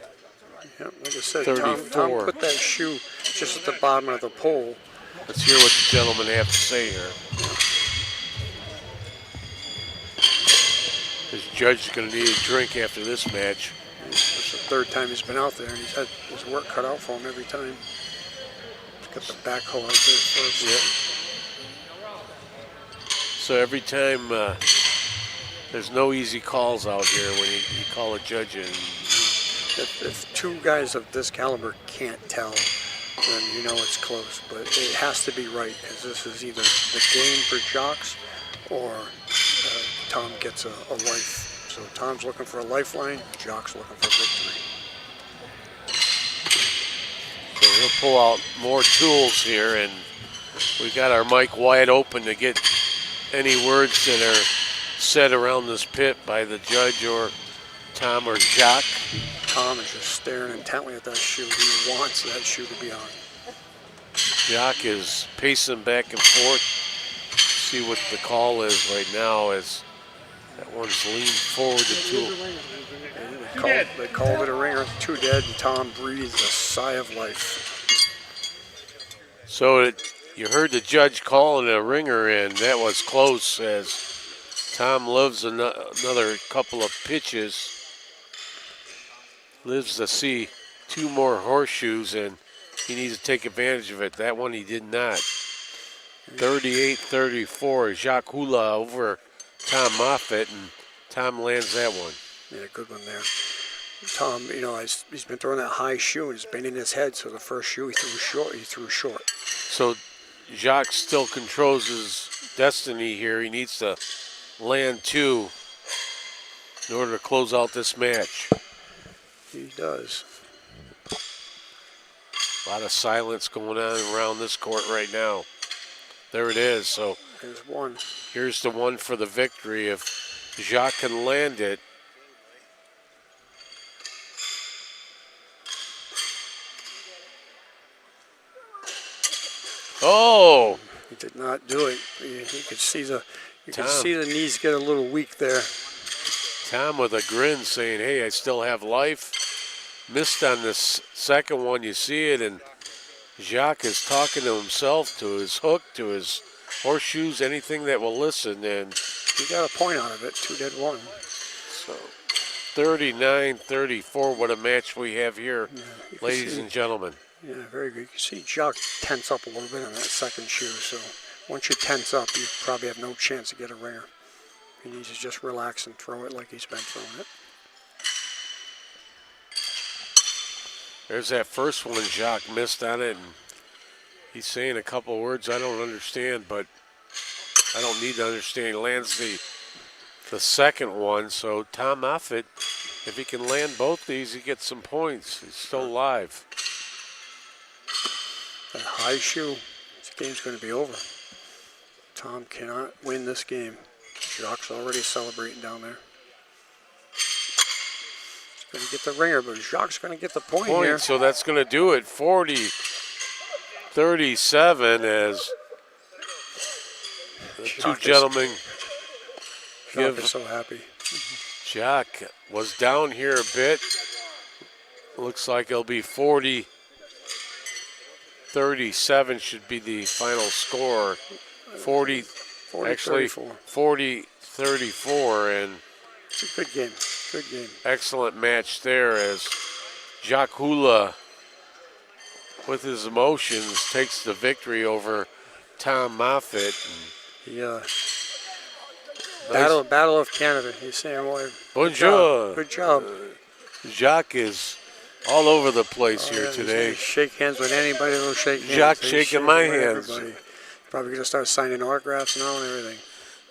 B: like I said, Tom
A: 34.
B: put that shoe just at the bottom of the pole,
A: Let's hear what the gentlemen have to say here. This judge is going to need a drink after this match.
B: It's the third time he's been out there, and he's had his work cut out for him every time. He's got the backhoe out there first.
A: Yep. So every time there's no easy calls out here when you call a judge in.
B: If two guys of this caliber can't tell, then you know it's close. But it has to be right, because this is either the game for Jacques or Tom gets a life. So Tom's looking for a lifeline, Jacques looking for victory.
A: So he'll pull out more tools here, and we got our mic wide open to get any words that are said around this pit by the judge or Tom or Jacques.
B: Tom is just staring intently at that shoe. He wants that shoe to be on.
A: Jacques is pacing back and forth. See what the call is right now as that one's leaned forward to two.
B: They called it a ringer, 2 dead, and Tom breathes a sigh of life.
A: So you heard the judge calling a ringer, and that was close as Tom lives another couple of pitches. Lives to see 2 more horseshoes, and he needs to take advantage of it. That one he did not. 38-34, Jacques Hula over Tom Moffitt, and Tom lands that one.
B: Yeah, good one there. Tom, you know, he's been throwing that high shoe, and it's been in his head, so the first shoe he threw short.
A: So Jacques still controls his destiny here. He needs to land 2 in order to close out this match.
B: He does.
A: A lot of silence going on around this court right now. There it is. So
B: there's one.
A: Here's the one for the victory. If Jacques can land it. Oh!
B: He did not do it. You could see the knees get a little weak there.
A: Tom with a grin saying, hey, I still have life. Missed on this second one, you see it, and Jacques is talking to himself, to his hook, to his horseshoes, anything that will listen, and
B: he got a point out of it, 2 dead 1.
A: So 39-34, what a match we have here, ladies and gentlemen.
B: Yeah, very good. You can see Jacques tense up a little bit on that second shoe, so once you tense up, you probably have no chance to get a ringer. He needs to just relax and throw it like he's been throwing it.
A: There's that first one Jacques missed on it, and he's saying a couple of words I don't understand, but I don't need to understand. He lands the second one, so Tom Moffitt, if he can land both these, he gets some points. He's still alive.
B: That high shoe, this game's going to be over. Tom cannot win this game. Jacques already celebrating down there. He's going to get the ringer, but Jacques going to get the point here.
A: So that's going to do it. 40-37 as the two gentlemen
B: Jacques is so happy.
A: Jacques was down here a bit. Looks like it'll be 40-37 should be the final score. 40-34, and
B: it's a good game. Good game.
A: Excellent match there as Jacques Hula, with his emotions, takes the victory over Tom Moffitt.
B: Yeah. Battle of Canada. He's saying, well,
A: bonjour.
B: Good job.
A: Jacques is all over the place here today.
B: Shake hands with anybody that'll shake hands.
A: Jacques shaking my hands.
B: Everybody. Probably going to start signing autographs now and everything.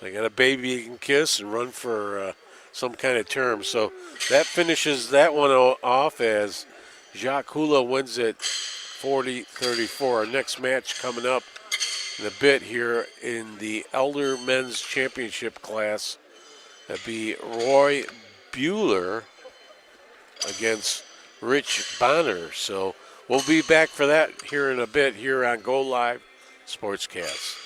A: They got a baby you can kiss and run for some kind of term. So that finishes that one off as Jacques Hula wins it 40-34. Our next match coming up in a bit here in the Elder Men's Championship class. That'd be Roy Bueller against Rich Bonner. So we'll be back for that here in a bit here on Go Live Sportscast.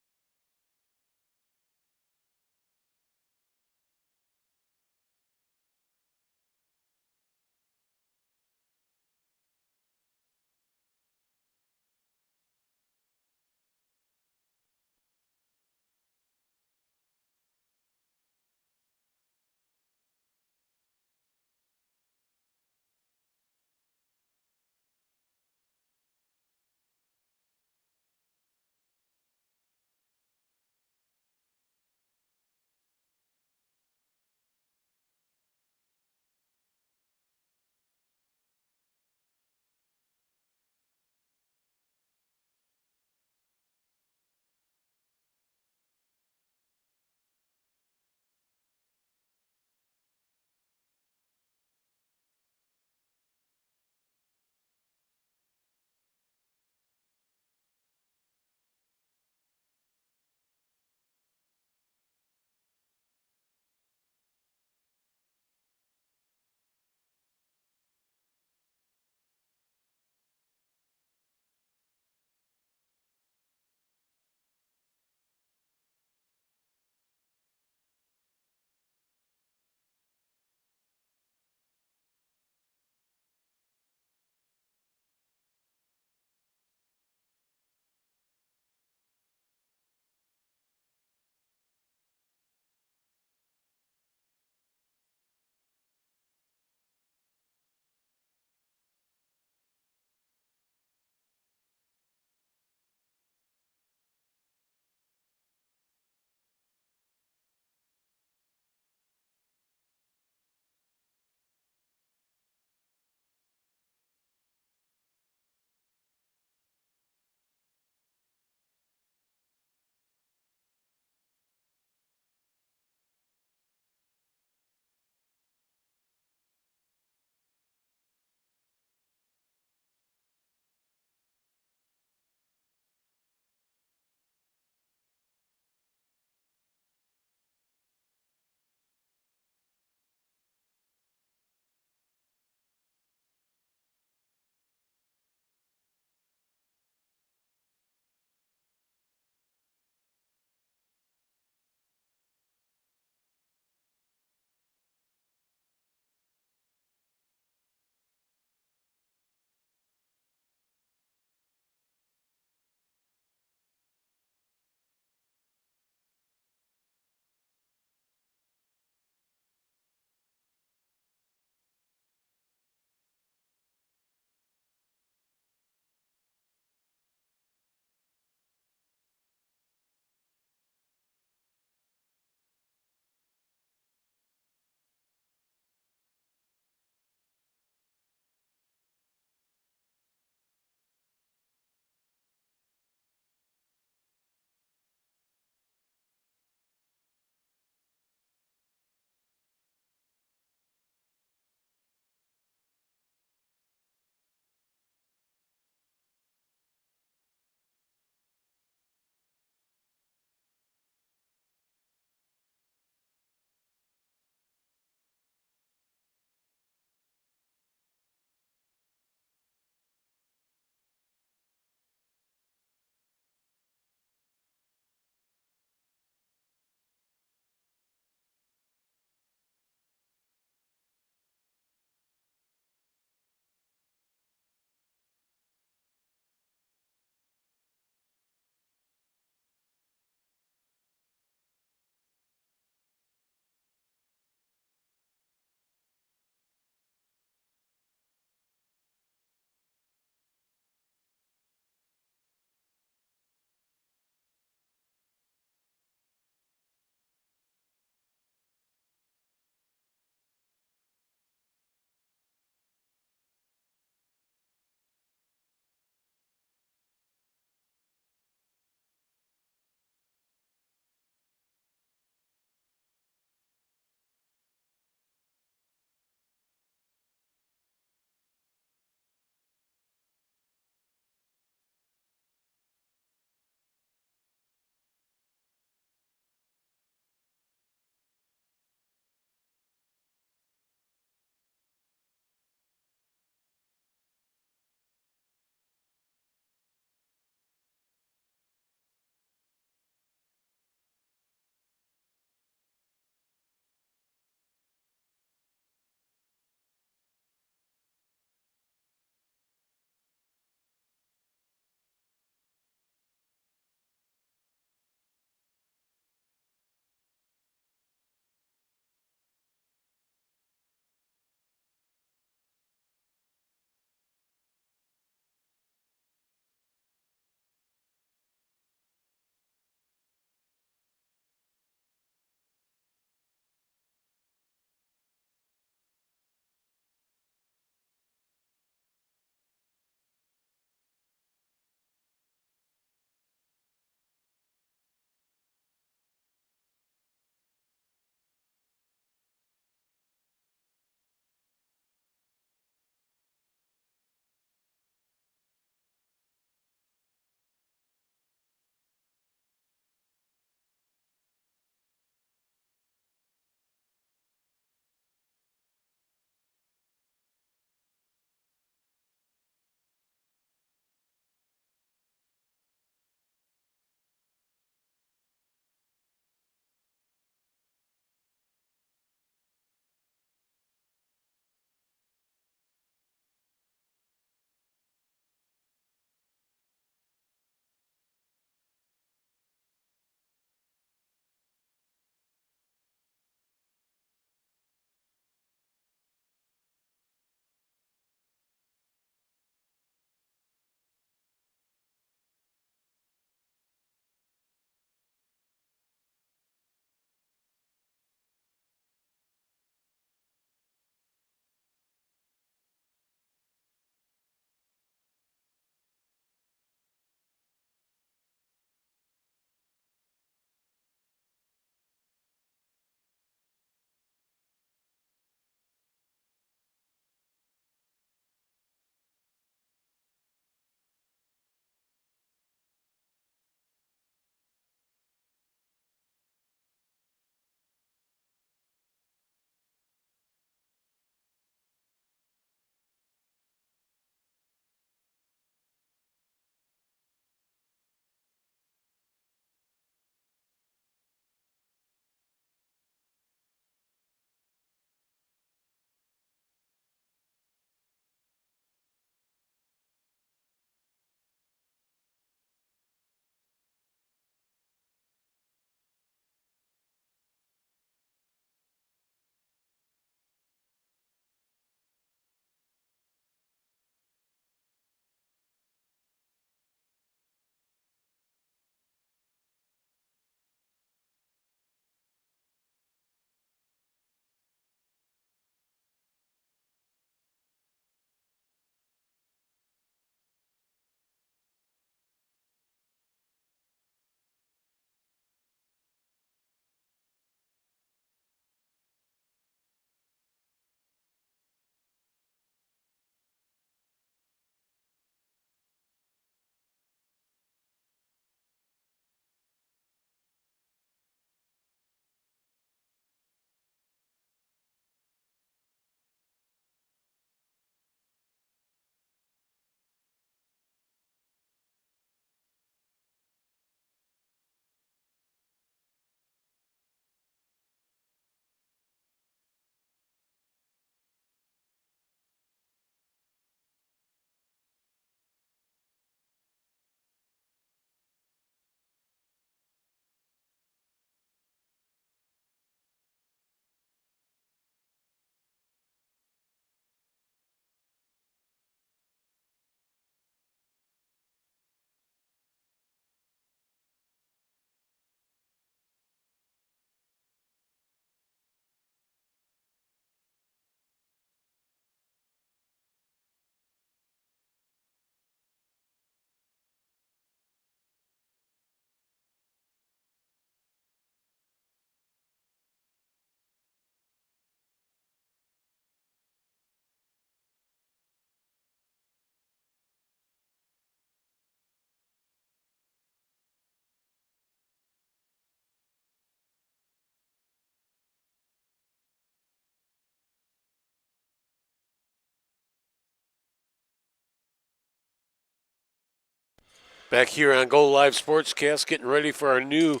A: Back here on Go Live Sportscast, getting ready for our new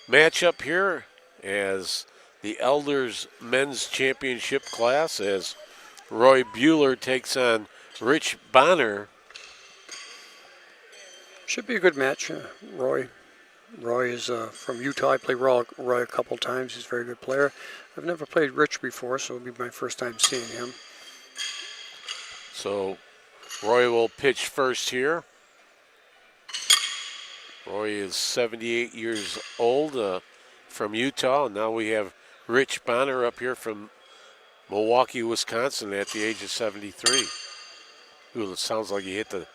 A: matchup here as the Elders Men's Championship class as Roy Bueller takes on Rich Bonner.
B: Should be a good match. Roy is from Utah. I played Roy a couple times. He's a very good player. I've never played Rich before, so it'll be my first time seeing him.
A: So Roy will pitch first here. Roy is 78 years old from Utah. And now we have Rich Bonner up here from Milwaukee, Wisconsin at the age of 73. Ooh, it sounds like he hit the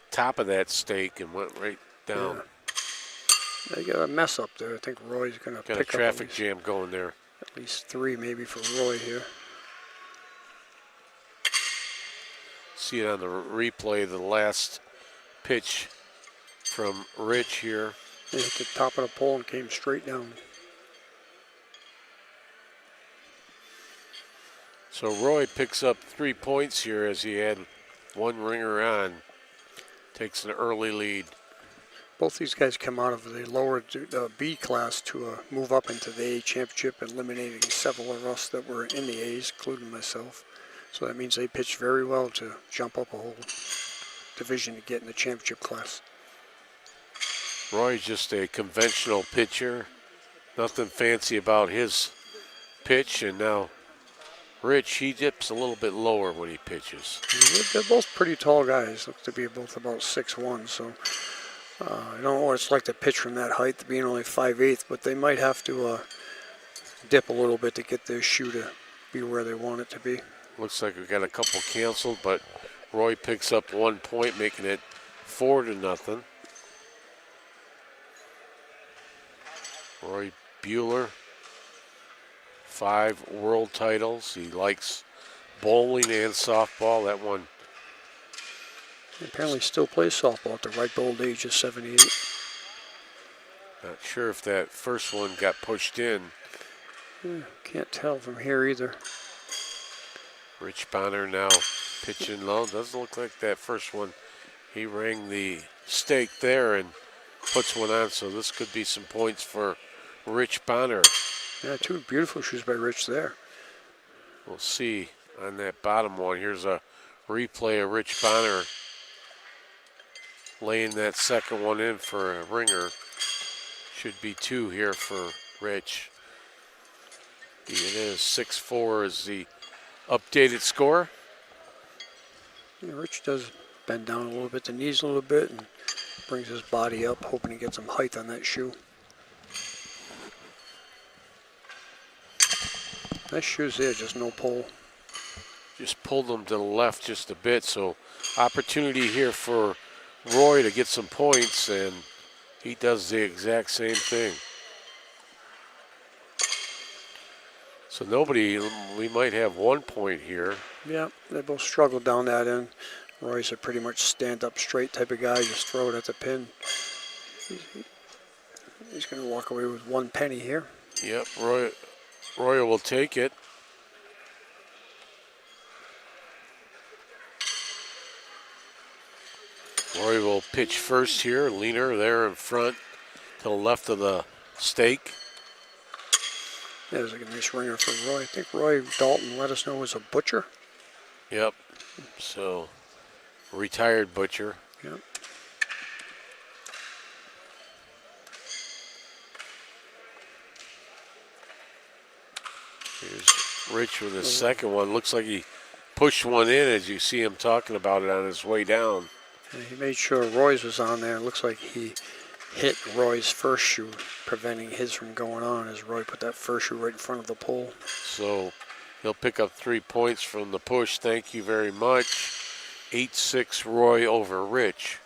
A: top of that stake and went right down.
B: Yeah. They got a mess up there. I think Roy's going to pick
A: Got a traffic jam going there.
B: At least 3 maybe for Roy here.
A: See it on the replay, the last pitch from Rich here.
B: He hit the top of the pole and came straight down.
A: So Roy picks up 3 points here as he had one ringer on. Takes an early lead.
B: Both these guys come out of the lower B class to move up into the A championship, eliminating several of us that were in the A's, including myself. So that means they pitched very well to jump up a whole division to get in the championship class.
A: Roy's just a conventional pitcher. Nothing fancy about his pitch. And now Rich, he dips a little bit lower when he pitches.
B: They're both pretty tall guys. Look to be both about 6'1", so I don't know what it's like to pitch from that height, being only 5'8", but they might have to dip a little bit to get their shoe to be where they want it to be.
A: Looks like we got a couple canceled, but Roy picks up 1 point, making it 4-0. Roy Bueller, 5 world titles. He likes bowling and softball. That one.
B: He apparently still plays softball at the ripe old age of 78.
A: Not sure if that first one got pushed in.
B: Can't tell from here either.
A: Rich Bonner now pitching low. Doesn't look like that first one. He rang the stake there and puts one on, so this could be some points for Rich Bonner.
B: Yeah, 2 beautiful shoes by Rich there.
A: We'll see on that bottom one. Here's a replay of Rich Bonner laying that second one in for a ringer. Should be 2 here for Rich. It is 6-4 is the updated score.
B: Yeah, Rich does bend down a little bit, the knees a little bit, and brings his body up, hoping to get some height on that shoe. Nice shoes there, just no pole.
A: Just pulled them to the left just a bit, so opportunity here for Roy to get some points, and he does the exact same thing. So we might have 1 point here.
B: Yeah, they both struggle down that end. Roy's a pretty much stand-up straight type of guy, just throw it at the pin. He's going to walk away with 1 penny here.
A: Yep, Roy will take it. Roy will pitch first here, leaner there in front to the left of the stake.
B: There's a nice ringer for Roy. I think Roy Dalton let us know was a butcher.
A: Yep, so retired butcher.
B: Yep.
A: Here's Rich with his second one. Looks like he pushed one in as you see him talking about it on his way down.
B: And he made sure Roy's was on there. It looks like he hit Roy's first shoe, preventing his from going on as Roy put that first shoe right in front of the pole.
A: So he'll pick up 3 points from the push. Thank you very much. 8-6 Roy over Rich.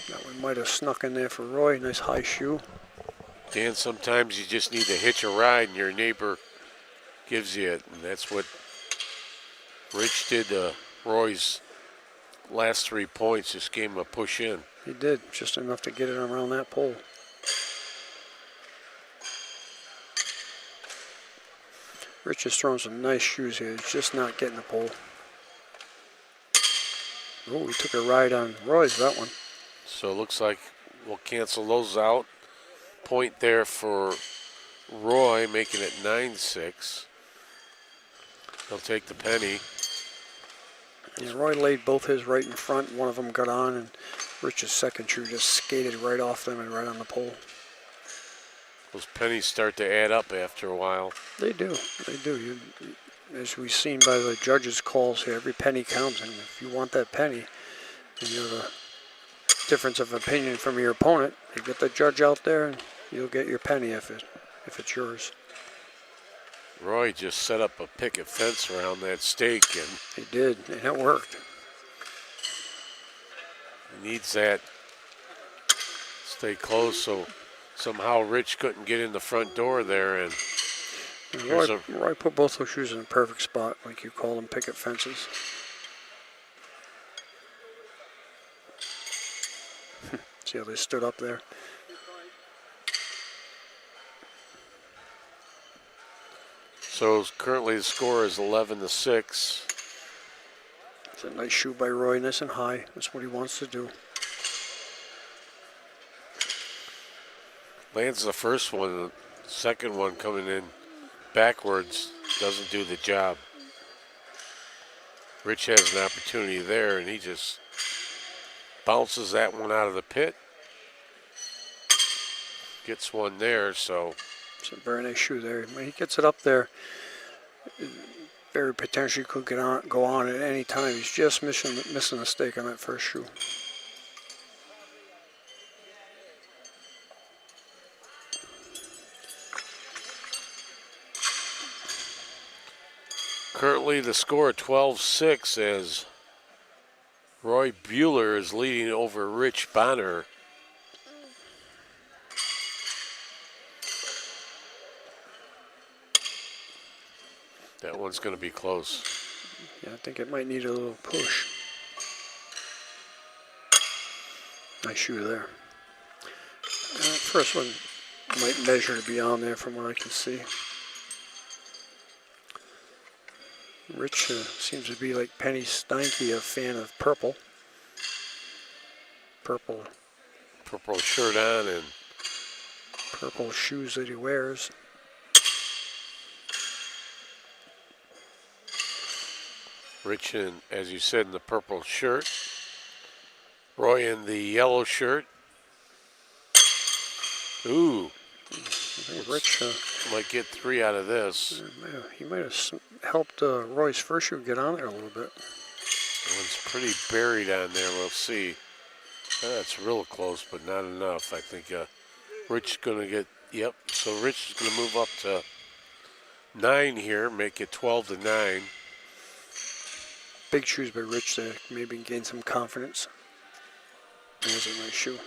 B: That one might have snuck in there for Roy. Nice high shoe.
A: Dan, sometimes you just need to hitch a ride and your neighbor gives you it. And that's what Rich did to Roy's last 3 points. Just gave him a push in.
B: He did, just enough to get it around that pole. Rich is throwing some nice shoes here. He's just not getting the pole. Oh, he took a ride on Roy's, that one.
A: So it looks like we'll cancel those out. Point there for Roy, making it 9-6. He'll take the penny.
B: Yeah, Roy laid both his right in front. One of them got on, and Rich's second shoe just skated right off them and right on the pole.
A: Those pennies start to add up after a while.
B: They do. They do. As we've seen by the judges' calls here, every penny counts, and if you want that penny, and you have a difference of opinion from your opponent, you get the judge out there, and you'll get your penny if it's yours.
A: Roy just set up a picket fence around that stake, and
B: He did, and it worked.
A: he needs that. Stay close, so somehow Rich couldn't get in the front door there, and
B: Roy put both those shoes in a perfect spot, like you call them, picket fences. See how they stood up there?
A: so currently the score is 11-6.
B: It's a nice shoe by Roy, nice and high. That's what he wants to do.
A: Lands the first one, the second one coming in backwards doesn't do the job. Rich has an opportunity there, and he just bounces that one out of the pit. Gets one there, so
B: It's a very nice shoe there. When he gets it up there, very potentially could go on at any time. He's just missing a stake on that first shoe.
A: currently the score 12-6 as Roy Bueller is leading over Rich Bonner. That one's going to be close.
B: Yeah, I think it might need a little push. Nice shoe there. First one might measure to be on there from what I can see. Rich seems to be like Penny Steinke, a fan of purple. Purple
A: Shirt on and
B: purple shoes that he wears.
A: Rich in, as you said, in the purple shirt. Roy in the yellow shirt. Ooh.
B: I think Rich
A: Might get 3 out of this.
B: he might have helped Roy's first shoe get on there a little bit.
A: That one's pretty buried on there. We'll see. That's real close, but not enough. I think Rich is going to get, yep. So Rich is going to move up to 9 here, make it 12-9.
B: Big shoes by Rich to maybe gain some confidence. There's a nice shoe.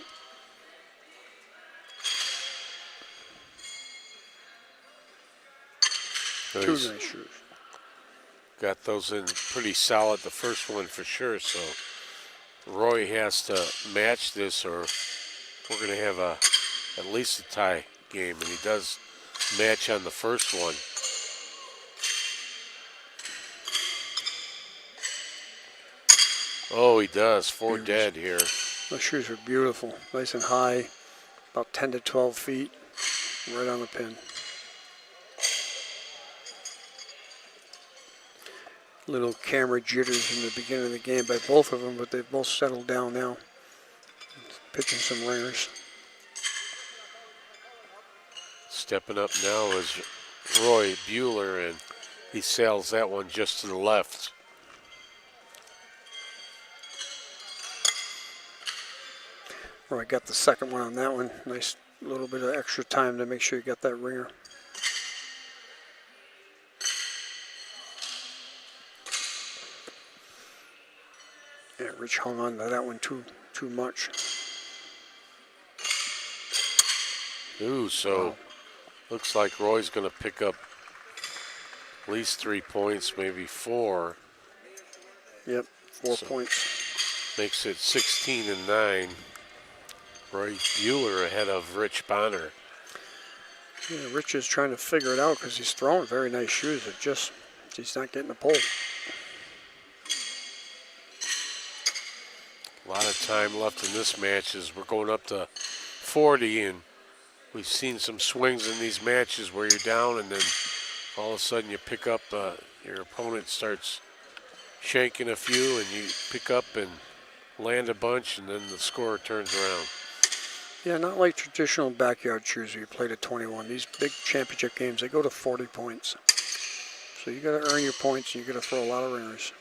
B: Two nice shoes.
A: Got those in pretty solid, the first one for sure. So Roy has to match this or we're going to have at least a tie game. And he does match on the first one. Oh, he does. 4 dead here.
B: Those shoes are beautiful. Nice and high. About 10 to 12 feet. Right on the pin. Little camera jitters in the beginning of the game by both of them, but they've both settled down now. Pitching some ringers.
A: Stepping up now is Roy Bueller, and he sails that one just to the left.
B: Roy got the second one on that one. Nice little bit of extra time to make sure you got that ringer. Yeah, Rich hung on to that one too much.
A: Ooh, so
B: Wow.
A: looks like Roy's going to pick up at least 3 points, maybe 4.
B: Yep, 4
A: So-
B: points.
A: Makes it 16-9. Roy Bueller ahead of Rich Bonner.
B: Yeah, Rich is trying to figure it out because he's throwing very nice shoes. He's not getting a pull.
A: lot of time left in this match as we're going up to 40, and we've seen some swings in these matches where you're down and then all of a sudden you pick up, your opponent starts shanking a few and you pick up and land a bunch and then the score turns around.
B: Yeah, not like traditional backyard shoes where you play to 21. These big championship games, they go to 40 points. So you got to earn your points and you got to throw a lot of ringers.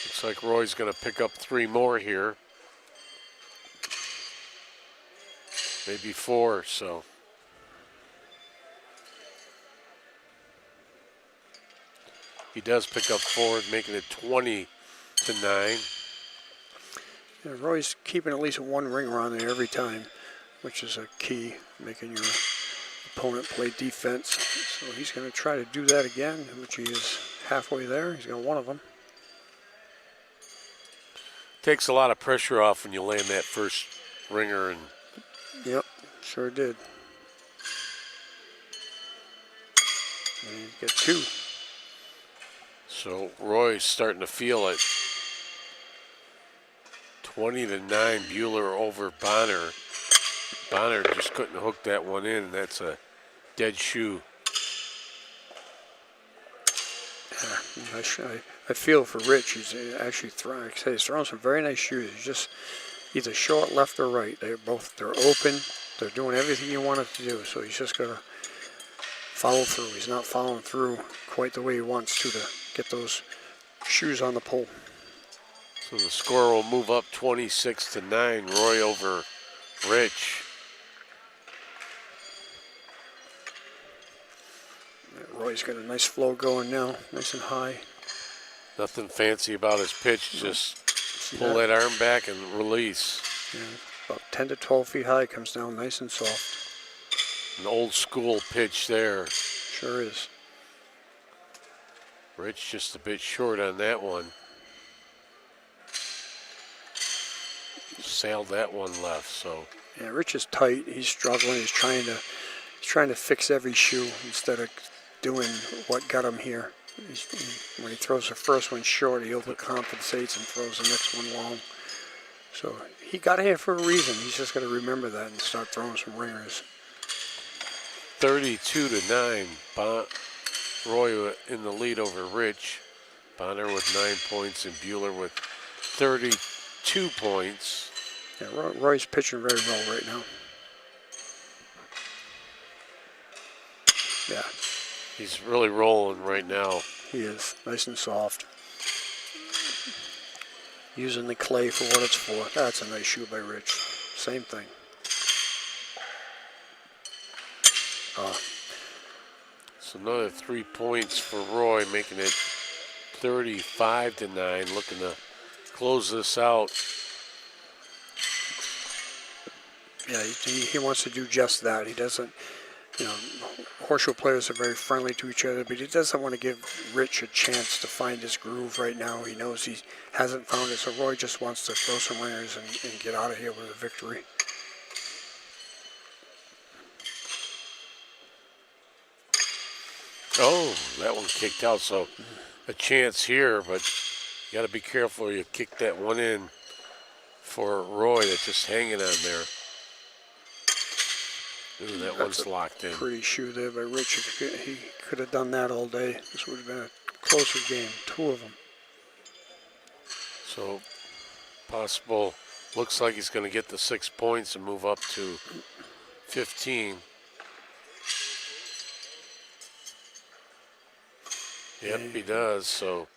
A: Looks like Roy's going to pick up 3 more here. Maybe 4, so. He does pick up 4, making it 20-9.
B: Yeah, Roy's keeping at least one ringer on there every time, which is a key, making your opponent play defense. So he's going to try to do that again, which he is halfway there. He's got one of them.
A: Takes a lot of pressure off when you land that first ringer. And
B: yep, sure did. And you get 2.
A: so Roy's starting to feel it. 20-9, Bueller over Bonner. Bonner just couldn't hook that one in. That's a dead shoe.
B: Yeah, I feel for Rich. He's actually he's throwing some very nice shoes. He's just either short, left, or right. They're open. They're doing everything you want it to do. So he's just got to follow through. He's not following through quite the way he wants to get those shoes on the pole.
A: So the score will move up 26-9. Roy over Rich.
B: Roy's got a nice flow going now, nice and high.
A: Nothing fancy about his pitch, just
B: See
A: pull that arm back and release.
B: Yeah, about 10 to 12 feet high, comes down nice and soft.
A: An old school pitch there.
B: Sure is.
A: Rich just a bit short on that one. Sailed that one left, so.
B: Yeah, Rich is tight. He's struggling. He's trying to fix every shoe instead of doing what got him here. When he throws the first one short, he overcompensates and throws the next one long. So he got here for a reason. He's just got to remember that and start throwing some ringers.
A: 32-9. Roy in the lead over Rich. Bonner with 9 points and Bueller with 32 points.
B: Yeah, Roy's pitching very well right now. Yeah.
A: He's really rolling right now.
B: He is, nice and soft. Using the clay for what it's for. That's a nice shoe by Rich. Same thing.
A: So another 3 points for Roy, making it 35-9. Looking to close this out.
B: Yeah, he wants to do just that. He doesn't, horseshoe players are very friendly to each other, but he doesn't want to give Rich a chance to find his groove right now. He knows he hasn't found it, so Roy just wants to throw some ringers and get out of here with a victory.
A: Oh, that one kicked out, so a chance here, but you got to be careful you kick that one in for Roy that's just hanging on there. Ooh, that one's locked in.
B: Pretty shoe there by Rich. He could have done that all day. This would have been a closer game, 2 of them.
A: So possible, looks like he's going to get the 6 points and move up to 15. Yep, he does. So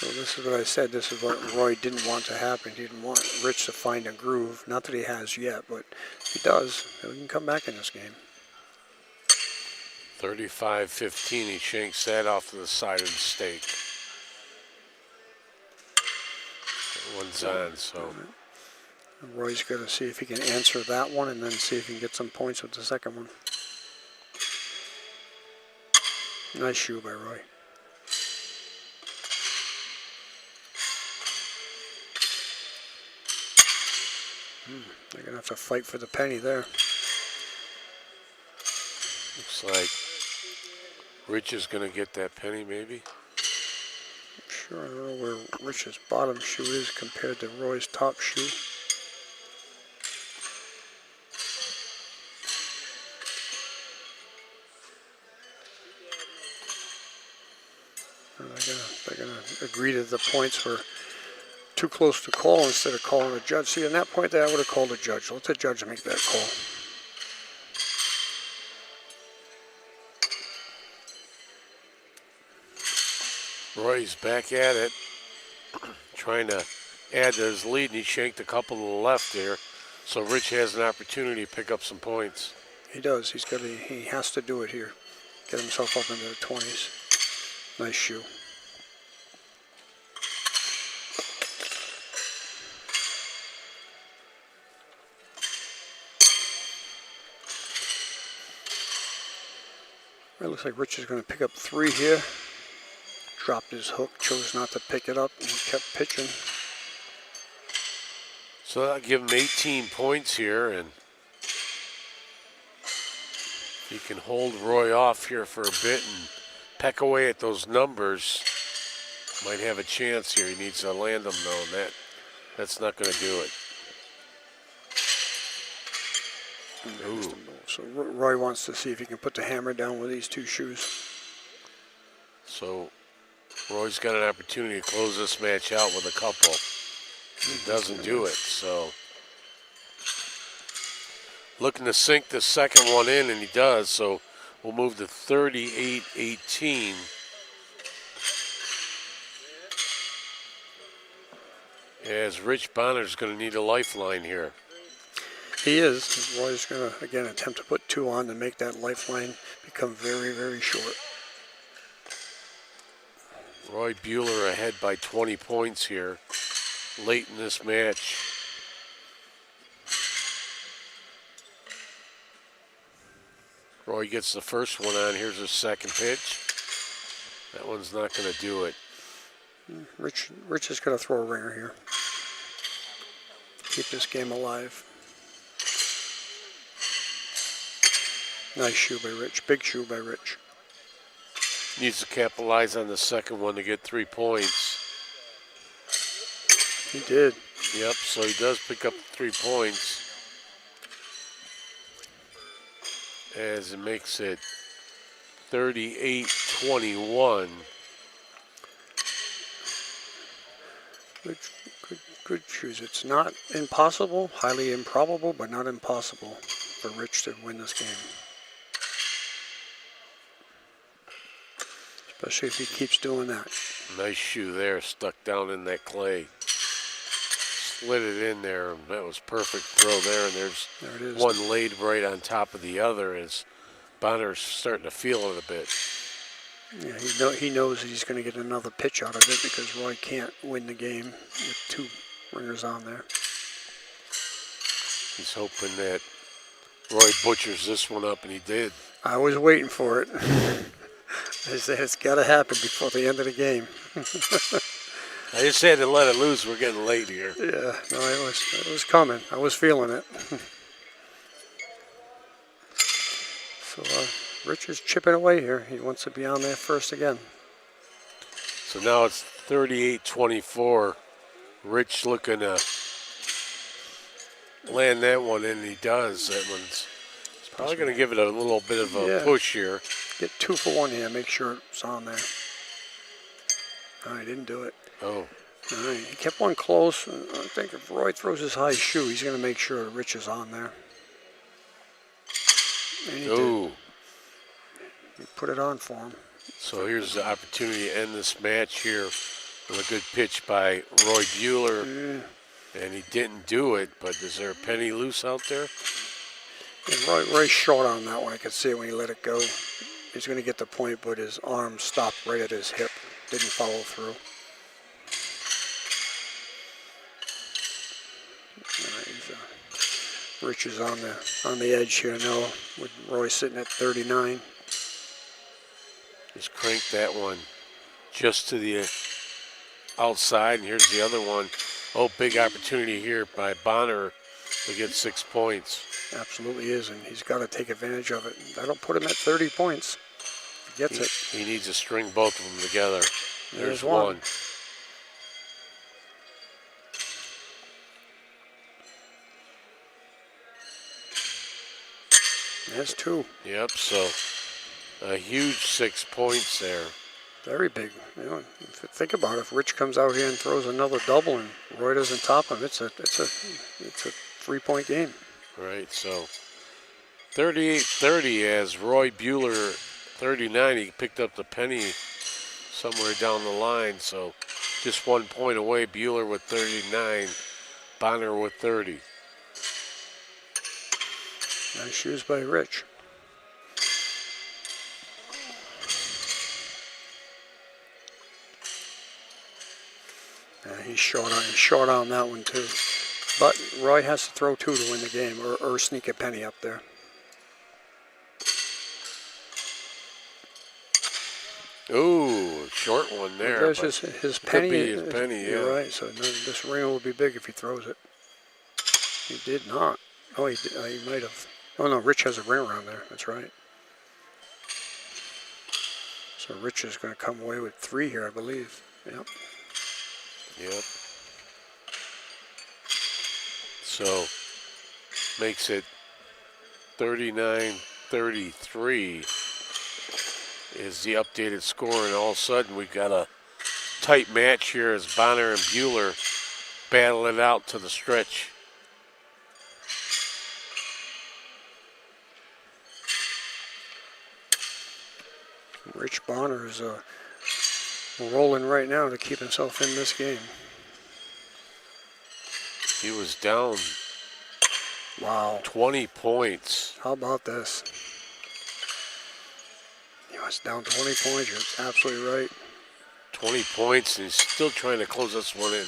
B: this is what I said. This is what Roy didn't want to happen. He didn't want Rich to find a groove. Not that he has yet, but he does. And we can come back in this game.
A: 35-15. He shanks that off to the side of the stake. That one's on, so.
B: Roy's got to see if he can answer that one and then see if he can get some points with the second one. Nice shoe by Roy. They're going to have to fight for the penny there.
A: Looks like Rich is going to get that penny, maybe.
B: sure. I don't know where Rich's bottom shoe is compared to Roy's top shoe. They're gonna agree that the points were too close to call instead of calling a judge. See, on that point there, I would have called a judge. Let the judge make that call.
A: Roy's back at it, trying to add to his lead, and he shanked a couple to the left there. So Rich has an opportunity to pick up some points.
B: He does. He has to do it here. Get himself up into the 20s. Nice shoe. It looks like Rich is going to pick up 3 here. Dropped his hook, chose not to pick it up, and kept pitching.
A: So that'll give him 18 points here, and he can hold Roy off here for a bit and peck away at those numbers. Might have a chance here. He needs to land them, though, and that's not going to do it. Ooh.
B: So Roy wants to see if he can put the hammer down with these 2 shoes.
A: So Roy's got an opportunity to close this match out with a couple. He doesn't do it, so looking to sink the second one in, and he does. So we'll move to 38-18. As Rich Bonner's going to need a lifeline here.
B: He is. Roy's going to, again, attempt to put 2 on to make that lifeline become very, very short.
A: Roy Bueller ahead by 20 points here late in this match. Roy gets the first one on. Here's his second pitch. That one's not going to do it.
B: Rich is going to throw a ringer here. Keep this game alive. Nice shoe by Rich. Big shoe by Rich.
A: Needs to capitalize on the second one to get 3 points.
B: He did.
A: Yep, so he does pick up 3 points. As it makes it 38-21.
B: Good shoes. It's not impossible, highly improbable, but not impossible for Rich to win this game. Especially if he keeps doing that.
A: Nice shoe there, stuck down in that clay. Slid it in there, and that was perfect throw there. And there's
B: There it is.
A: one laid right on top of the other as Bonner's starting to feel it a bit.
B: Yeah, he knows he's going to get another pitch out of it because Roy can't win the game with 2 ringers on there.
A: He's hoping that Roy butchers this one up, and he did.
B: I was waiting for it. I said it's got to happen before the end of the game.
A: I just had to let it loose. We're getting late here.
B: Yeah, no, it was coming. I was feeling it. So Rich is chipping away here. He wants to be on there first again.
A: So now it's 38-24. Rich looking to land that one in, and he does. That one's probably going to give it a little bit of a push here.
B: Get 2 for 1 here. Make sure it's on there. All right, didn't do it.
A: Oh.
B: All right, he kept one close. I think if Roy throws his high shoe, he's going to make sure Rich is on there. And he did. He put it on for him.
A: So here's the opportunity to end this match here with a good pitch by Roy Bueller. And he didn't do it, but is there a penny loose out there?
B: Yeah, Roy's short on that one. I could see it when he let it go. He's going to get the point, but his arm stopped right at his hip. Didn't follow through. Rich is on the edge here now, with Roy sitting at 39.
A: Just cranked that one just to the outside, and here's the other one. Oh, big opportunity here by Bonner to get 6 points.
B: Absolutely is, and he's got to take advantage of it. That'll put him at 30 points. He gets it.
A: He needs to string both of them together. There's
B: one. That's 2.
A: Yep, so a huge 6 points there.
B: Very big. You know, if you think about it, if Rich comes out here and throws another double and Roy doesn't top him, it's a 3-point game.
A: Right, so 38-30 as Roy Bueller, 39, he picked up the penny somewhere down the line, so just 1 point away. Bueller with 39, Bonner with 30.
B: Nice shoes by Rich. He's short on that one too. But Roy has to throw 2 to win the game, or sneak a penny up there.
A: Ooh, short one there.
B: There's
A: but
B: his
A: could
B: penny.
A: be his penny, yeah.
B: You're right. So this ringer will be big if he throws it. He did not. Oh, he might have. Oh no, Rich has a ring around there. That's right. So Rich is going to come away with 3 here, I believe. Yep.
A: Yep. So makes it 39-33 is the updated score, and all of a sudden we've got a tight match here as Bonner and Bueller battle it out to the stretch.
B: Rich Bonner is rolling right now to keep himself in this game.
A: He was down
B: Wow.
A: 20 points.
B: How about this? He was down 20 points. You're absolutely right.
A: 20 points, and he's still trying to close this one in.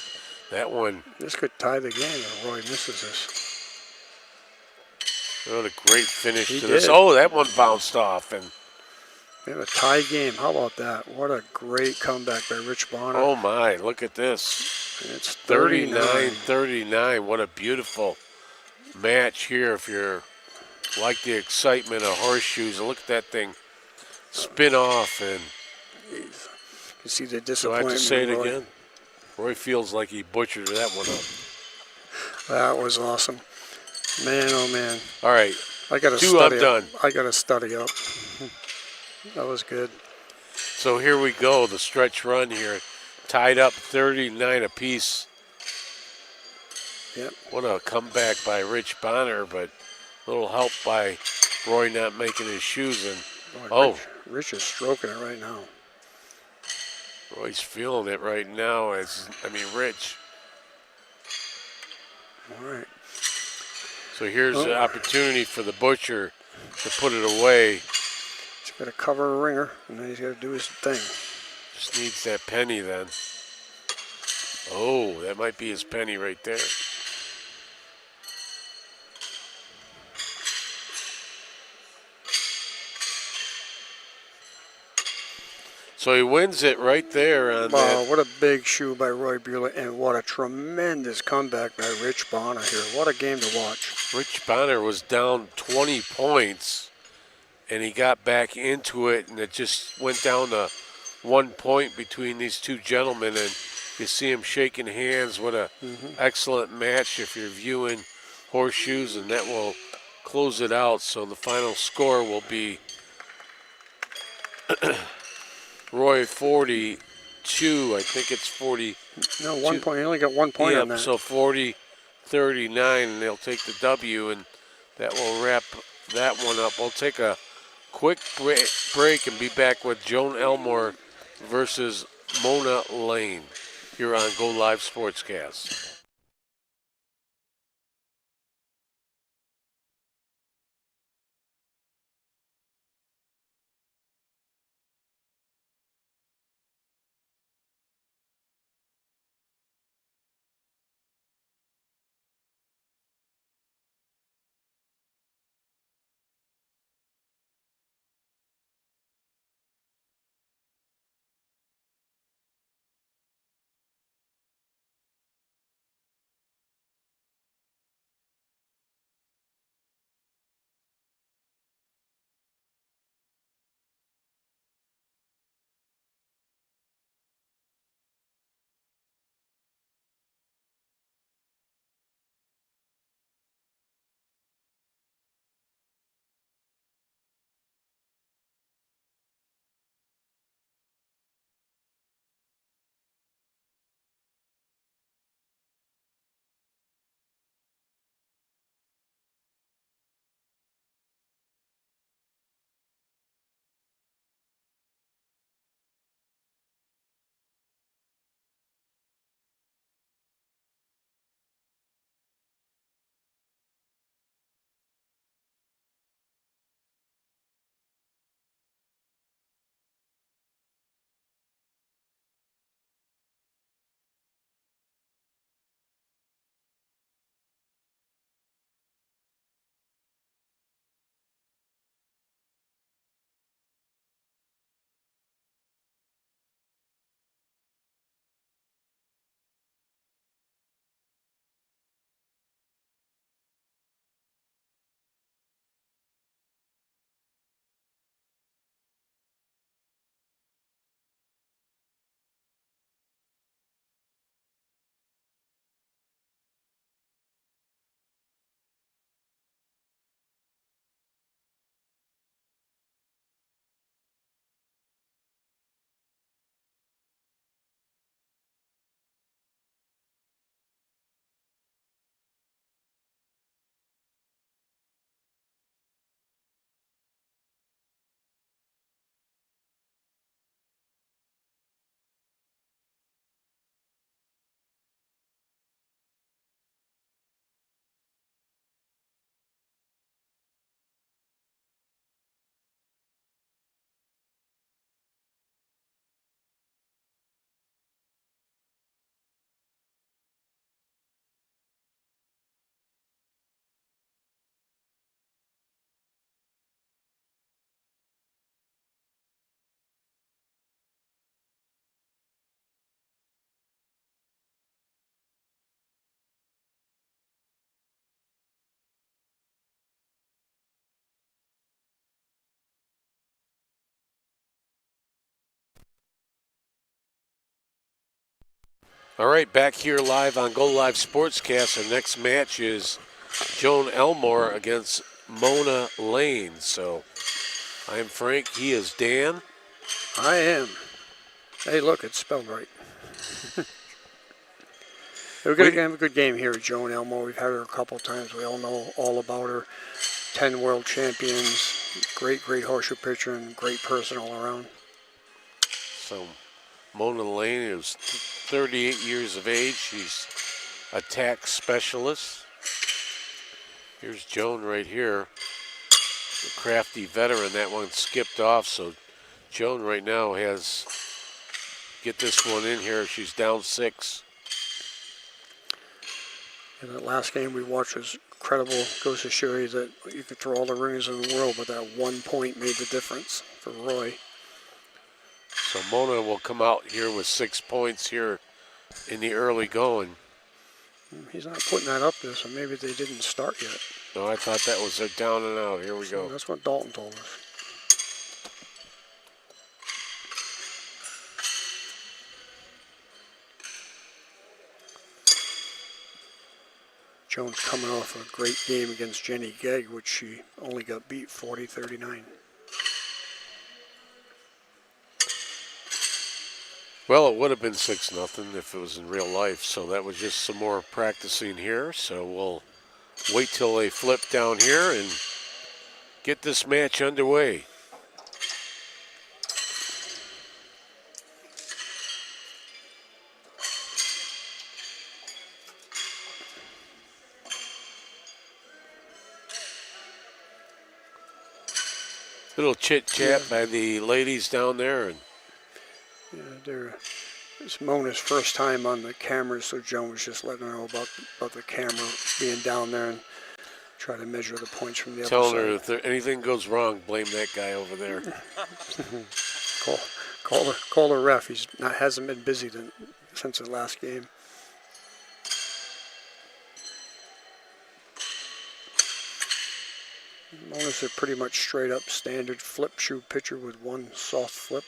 A: That one,
B: This could tie the game if Roy misses this.
A: what a great finish
B: He
A: to this.
B: did.
A: Oh, that one bounced off, and
B: We have a tie game. How about that? What a great comeback by Rich Bonner.
A: oh my, look at this.
B: And it's
A: 39-39. What a beautiful match here if you're like the excitement of horseshoes. And look at that thing spin off. And
B: You can see the
A: so I
B: disappointment.
A: have to say it
B: Roy.
A: again. Roy feels like he butchered that one up.
B: That was awesome. Man, oh man.
A: All right,
B: I got to
A: 2
B: study
A: I'm done.
B: up. I got to study up. That was good.
A: So here we go, the stretch run here. Tied up 39 apiece.
B: Yep.
A: What a comeback by Rich Bonner, but a little help by Roy not making his shoes. And
B: Boy, Rich is stroking it right now.
A: Roy's feeling it right now. Rich.
B: All right.
A: So here's the opportunity for the butcher to put it away.
B: He's got to cover a ringer, and then he's got to do his thing.
A: Just needs that penny then. Oh, that might be his penny right there. So he wins it right there on
B: Wow,
A: that.
B: what a big shoe by Roy Bueller, and what a tremendous comeback by Rich Bonner here. What a game to watch.
A: Rich Bonner was down 20 points, and he got back into it, and it just went down to 1 point between these two gentlemen, and you see him shaking hands. What a excellent match if you're viewing horseshoes, and that will close it out. So the final score will be Roy 42. I think it's 40.
B: No, 1 point. He only got 1 point on that.
A: So 40-39, and they'll take the W, and that will wrap that one up. We'll take a quick break and be back with Joan Elmore versus Mona Lane here on Go Live Sportscast. All right, back here live on Go Live Sportscast. Our next match is Joan Elmore against Mona Lane. So I'm Frank. He is Dan.
B: I am. Hey, look, it's spelled right. We're going to have a good game here at Joan Elmore. We've had her a couple of times. We all know all about her. 10 world champions, great horseshoe pitcher, and great person all around.
A: So Mona Lane is 38 years of age. She's a tax specialist. Here's Joan right here, the crafty veteran. That one skipped off, so Joan right now has, get this one in here. She's down 6.
B: And that last game we watched was incredible. Goes to show you that you could throw all the rings in the world, but that 1 point made the difference for Roy.
A: So Mona will come out here with 6 points here in the early going.
B: He's not putting that up there, so maybe they didn't start yet.
A: No, I thought that was a down and out. Here we go.
B: That's what Dalton told us. Jones coming off a great game against Jenny Gegg, which she only got beat 40-39.
A: Well, it would have been 6-0 if it was in real life. So that was just some more practicing here. So we'll wait till they flip down here and get this match underway. Little chit chat by the ladies down there, and
B: Yeah, it's Mona's first time on the cameras, so Joan was just letting her know about the camera being down there and try to measure the points from the other side.
A: telling her if anything goes wrong, blame that guy over there.
B: Call the ref. Hasn't been busy since the last game. Mona's a pretty much straight up standard flip shoe pitcher with one soft flip.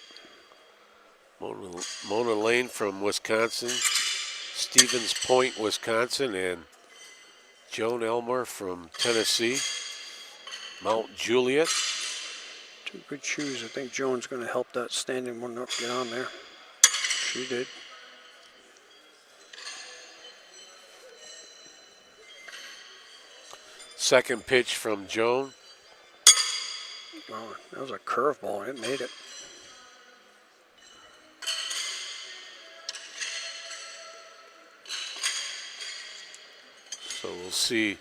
A: Mona Lane from Wisconsin, Stevens Point, Wisconsin, and Joan Elmore from Tennessee, Mount Juliet.
B: 2 good shoes. I think Joan's going to help that standing one up get on there. She did.
A: Second pitch from Joan.
B: Oh, that was a curveball. It made it.
A: So we'll see.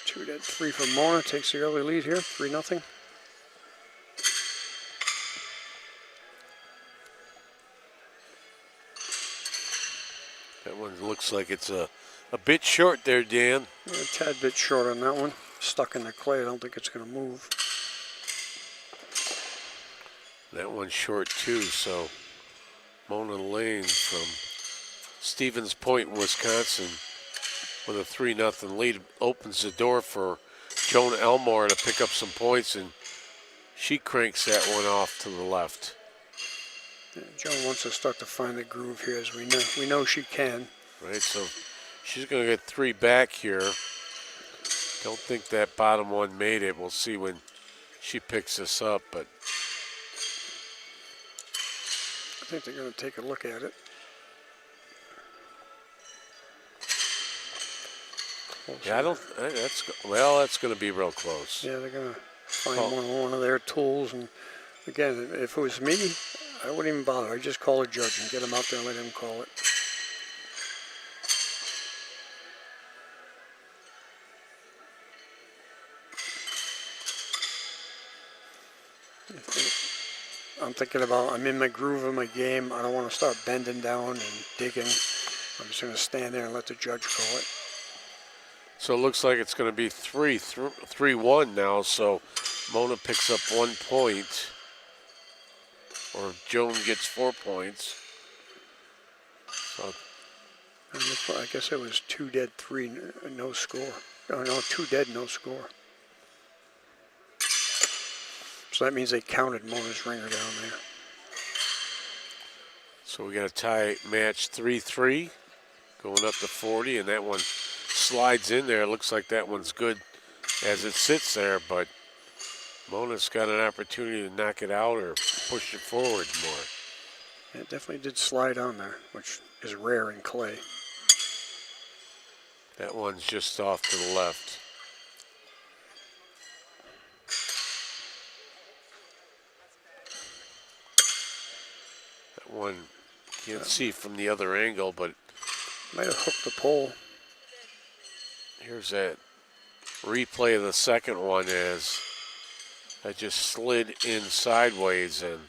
B: Two dead, 3 for Mona. Takes the early lead here. 3-0.
A: That one looks like it's a bit short there, Dan.
B: A tad bit short on that one. Stuck in the clay. I don't think it's going to move.
A: That one's short too, so Mona Lane from Stevens Point, Wisconsin, with a 3-0 lead opens the door for Joan Elmore to pick up some points, and she cranks that one off to the left.
B: Yeah, Joan wants to start to find the groove here, as we know she can.
A: Right, so she's going to get 3 back here. Don't think that bottom one made it. We'll see when she picks this up, but
B: I think they're going to take a look at it.
A: yeah, that's going to be real close.
B: Yeah, they're going to find one of their tools. And again, if it was me, I wouldn't even bother. I'd just call a judge and get him out there and let him call it. I'm thinking about, I'm in my groove of my game. I don't want to start bending down and digging. I'm just going to stand there and let the judge call it.
A: So it looks like it's going to be 3-1 now. So Mona picks up 1 point, or Joan gets 4 points. So
B: I guess it was 2 dead, 3 no score. Oh, no, 2 dead, no score. So that means they counted Mona's ringer down there.
A: So we got a tie match 3-3 going up to 40, and that one slides in there. It looks like that one's good as it sits there, but Mona's got an opportunity to knock it out or push it forward more.
B: It definitely did slide on there, which is rare in clay.
A: That one's just off to the left. That one can't see from the other angle, but
B: Might have hooked the pole.
A: here's that replay of the second one as I just slid in sideways and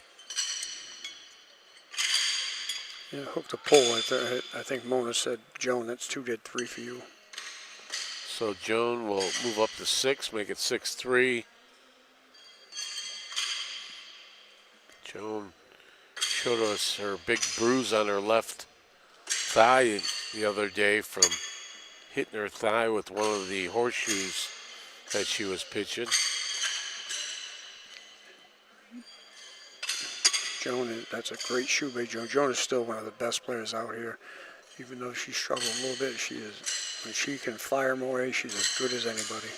B: Yeah, hooked the pole. I think Mona said, Joan, that's 2 dead 3 for you.
A: so Joan will move up to 6, make it 6-3. Joan showed us her big bruise on her left thigh the other day from hitting her thigh with one of the horseshoes that she was pitching.
B: Joan, that's a great shoe by Joan. Joan is still one of the best players out here. Even though she struggled a little bit, she is, when she can fire them away, she's as good as anybody.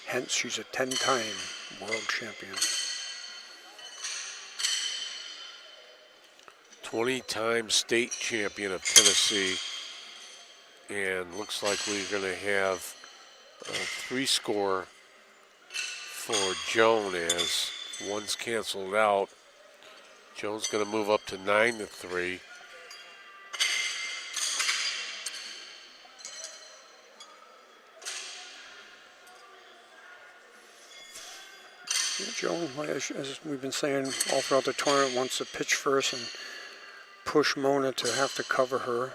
B: Hence, she's a 10-time world champion.
A: 20-time state champion of Tennessee. And looks like we're going to have a 3-score for Joan as one's canceled out. Joan's going to move up to 9-3.
B: Joan, as we've been saying all throughout the tournament, wants to pitch first and push Mona to have to cover her.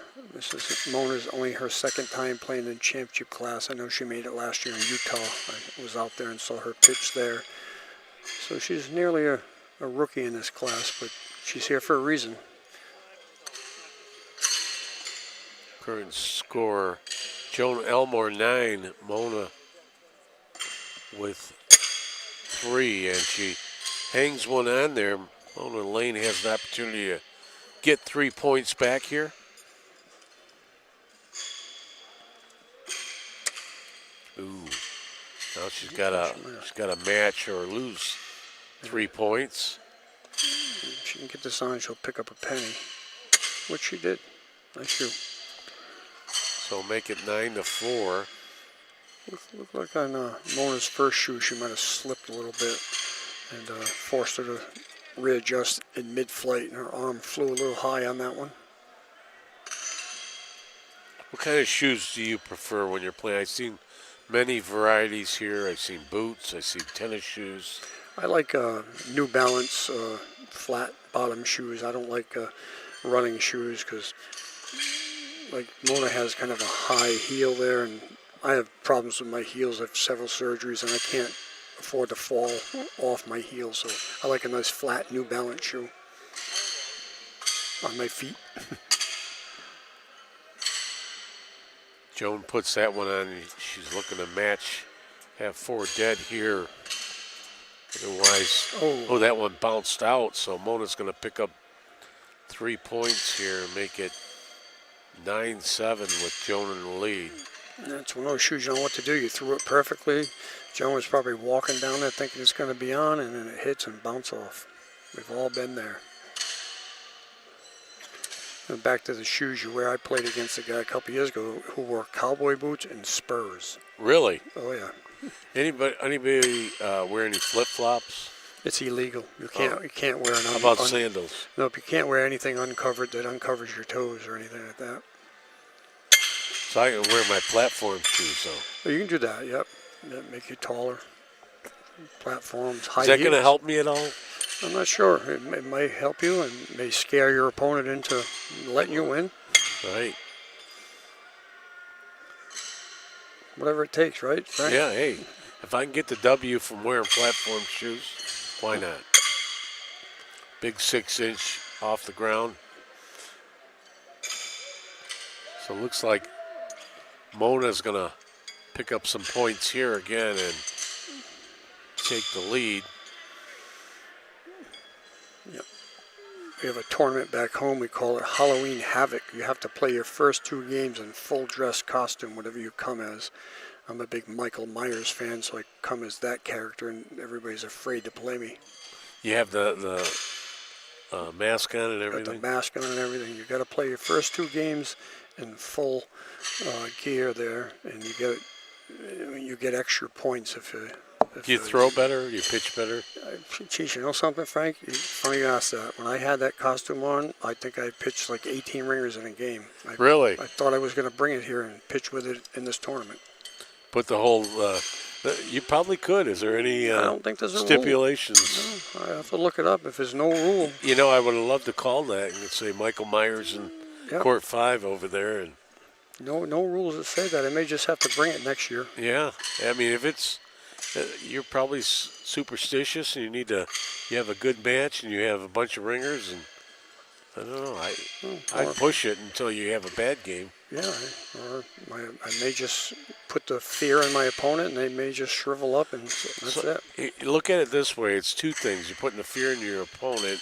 B: Mona's only her second time playing in championship class. I know she made it last year in Utah. I was out there and saw her pitch there. So she's nearly a rookie in this class, but she's here for a reason.
A: Current score, Joan Elmore 9, Mona with 3, and she hangs one on there. Mona Lane has an opportunity to get 3 points back here. Ooh, now she's got a match or lose 3 points.
B: If she can get this on, she'll pick up a penny, which she did. Nice shoe.
A: So make it 9-4.
B: Looked like on Mona's first shoe, she might have slipped a little bit and forced her to readjust in mid-flight, and her arm flew a little high on that one.
A: What kind of shoes do you prefer when you're playing? I've seen many varieties here. I've seen boots. I've seen tennis shoes.
B: I like New Balance flat bottom shoes. I don't like running shoes because like Mona has kind of a high heel there, and I have problems with my heels. I have several surgeries, and I can't afford to fall off my heel, so I like a nice flat New Balance shoe on my feet.
A: Joan puts that one on. She's looking to match, have 4 dead here. Otherwise, oh, that one bounced out, so Mona's going to pick up 3 points here and make it 9-7 with Joan in the lead.
B: That's one of those shoes you know what to do. You threw it perfectly. Joan was probably walking down there thinking it's going to be on, and then it hits and bounces off. We've all been there. And back to the shoes you wear. I played against a guy a couple years ago who wore cowboy boots and spurs.
A: Really?
B: Oh, yeah.
A: Anybody wear any flip-flops?
B: It's illegal. You can't wear an
A: How about sandals?
B: Nope, you can't wear anything uncovered that uncovers your toes or anything like that.
A: So I can wear my platform shoes, though.
B: Well, you can do that, yep. That make you taller. Platforms, high
A: Is that
B: heels.
A: going to help me at all?
B: I'm not sure. It might help you and may scare your opponent into letting you win.
A: Right.
B: Whatever it takes, right, Frank?
A: Yeah, hey, if I can get the W from wearing platform shoes, why not? Big 6-inch off the ground. So it looks like Mona's going to pick up some points here again, and take the lead.
B: We have a tournament back home. We call it Halloween Havoc. You have to play your first 2 games in full dress costume, whatever you come as. I'm a big Michael Myers fan, so I come as that character, and everybody's afraid to play me.
A: You have the mask on and
B: Got
A: everything.
B: the mask on and everything. You got to play your first 2 games in full gear there, and you get extra points if
A: You throw better, you pitch better.
B: Geez, you know something, Frank? Funny you asked that. When I had that costume on, I think I pitched like 18 ringers in a game.
A: Really?
B: I thought I was going to bring it here and pitch with it in this tournament.
A: Put the whole. You probably could. Is there any
B: I don't think there's a
A: stipulations?
B: rule. No, I have to look it up if there's no rule.
A: You know, I would have loved to call that and say Michael Myers in
B: Yep.
A: Court 5 over there. And
B: No rules that say that. I may just have to bring it next year.
A: yeah, I mean, if it's. You're probably superstitious and you have a good match and you have a bunch of ringers and I don't know. I'd push it until you have a bad game.
B: Yeah, or I may just put the fear in my opponent and they may just shrivel up and that's it.
A: Look at it this way. It's 2 things. You're putting the fear in your opponent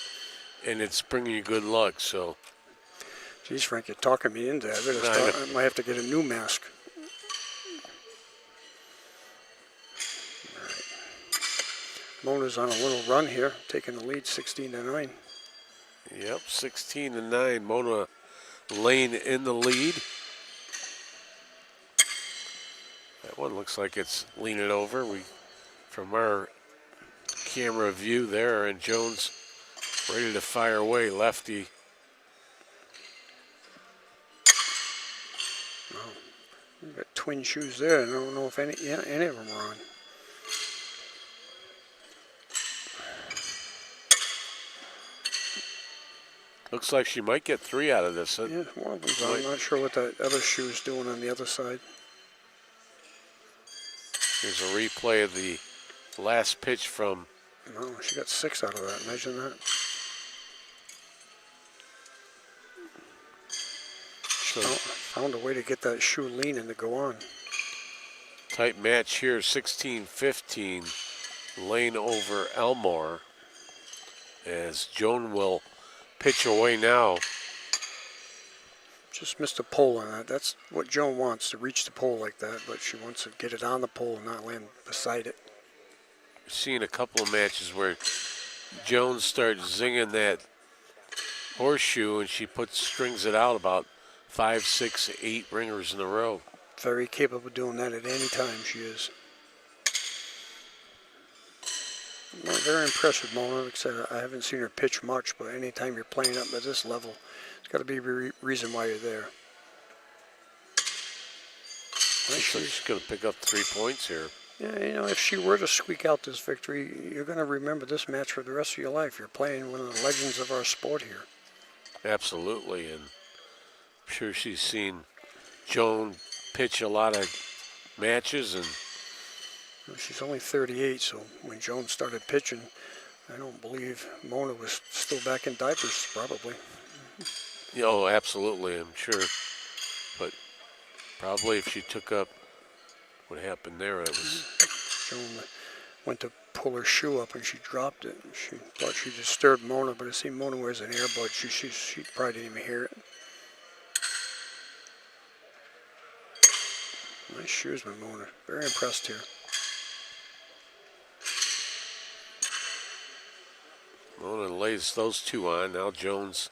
A: and it's bringing you good luck. So,
B: Geez, Frank, you're talking me into that. I might have to get a new mask. Mona's on a little run here, taking the lead 16-9.
A: Yep, 16-9. Mona Lane in the lead. That one looks like it's leaning over. From our camera view there, and Jones ready to fire away, lefty.
B: Oh, we've got twin shoes there. I don't know if any of them are on.
A: Looks like she might get 3 out of this.
B: Yeah, one of them's on. I'm not sure what that other shoe's doing on the other side.
A: Here's a replay of the last pitch from.
B: No, she got 6 out of that. Imagine that.
A: So
B: Found a way to get that shoe leaning to go on.
A: tight match here, 16-15. Lane over Elmore. As Joan will pitch away now.
B: Just missed a pole on that. That's what Joan wants, to reach the pole like that, but she wants to get it on the pole and not land beside it.
A: We've seen a couple of matches where Jones starts zinging that horseshoe and she strings it out about 5, 6, 8 ringers in a row.
B: Very capable of doing that at any time, she is. Well, very impressed with Mona. Like I said, I haven't seen her pitch much, but anytime you're playing up at this level, there's got to be a reason why you're there.
A: She's going to pick up 3 points here.
B: Yeah, you know, if she were to squeak out this victory, you're going to remember this match for the rest of your life. You're playing one of the legends of our sport here.
A: Absolutely, and I'm sure she's seen Joan pitch a lot of matches, and
B: she's only 38, so when Joan started pitching, I don't believe Mona was still back in diapers, probably.
A: Absolutely, I'm sure. But probably if she took up what happened there, it was.
B: Joan went to pull her shoe up and she dropped it. She thought she disturbed Mona, but I see Mona wears an earbud. She probably didn't even hear it. Nice shoes by Mona. Very impressed here.
A: Mona lays those 2 on. Now Jones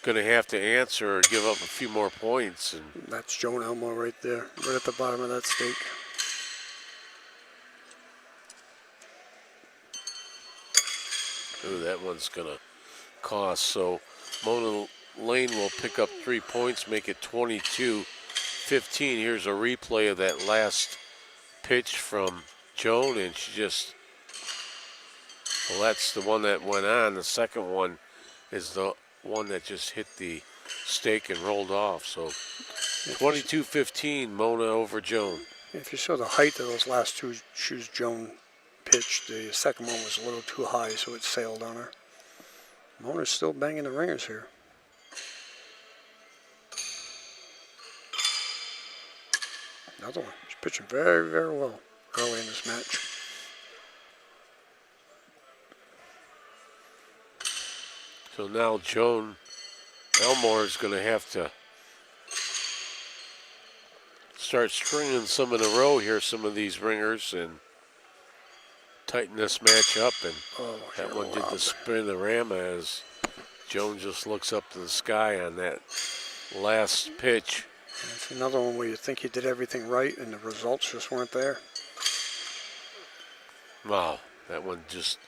A: going to have to answer or give up a few more points. And
B: that's Joan Elmore right there, right at the bottom of that stake.
A: Ooh, that one's going to cost. So Mona Lane will pick up 3 points, make it 22-15. Here's a replay of that last pitch from Joan, and she just. Well, that's the one that went on. The second one is the one that just hit the stake and rolled off. So 22-15, Mona over Joan.
B: If you saw the height of those last 2 shoes Joan pitched, the second one was a little too high, so it sailed on her. Mona's still banging the ringers here. Another one. She's pitching very, very well early in this match.
A: So now Joan Elmore is going to have to start stringing some in a row here, some of these ringers, and tighten this match up. And that one did the spinorama as Joan just looks up to the sky on that last pitch.
B: It's another one where you think you did everything right and the results just weren't there.
A: Wow, that one just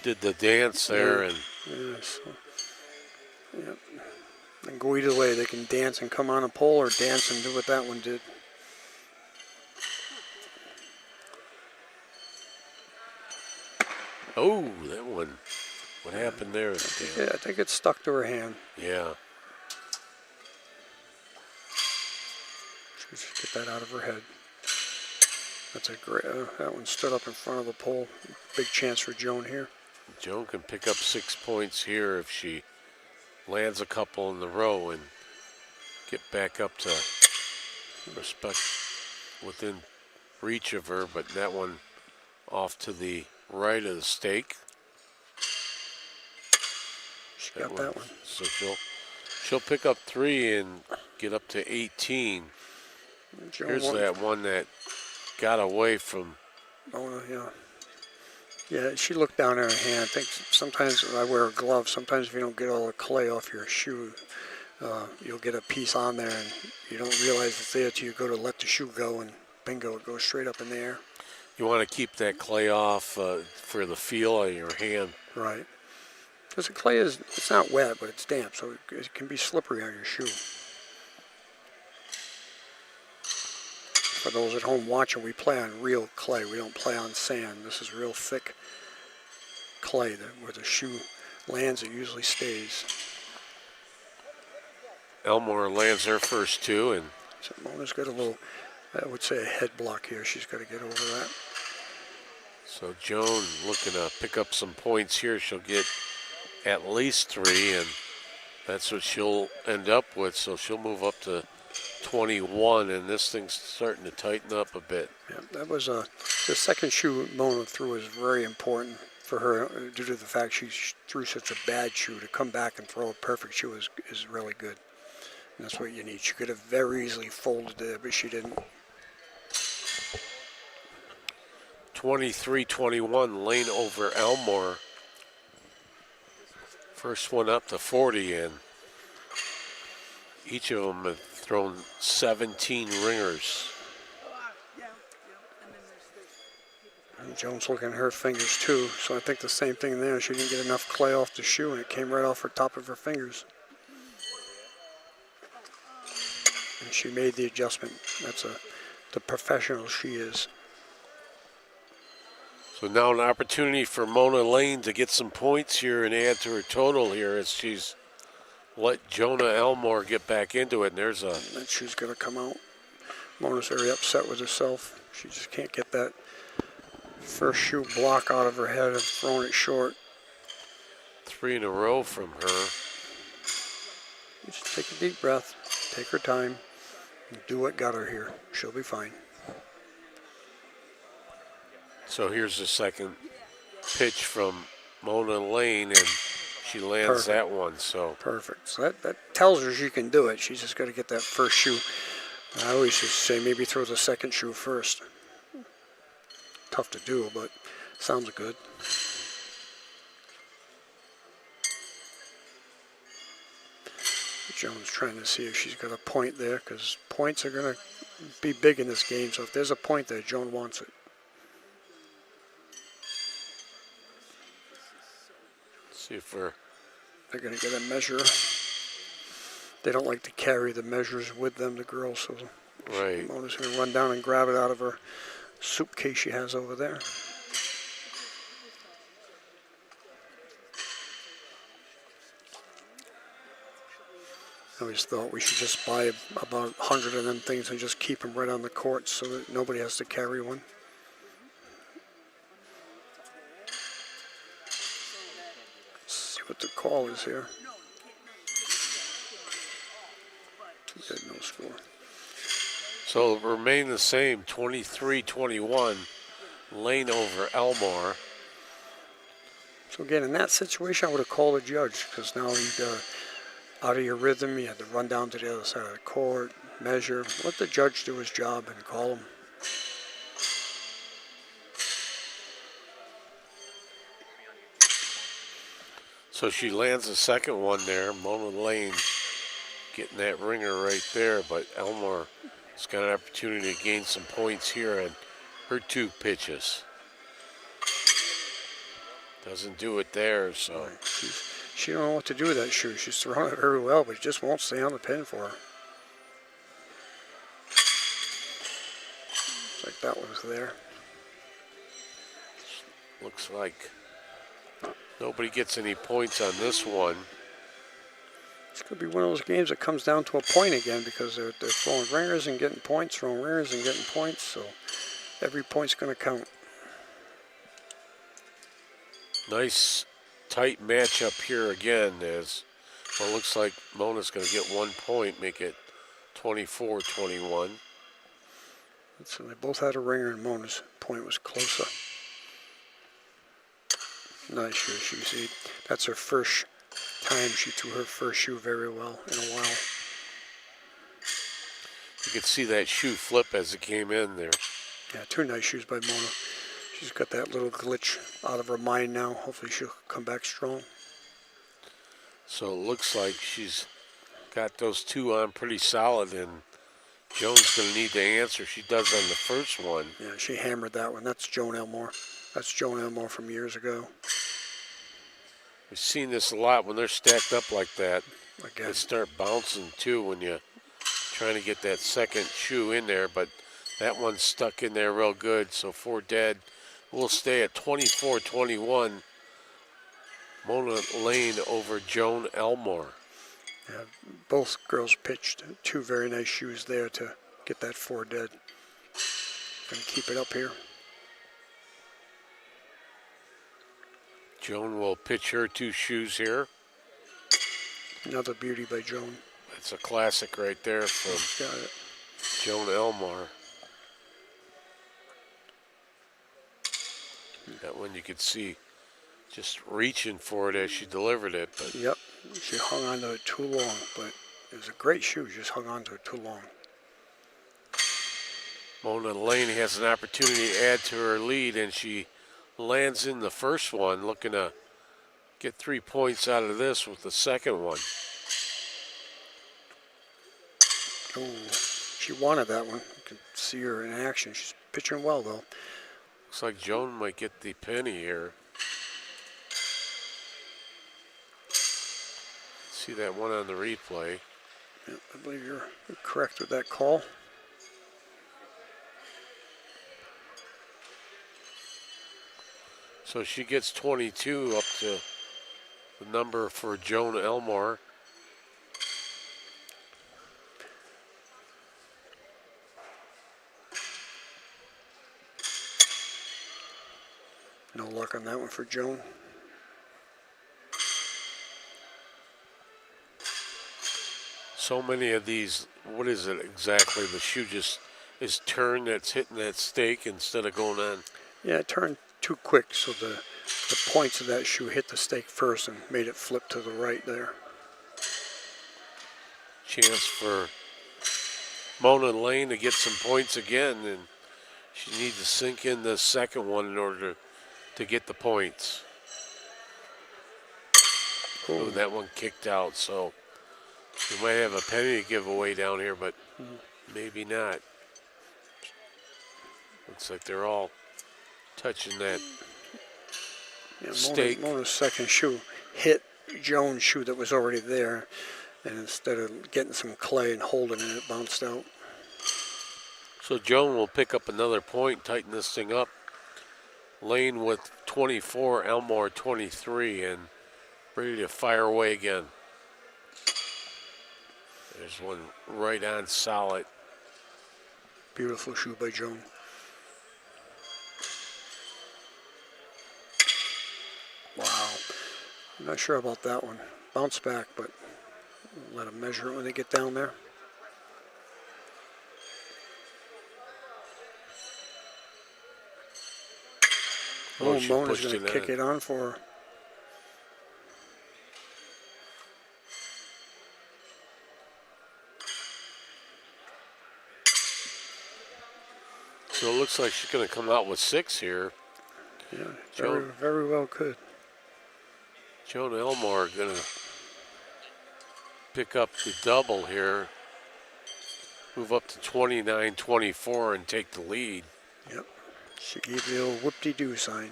A: did the dance there. And
B: Yeah, so, yep. And go either way. They can dance and come on a pole or dance and do what that one did.
A: oh, that one. What happened there?
B: Yeah, I think it stuck to her hand.
A: Yeah.
B: She should get that out of her head. That's a great. That one stood up in front of the pole. Big chance for Joan here.
A: Joan can pick up 6 points here if she lands a couple in the row and get back up to respect within reach of her, but that one off to the right of the stake.
B: She got that one.
A: So she'll pick up 3 and get up to 18.
B: Joan
A: Here's
B: won.
A: that one that got away from.
B: Oh, yeah. Yeah, she looked down at her hand. I think sometimes I wear a glove. Sometimes if you don't get all the clay off your shoe, you'll get a piece on there and you don't realize it's there till you go to let the shoe go, and bingo, it goes straight up in the air.
A: You want to keep that clay off for the feel of your hand.
B: Right. Because the clay it's not wet, but it's damp, so it can be slippery on your shoe. For those at home watching, we play on real clay. We don't play on sand. This is real thick clay that where the shoe lands, it usually stays.
A: Elmore lands her first 2, and
B: So Mona's got a little, I would say, a head block here. She's got to get over that.
A: so Joan looking to pick up some points here. She'll get at least 3, and that's what she'll end up with. So she'll move up to 21, and this thing's starting to tighten up a bit.
B: Yeah, that was the second shoe Mona threw was very important for her due to the fact she threw such a bad shoe. To come back and throw a perfect shoe is really good. And that's what you need. She could have very easily folded it, but she didn't.
A: 23-21, Lane over Elmore. First one up to 40, and each of them have thrown 17 ringers.
B: And Jones looking at her fingers too, so I think the same thing there. She didn't get enough clay off the shoe, and it came right off her top of her fingers. And she made the adjustment. That's the professional she is.
A: So now an opportunity for Mona Lane to get some points here and add to her total here as she's let Jonah Elmore get back into it. And there's a...
B: That shoe's going to come out. Mona's very upset with herself. She just can't get that first shoe block out of her head and throwing it short.
A: 3 in a row from her.
B: Just take a deep breath, take her time, and do what got her here. She'll be fine.
A: So here's the second pitch from Mona Lane, and she lands that one. So
B: Perfect. So that tells her she can do it. She's just got to get that first shoe. I always just say maybe throw the second shoe first. Tough to do, but sounds good. Jones trying to see if she's got a point there, because points are going to be big in this game. So if there's a point there, Joan wants it.
A: see if we're...
B: They're going to get a measure. They don't like to carry the measures with them, the girls, so
A: Right.
B: Mona's going to run down and grab it out of her suitcase she has over there. I always thought we should just buy about 100 of them things and just keep them right on the court so that nobody has to carry one. Let's see what the call is here. Too bad, no score.
A: So it'll remain the same, 23-21, Lane over Elmore.
B: So again, in that situation, I would have called a judge because now you got out of your rhythm. You had to run down to the other side of the court, measure, let the judge do his job and call him.
A: So she lands the second one there. Mona Lane getting that ringer right there, but Elmore has got an opportunity to gain some points here on her 2 pitches. Doesn't do it there, so.
B: She don't know what to do with that shoe. She's throwing it very well, but it just won't stay on the pin for her. It's like that was there.
A: Looks like nobody gets any points on this one.
B: This could be one of those games that comes down to a point again because they're throwing ringers and getting points, throwing ringers and getting points, so every point's going to count.
A: Nice tight matchup here again as well. Looks like Mona's going to get 1 point, make it 24-21.
B: So they both had a ringer and Mona's point was closer. Nice shoe. She see that's her first time she threw her first shoe very well in a while.
A: You could see that shoe flip as it came in there.
B: Yeah, 2 nice shoes by Mona. She's got that little glitch out of her mind now. Hopefully she'll come back strong.
A: So it looks like she's got those 2 on pretty solid, and Joan's going to need to answer. She does on the first one.
B: Yeah, she hammered that one. That's Joan Elmore. That's Joan Elmore from years ago.
A: We've seen this a lot when they're stacked up like that.
B: Again.
A: They start bouncing too when you're trying to get that second shoe in there, but that one's stuck in there real good. So 4 dead. We'll stay at 24-21. Mona Lane over Joan Elmore.
B: Yeah, both girls pitched 2 very nice shoes there to get that 4 dead. Gonna keep it up here.
A: Joan will pitch her 2 shoes here.
B: Another beauty by Joan.
A: That's a classic right there from
B: Got it.
A: Joan Elmore. That one you could see just reaching for it as she delivered it. But
B: Yep, she hung on to it too long, but it was a great shoe. She just hung on to it too long.
A: Mona Lane has an opportunity to add to her lead, and she lands in the first one, looking to get 3 points out of this with the second one.
B: Oh, she wanted that one. You can see her in action. She's pitching well, though.
A: Looks like Joan might get the penny here. See that one on the replay.
B: Yeah, I believe you're correct with that call.
A: So she gets 22 up to the number for Joan Elmore.
B: No luck on that one for Joan.
A: So many of these, what is it exactly? The shoe just is turned, that's hitting that stake instead of going on.
B: Yeah, it turned too quick, so the points of that shoe hit the stake first and made it flip to the right there.
A: Chance for Mona Lane to get some points again, and she needs to sink in the second one in order to get the points. Oh, that one kicked out, so we might have a penny to give away down here, but maybe not. Looks like they're all touching that stake.
B: Mona's second shoe hit Joan's shoe that was already there, and instead of getting some clay and holding it, it bounced out.
A: So Joan will pick up another point, tighten this thing up. Lane with 24, Elmore 23, and ready to fire away again. There's one right on solid.
B: Beautiful shoe by Joan. Wow. I'm not sure about that one. Bounce back, but let them measure it when they get down there. Oh,
A: she
B: Mona's
A: pushed
B: going
A: it
B: to kick
A: in.
B: it on for her.
A: So it looks like she's going to come out with 6 here.
B: Yeah, very, very well could.
A: Joan Elmore going to pick up the double here, move up to 29-24 and take the lead.
B: Yep. She gave the old whoop-de-doo sign.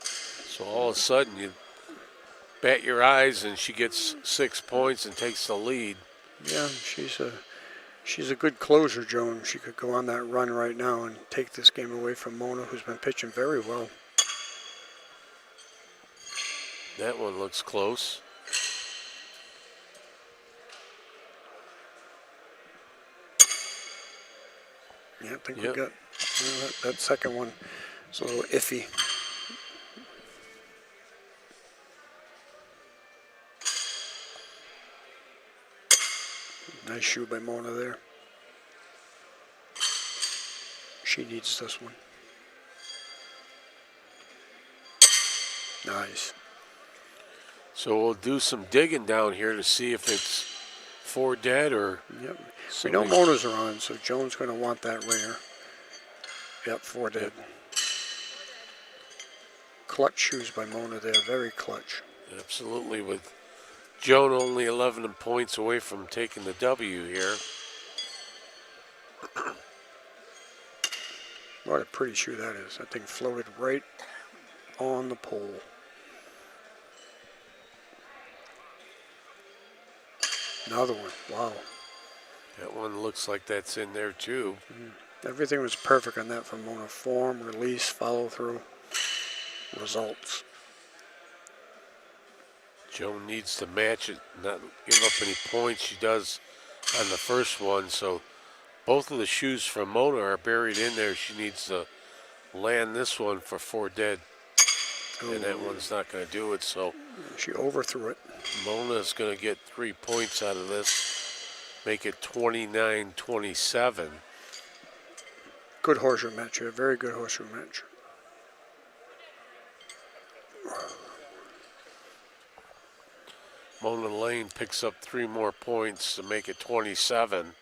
A: So all of a sudden you bat your eyes and she gets 6 points and takes the lead.
B: Yeah, she's a good closer, Joan. She could go on that run right now and take this game away from Mona, who's been pitching very well.
A: That one looks close.
B: Yeah, I think we got that second one. It's a little iffy. Nice shoe by Mona there. She needs this one. Nice.
A: So we'll do some digging down here to see if it's 4 dead or...
B: Yep. We know Mona's are on, so Joan's going to want that ringer. Yep, 4 dead. Clutch shoes by Mona there, very clutch.
A: Absolutely, with Joan only 11 points away from taking the W here.
B: What a pretty shoe that is. That thing floated right on the pole. Another one. Wow.
A: That one looks like that's in there too.
B: Everything was perfect on that from Mona. Form, release, follow through, results.
A: Joan needs to match it, not give up any points she does on the first one. So both of the shoes from Mona are buried in there. She needs to land this one for 4 dead. And that one's not going to do it. So
B: she overthrew it.
A: Mona's going to get 3 points out of this, make it 29-27.
B: Good horseshoe match, a very good horseshoe match.
A: Mona Lane picks up 3 more points to make it 27.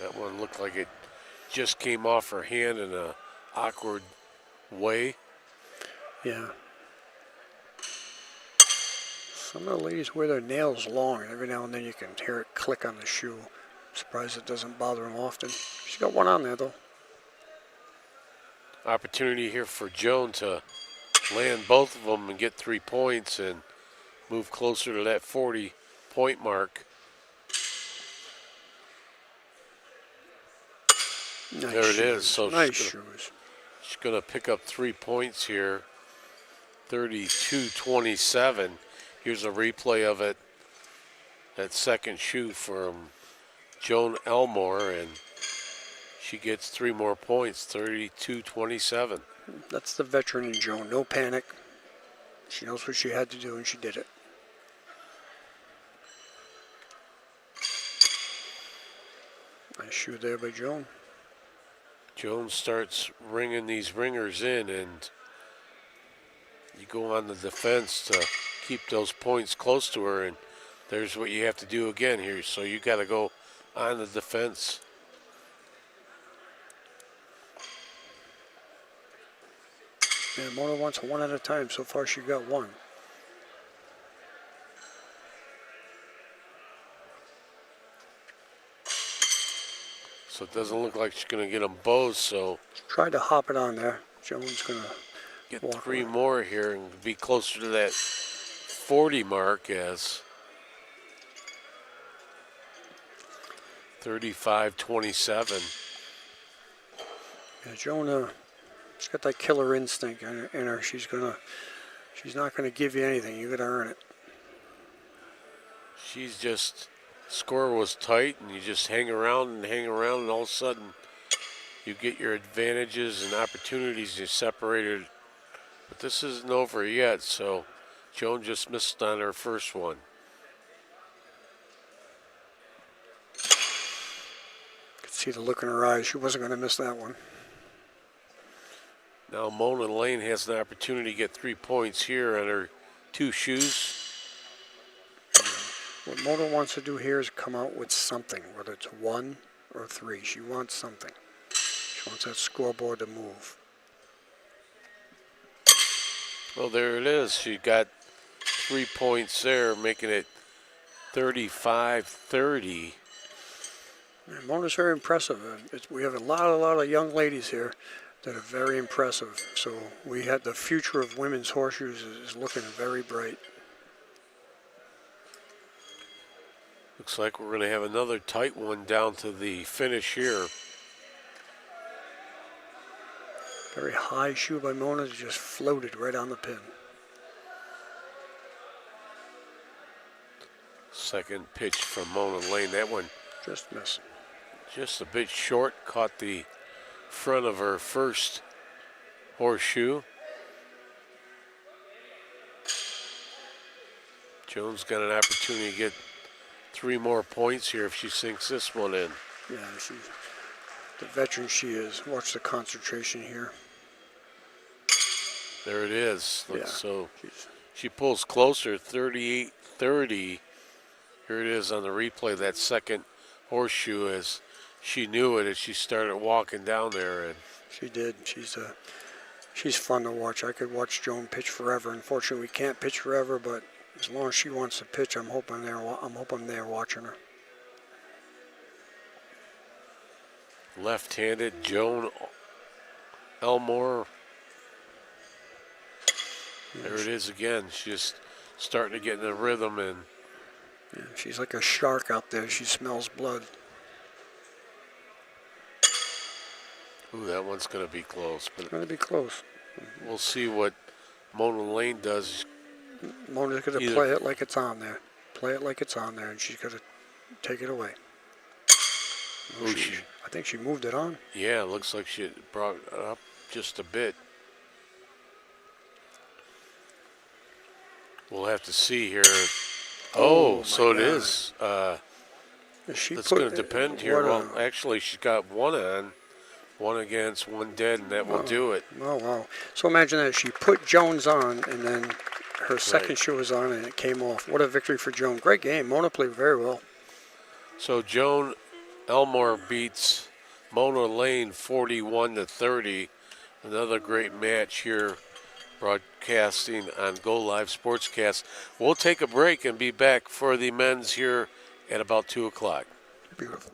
A: That one looked like it just came off her hand in a awkward way.
B: Yeah. Some of the ladies wear their nails long, and every now and then you can hear it click on the shoe. I'm surprised it doesn't bother them often. She's got one on there, though.
A: Opportunity here for Joan to land both of them and get 3 points and move closer to that 40-point mark.
B: Nice
A: there it
B: shoes.
A: is. So
B: nice shoes.
A: She's going to pick up 3 points here, 32-27. Here's a replay of it. That second shoe from Joan Elmore, and she gets 3 more points, 32-27.
B: That's the veteran in Joan. No panic. She knows what she had to do, and she did it. Nice shoe there by Joan.
A: Joan starts ringing these ringers in, and you go on the defense to keep those points close to her, and there's what you have to do again here. So you got to go on the defense.
B: Yeah, Mona wants one at a time. So far, she got one.
A: So it doesn't look like she's going to get them both, so...
B: Tried to hop it on there. Joan's going to
A: get 3 more here and be closer to that 40 mark as 35-27.
B: Yeah, Joan, she's got that killer instinct in her. She's not gonna give you anything. You gotta earn it.
A: She's just, score was tight, and you just hang around, and all of a sudden you get your advantages and opportunities. You're separated, but this isn't over yet. So Joan just missed on her first one.
B: Could see the look in her eyes. She wasn't gonna miss that one.
A: Now Mona Lane has an opportunity to get 3 points here on her 2 shoes.
B: What Mona wants to do here is come out with something, whether it's 1 or 3. She wants something. She wants that scoreboard to move.
A: Well, there it is. She got 3 points there, making it 35-30.
B: And Mona's very impressive. We have a lot of young ladies here that are very impressive. So we had the future of women's horseshoes is looking very bright.
A: Looks like we're going to have another tight one down to the finish here.
B: Very high shoe by Mona, just floated right on the pin.
A: Second pitch from Mona Lane. That one
B: Just missed.
A: just a bit short. Caught the front of her first horseshoe. Jones got an opportunity to get 3 more points here if she sinks this one in.
B: Yeah, she's the veteran she is. Watch the concentration here.
A: There it is.
B: Yeah.
A: So
B: She's,
A: she pulls closer, 38-30. Here it is on the replay, that second horseshoe, as she knew it as she started walking down there. And
B: she did. She's fun to watch. I could watch Joan pitch forever. Unfortunately, we can't pitch forever, but as long as she wants to pitch, I'm hoping there watching her.
A: left-handed Joan Elmore. There it is again. She's just starting to get in the rhythm, and
B: yeah, she's like a shark out there. She smells blood.
A: ooh, that one's going to be close. But
B: It's going to be close.
A: we'll see what Mona Lane does.
B: Mona's going to
A: Either-
B: play it like it's on there. Play it like it's on there, and she's going to take it away. Oh,
A: Ooh, she-
B: I think she moved it on.
A: Yeah, it looks like she brought it up just a bit. We'll have to see here. Oh,
B: my
A: so it
B: God.
A: is.
B: She
A: It's
B: put-
A: going to depend here.
B: what a-
A: Well, actually, she's got one on, one against, one dead, and that will do it.
B: Oh, wow. So imagine that. She put Jones on, and then her second shoe was on, and it came off. What a victory for Joan. Great game. Mona played very well.
A: So Joan Elmore beats Mona Lane 41-30. Another great match here, broadcasting on Go Live Sportscast. We'll take a break and be back for the men's here at about 2 o'clock.
B: Beautiful.